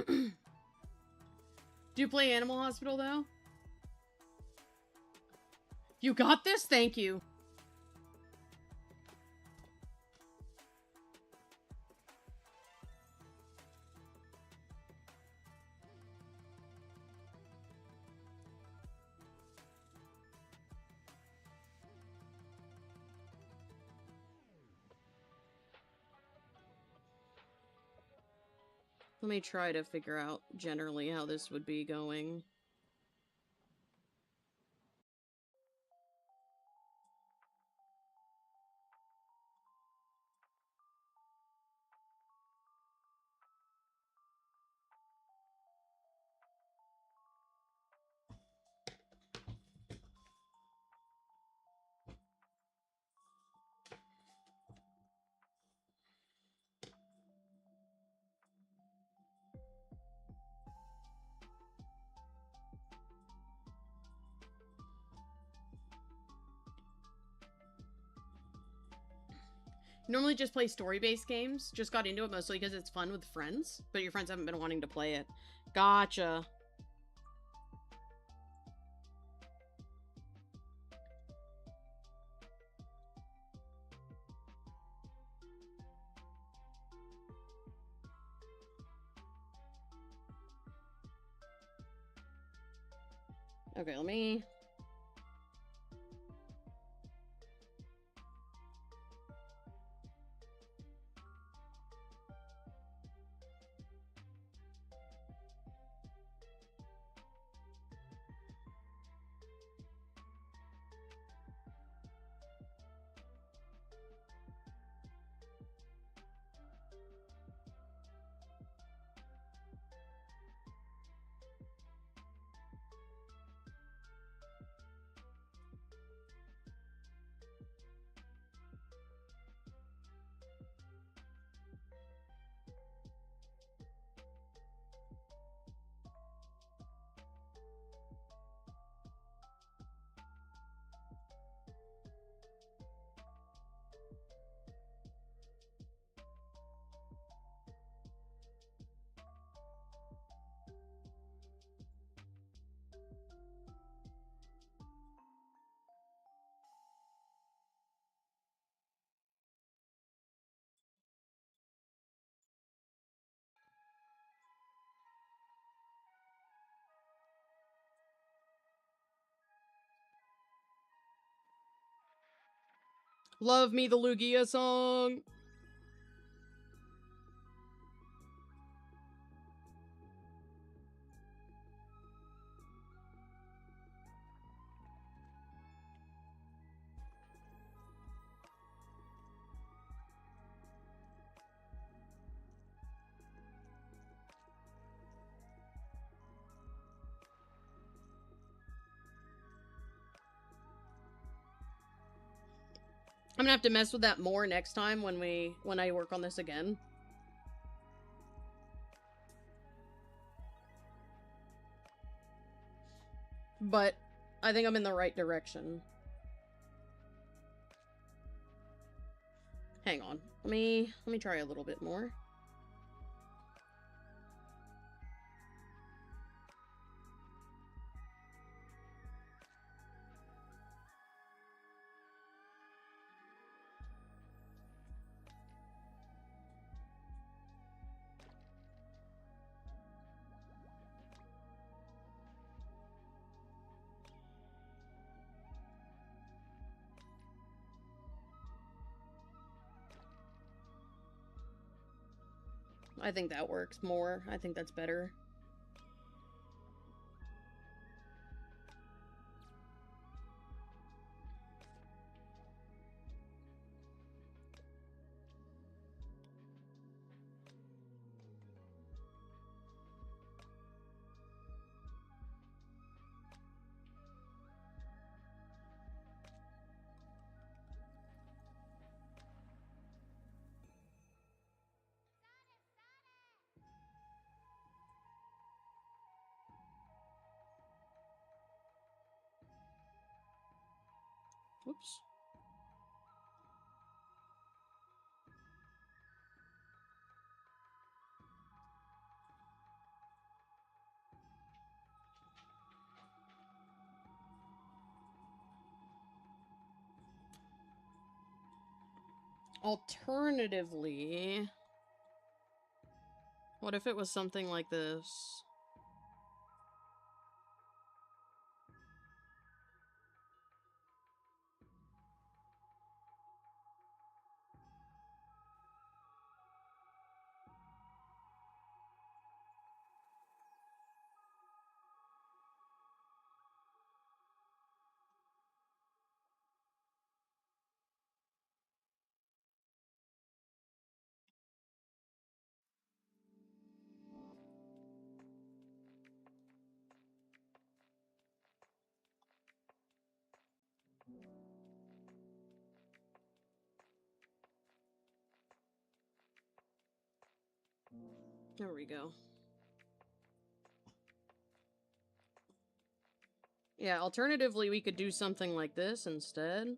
Do you play Animal Hospital, though? You got this? Thank you. Let me try to figure out generally how this would be going. Normally just play story-based games. Just got into it mostly because it's fun with friends, but your friends haven't been wanting to play it. Gotcha. Okay, let me... Love me the Lugia song. I'm gonna have to mess with that more next time when I work on this again. But I think I'm in the right direction. Hang on. Let me try a little bit more. I think that works more. I think that's better. Whoops. Alternatively, what if it was something like this? There we go. Yeah, alternatively, we could do something like this instead.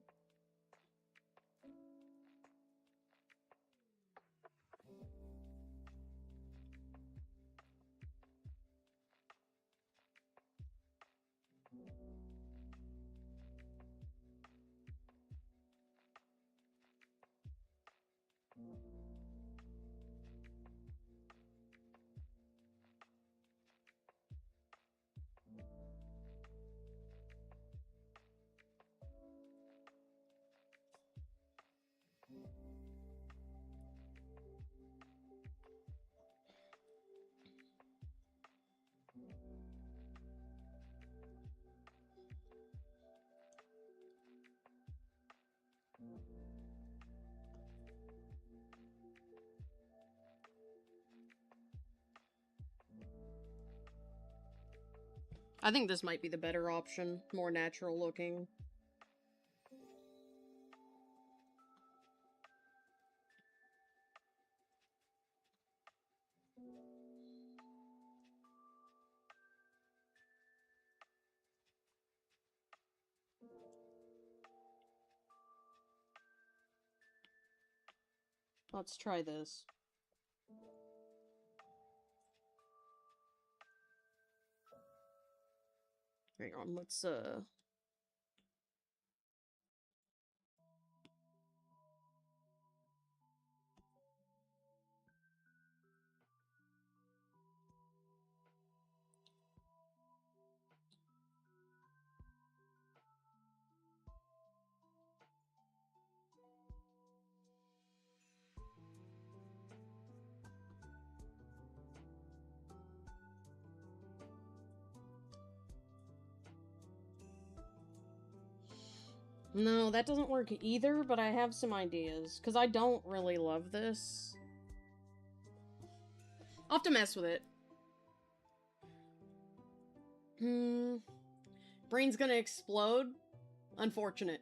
I think this might be the better option. More natural looking. Let's try this. Hang on, let's No, that doesn't work either, but I have some ideas. Because I don't really love this. I'll have to mess with it. Brain's gonna explode? Unfortunate.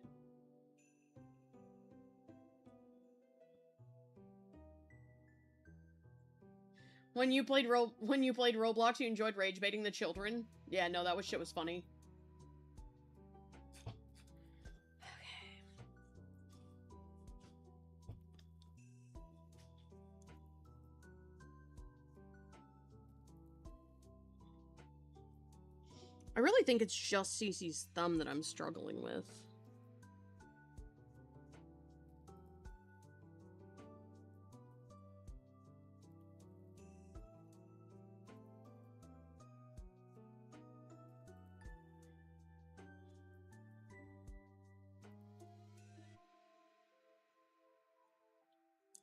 When you played Roblox, you enjoyed rage baiting the children? Yeah, no, that shit was funny. I really think it's just Cece's thumb that I'm struggling with.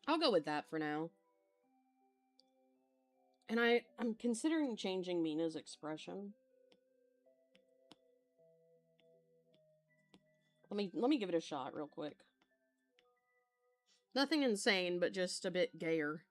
I'll go with that for now. And I'm considering changing Mina's expression. Let me give it a shot real quick. Nothing insane, but just a bit gayer.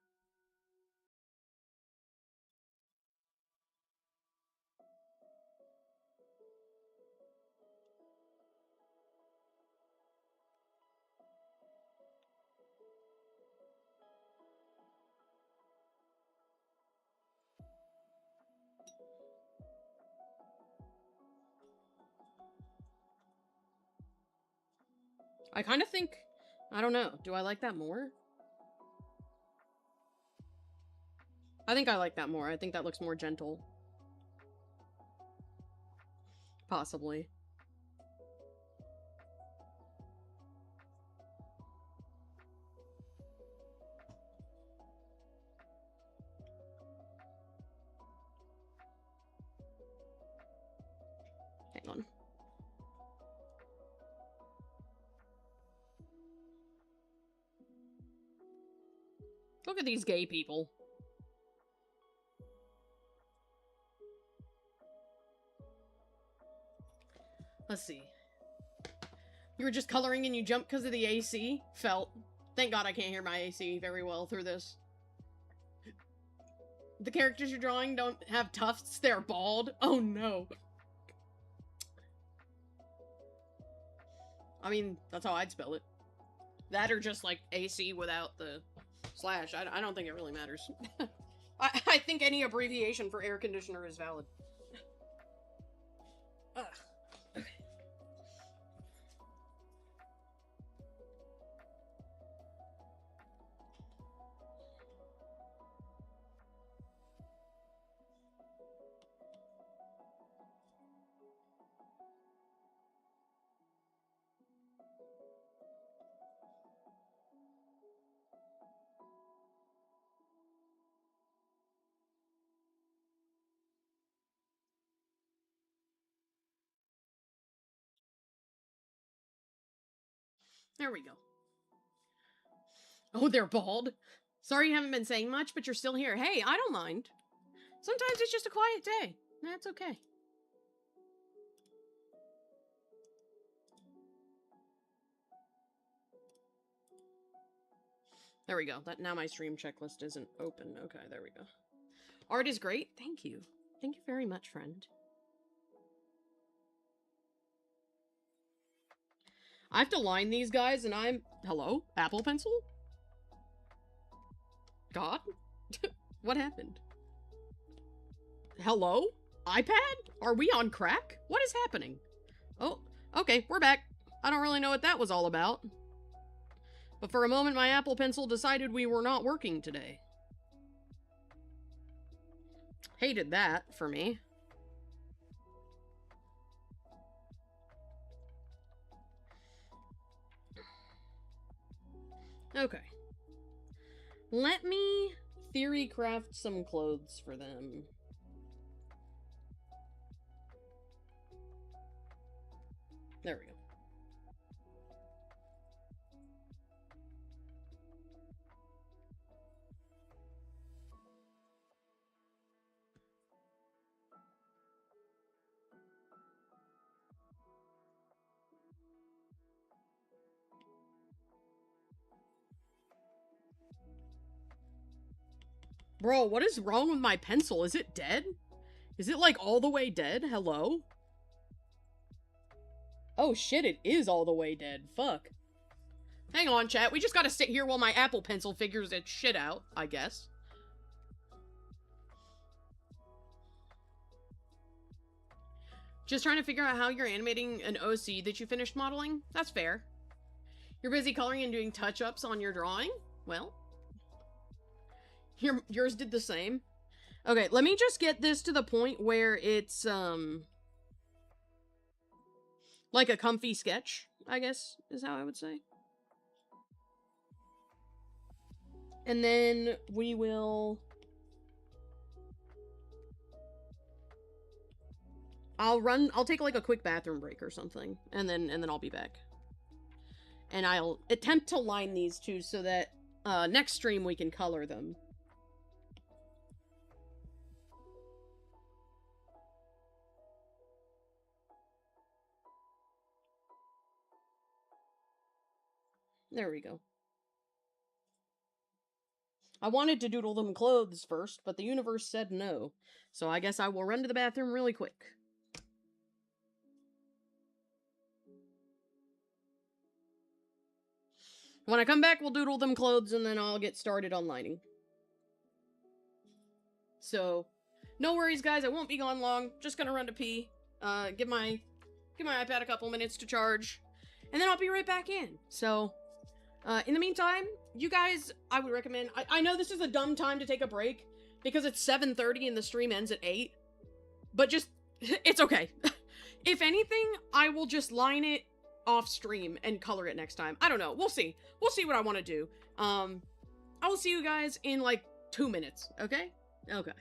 I kind of think, I don't know, do I like that more? I think I like that more. I think that looks more gentle. Possibly. Hang on. Look at these gay people. Let's see. You were just coloring and you jumped because of the AC? Felt. Thank God I can't hear my AC very well through this. The characters you're drawing don't have tufts, they're bald. Oh no. I mean, that's how I'd spell it. That or just like AC without the slash. I don't think it really matters. I think any abbreviation for air conditioner is valid. Ugh. Okay. There we go. Oh, they're bald? Sorry you haven't been saying much, but you're still here. Hey, I don't mind. Sometimes it's just a quiet day. That's okay. There we go. Now my stream checklist isn't open. Okay, there we go. Art is great. Thank you. Thank you very much, friend. I have to line these guys and I'm... Hello? Apple Pencil? God? What happened? Hello? iPad? Are we on crack? What is happening? Oh, okay, we're back. I don't really know what that was all about. But for a moment, my Apple Pencil decided we were not working today. Hated that for me. Okay. Let me theory craft some clothes for them. There we go. Bro, what is wrong with my pencil? Is it dead? Is it, like, all the way dead? Hello? Oh, shit, it is all the way dead. Fuck. Hang on, chat. We just gotta sit here while my Apple Pencil figures its shit out, I guess. Just trying to figure out how you're animating an OC that you finished modeling? That's fair. You're busy coloring and doing touch-ups on your drawing? Well, yours did the same. Okay, let me just get this to the point where it's, like a comfy sketch, I guess, is how I would say. And then we will... I'll take like a quick bathroom break or something, and then I'll be back. And I'll attempt to line these two so that next stream we can color them. There we go. I wanted to doodle them clothes first, but the universe said no. So I guess I will run to the bathroom really quick. When I come back, we'll doodle them clothes, and then I'll get started on lining. So, no worries, guys. I won't be gone long. Just gonna run to pee. Give my iPad a couple minutes to charge, and then I'll be right back in. So, in the meantime, you guys, I would recommend... I know this is a dumb time to take a break, because it's 7:30 and the stream ends at 8. But just... It's okay. If anything, I will just line it off stream and color it next time. I don't know. We'll see. We'll see what I want to do. I will see you guys in, like, 2 minutes, okay? Okay.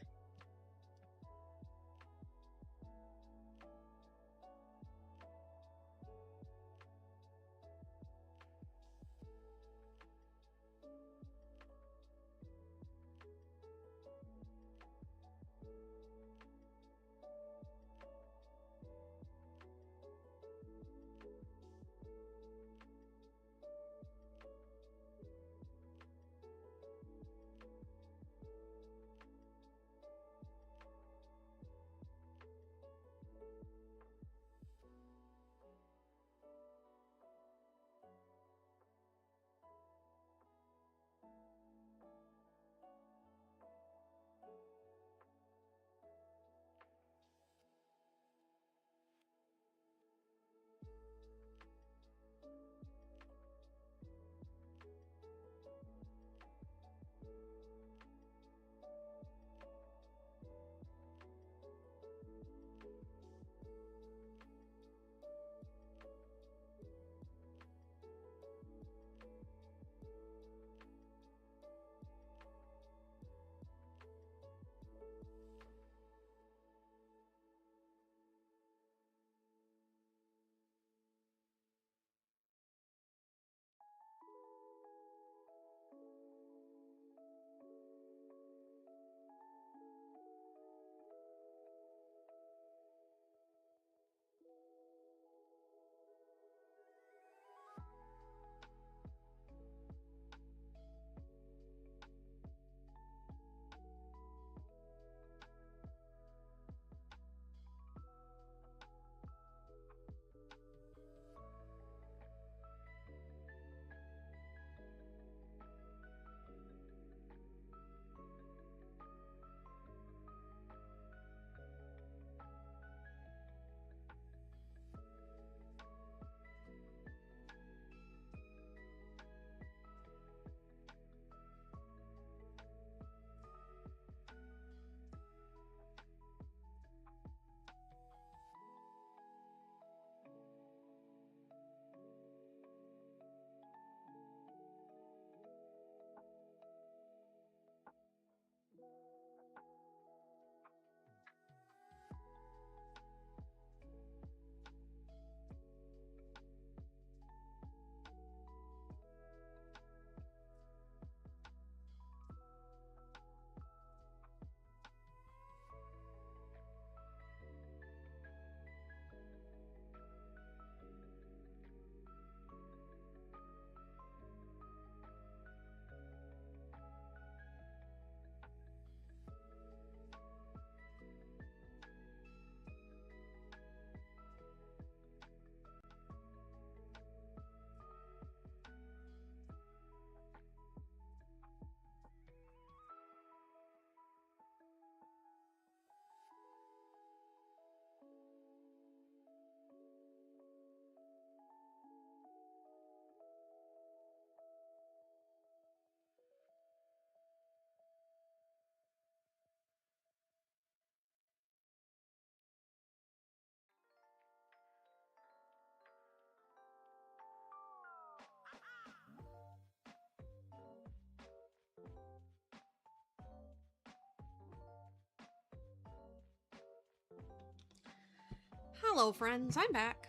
Hello, friends. I'm back.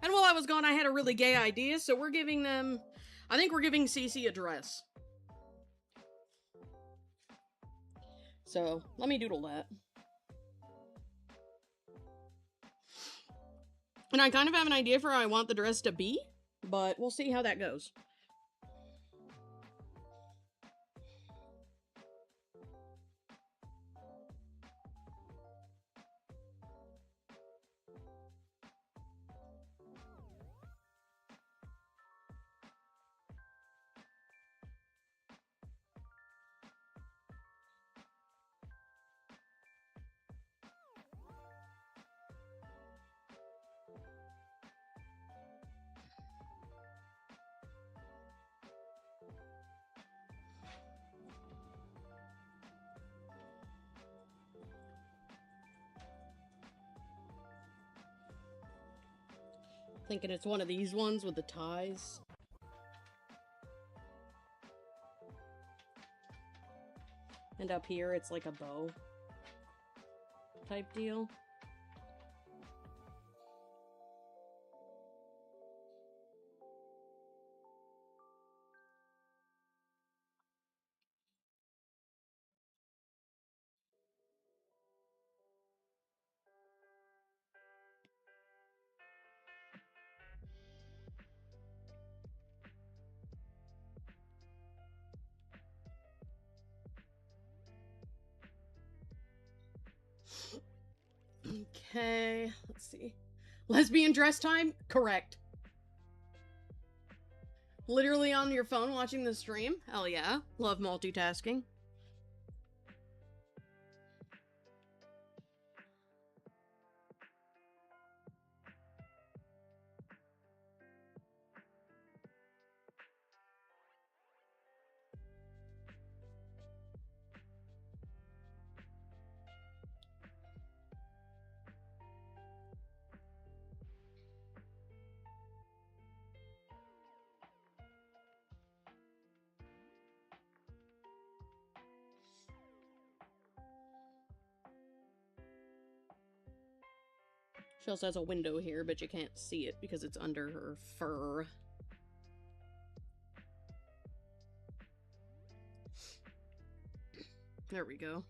And while I was gone, I had a really gay idea, so we're giving them... I think we're giving Cece a dress. So, let me doodle that. And I kind of have an idea for how I want the dress to be, but we'll see how that goes. Thinking it's one of these ones with the ties. And up here it's like a bow type deal. Okay, let's see. Lesbian dress time? Correct. Literally on your phone watching the stream? Hell yeah. Love multitasking. She also has a window here, but you can't see it because it's under her fur. There we go.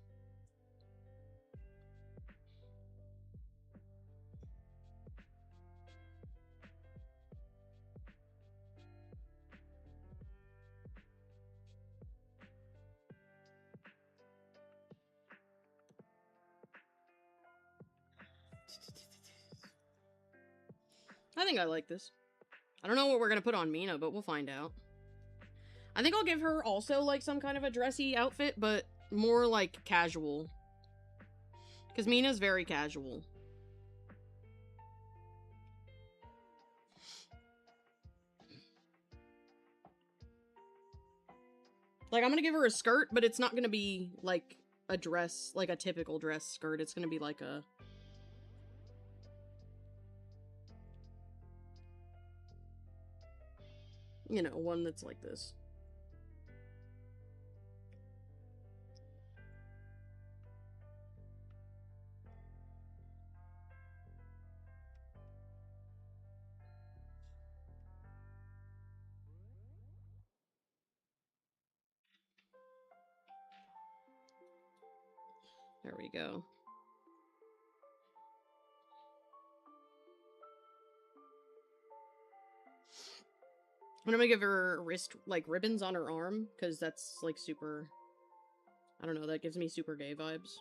I think I like this. I don't know what we're gonna put on Mina, but we'll find out. I think I'll give her also, like, some kind of a dressy outfit, but more, like, casual. Because Mina's very casual. Like, I'm gonna give her a skirt, but it's not gonna be, like, a dress, like a typical dress skirt. It's gonna be like a... you know, one that's like this. There we go. And I'm gonna give her wrist, like, ribbons on her arm, because that's, like, super... I don't know, that gives me super gay vibes.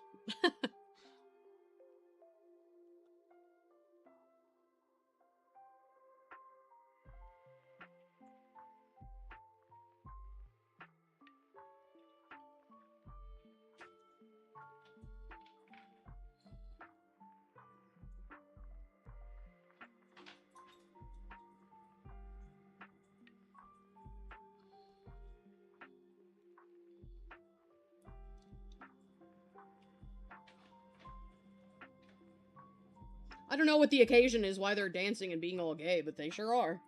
I don't know what the occasion is, why they're dancing and being all gay, but they sure are.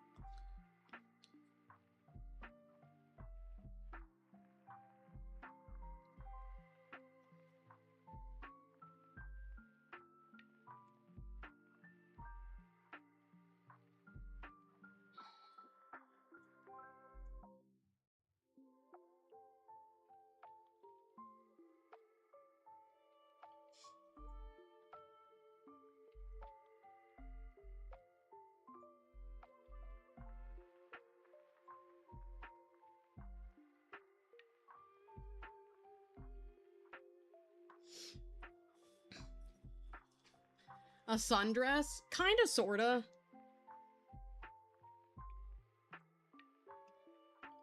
A sundress? Kinda, sorta.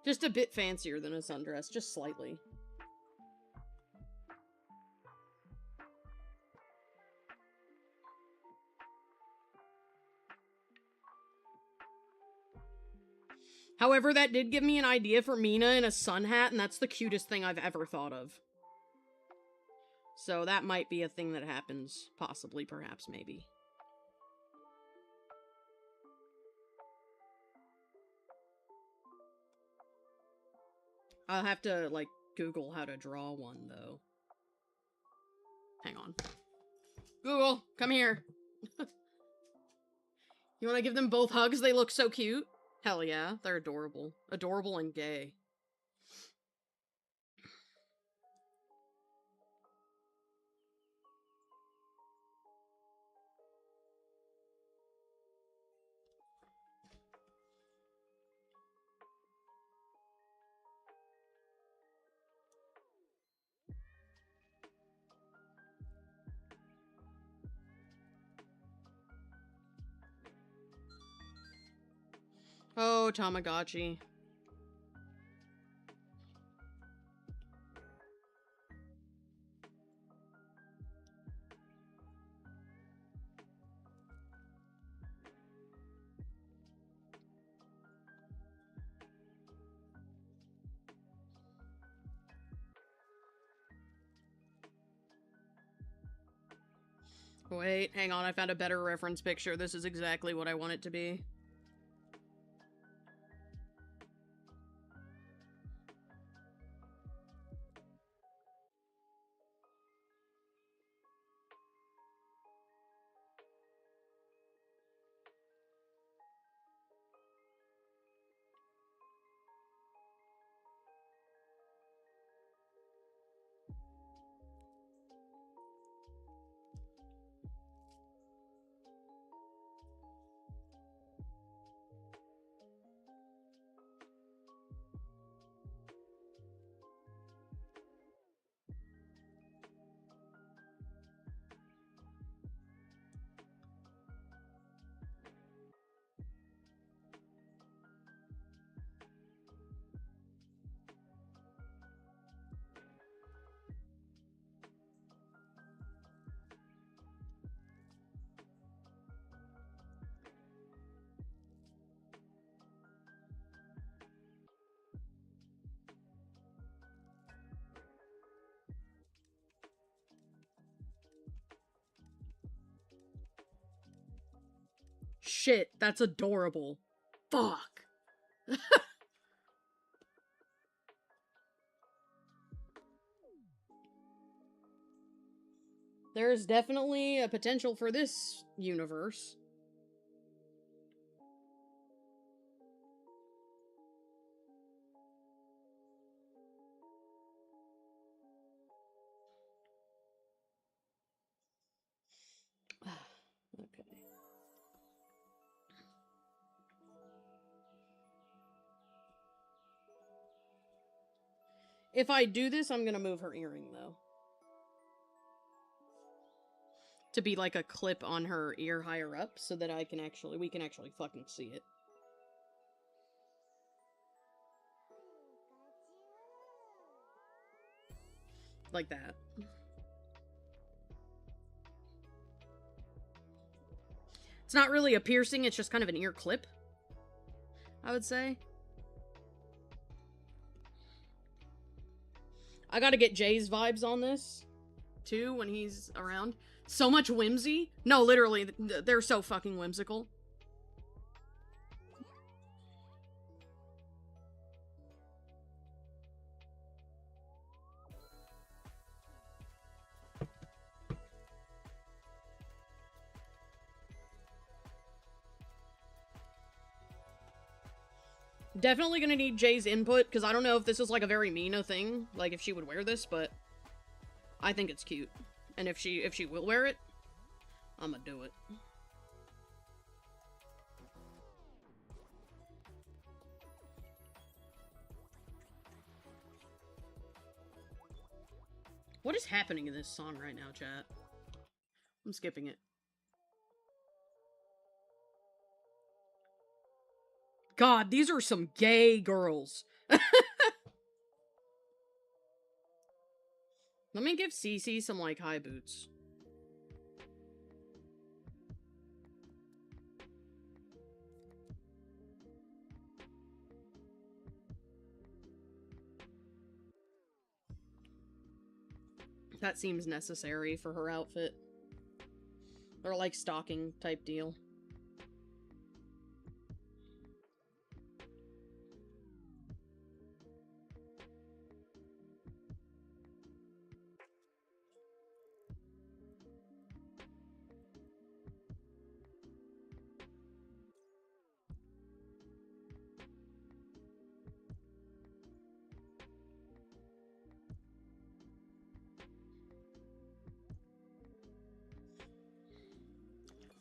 Just a bit fancier than a sundress, just slightly. However, that did give me an idea for Mina in a sun hat, and that's the cutest thing I've ever thought of. So that might be a thing that happens, possibly, perhaps, maybe. I'll have to, like, Google how to draw one, though. Hang on. Google, come here. You want to give them both hugs? They look so cute. Hell yeah, they're adorable. Adorable and gay. Oh, Tamagotchi. Wait, hang on, I found a better reference picture. This is exactly what I want it to be. Shit, that's adorable. Fuck. There's definitely a potential for this universe. Okay. If I do this, I'm gonna move her earring, though. To be like a clip on her ear higher up, so that we can actually fucking see it. Like that. It's not really a piercing, it's just kind of an ear clip, I would say. I gotta get Jay's vibes on this, too, when he's around. So much whimsy. No, literally, they're so fucking whimsical. Definitely gonna need Jay's input, because I don't know if this is like a very Mina thing, like if she would wear this, but I think it's cute. And if she will wear it, I'ma do it. What is happening in this song right now, chat? I'm skipping it. God, these are some gay girls. Let me give Cece some, like, high boots. That seems necessary for her outfit. Or, like, stocking type deal.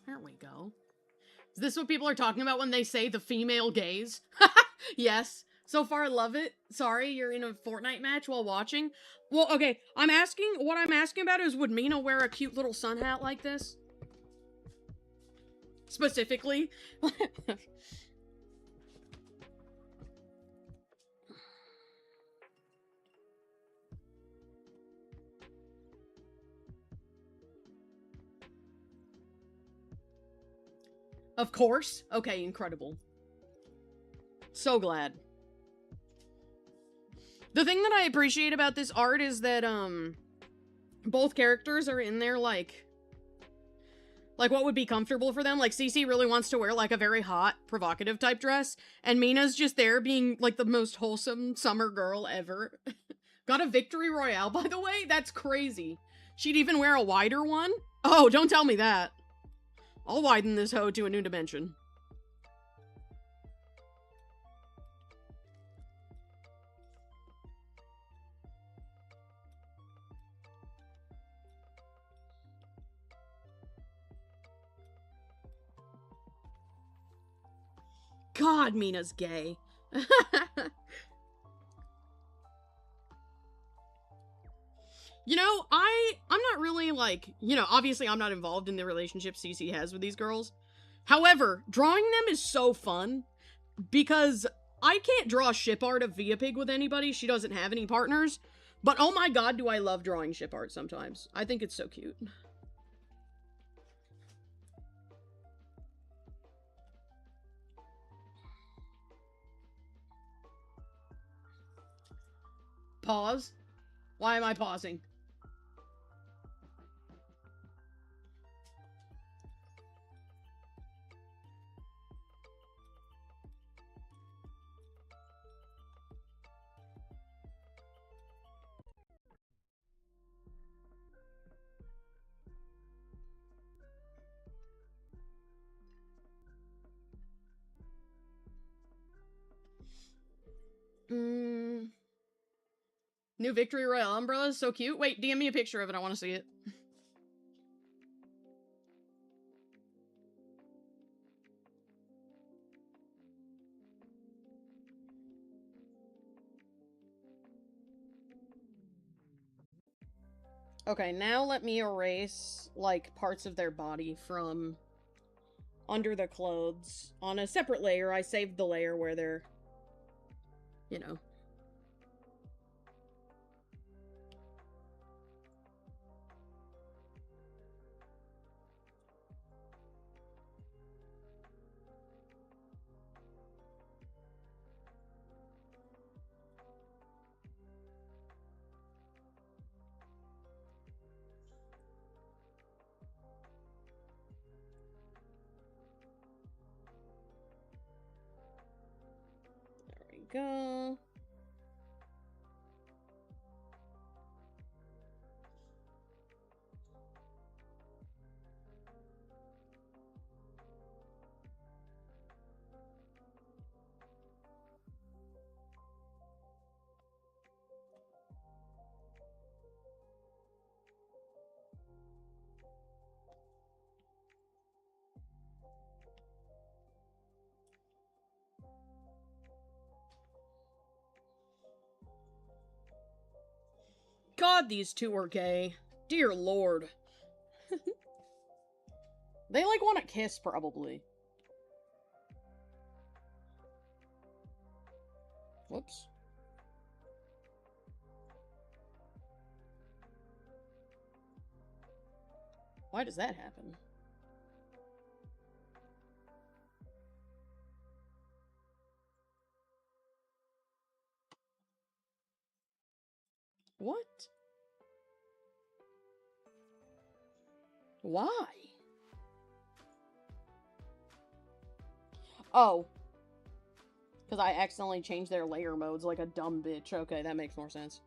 There we go. Is this what people are talking about when they say the female gaze? Yes. So far, I love it. Sorry, you're in a Fortnite match while watching. Well, okay, what I'm asking about is, would Mina wear a cute little sun hat like this? Specifically? Of course. Okay, incredible. So glad. The thing that I appreciate about this art is that, both characters are in there, like what would be comfortable for them. Like, Cece really wants to wear, like, a very hot, provocative type dress, and Mina's just there being, like, the most wholesome summer girl ever. Got a victory royale, by the way? That's crazy. She'd even wear a wider one? Oh, don't tell me that. I'll widen this hoe to a new dimension. God, Mina's gay. You know, I'm not really, like, you know, obviously I'm not involved in the relationship Cece has with these girls. However, drawing them is so fun because I can't draw ship art of Via Pig with anybody. She doesn't have any partners. But oh my god, do I love drawing ship art sometimes. I think it's so cute. Pause? Why am I pausing? New Victory Royale umbrella is so cute. Wait, DM me a picture of it. I want to see it. Okay, now let me erase, like, parts of their body from under the clothes. On a separate layer, I saved the layer where they're, you know. There we go. God, these two are gay. Dear lord. They, like, want to kiss, probably. Whoops. Why does that happen? What? Why? Oh. Because I accidentally changed their layer modes like a dumb bitch. Okay, that makes more sense.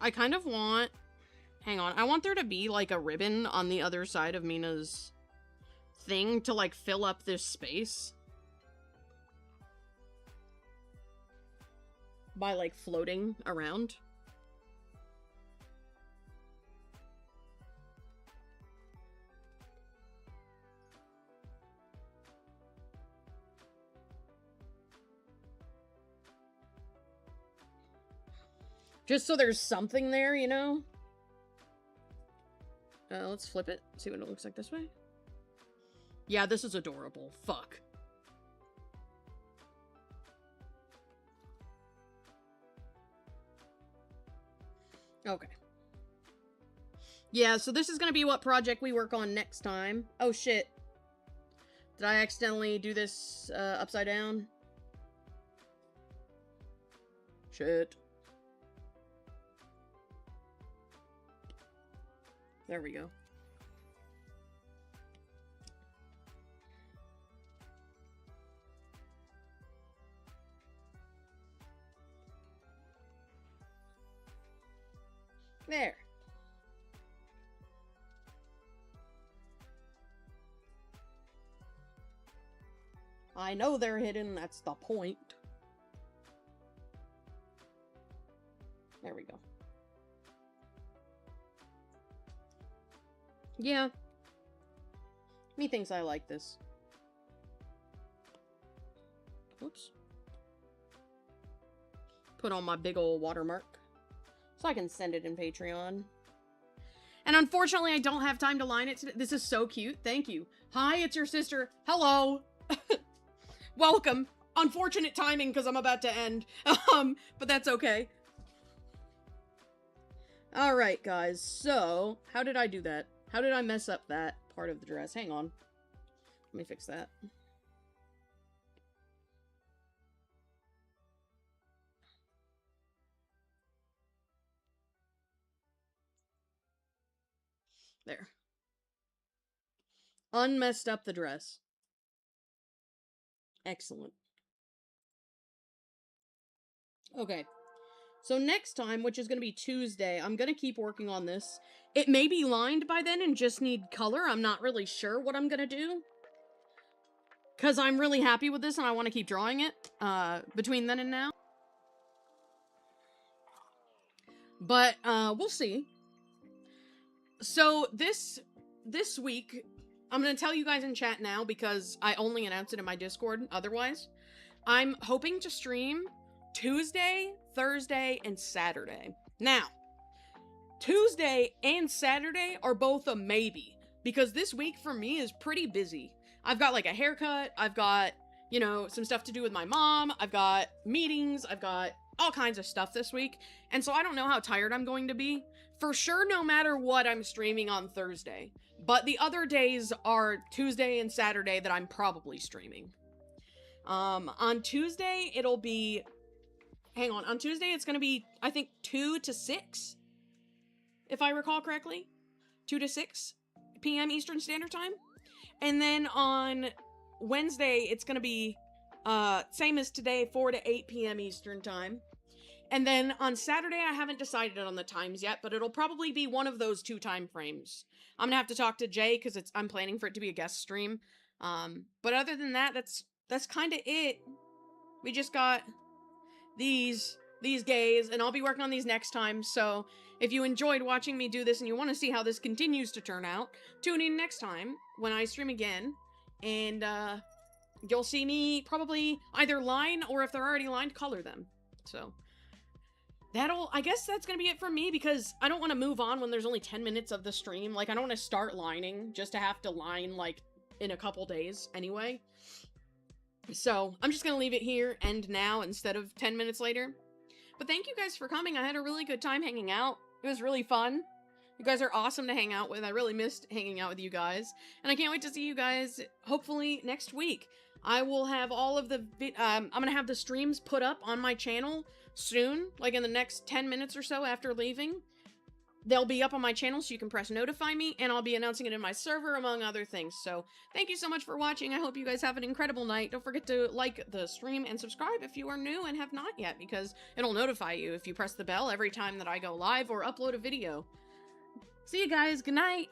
I kind of want... Hang on. I want there to be, like, a ribbon on the other side of Mina's thing to, like, fill up this space. By, like, floating around. Just so there's something there, you know? Let's flip it. See what it looks like this way. Yeah, this is adorable. Fuck. Okay. Yeah, so this is gonna be what project we work on next time. Oh, shit. Did I accidentally do this, upside down? Shit. There we go. There. I know they're hidden, that's the point. There we go. Yeah. Methinks I like this. Whoops. Put on my big ol' watermark. So I can send it in Patreon. And unfortunately, I don't have time to line it today. This is so cute. Thank you. Hi, it's your sister. Hello. Welcome. Unfortunate timing because I'm about to end. But that's okay. Alright, guys. So, how did I do that? How did I mess up that part of the dress? Hang on. Let me fix that. There. Unmessed up the dress. Excellent. Okay. So next time, which is going to be Tuesday, I'm going to keep working on this. It may be lined by then and just need color. I'm not really sure what I'm going to do. Because I'm really happy with this and I want to keep drawing it between then and now. But we'll see. So this week, I'm going to tell you guys in chat now because I only announced it in my Discord otherwise. I'm hoping to stream Tuesday, Thursday, and Saturday. Now, Tuesday and Saturday are both a maybe, because this week for me is pretty busy. I've got like a haircut, I've got, you know, some stuff to do with my mom, I've got meetings, I've got all kinds of stuff this week, and so I don't know how tired I'm going to be. For sure, no matter what, I'm streaming on Thursday, but the other days are Tuesday and Saturday that I'm probably streaming. On Tuesday, it'll be... Hang on. On Tuesday, it's going to be, I think, 2 to 6, if I recall correctly. 2 to 6 p.m. Eastern Standard Time. And then on Wednesday, it's going to be, same as today, 4 to 8 p.m. Eastern Time. And then on Saturday, I haven't decided on the times yet, but it'll probably be one of those 2 time frames. I'm going to have to talk to Jay, because I'm planning for it to be a guest stream. But other than that, that's kind of it. We just got... these gays, and I'll be working on these next time, so if you enjoyed watching me do this and you want to see how this continues to turn out, tune in next time when I stream again, and you'll see me probably either line, or if they're already lined, color them. So, I guess that's gonna be it for me, because I don't want to move on when there's only 10 minutes of the stream. Like, I don't want to start lining just to have to line, like, in a couple days anyway. So, I'm just gonna leave it here, end now, instead of 10 minutes later. But thank you guys for coming. I had a really good time hanging out. It was really fun. You guys are awesome to hang out with. I really missed hanging out with you guys. And I can't wait to see you guys, hopefully, next week. I will have all of the, I'm gonna have the streams put up on my channel soon, like in the next 10 minutes or so after leaving. They'll be up on my channel, so you can press notify me, and I'll be announcing it in my server, among other things. So, thank you so much for watching. I hope you guys have an incredible night. Don't forget to like the stream and subscribe if you are new and have not yet, because it'll notify you if you press the bell every time that I go live or upload a video. See you guys. Good night.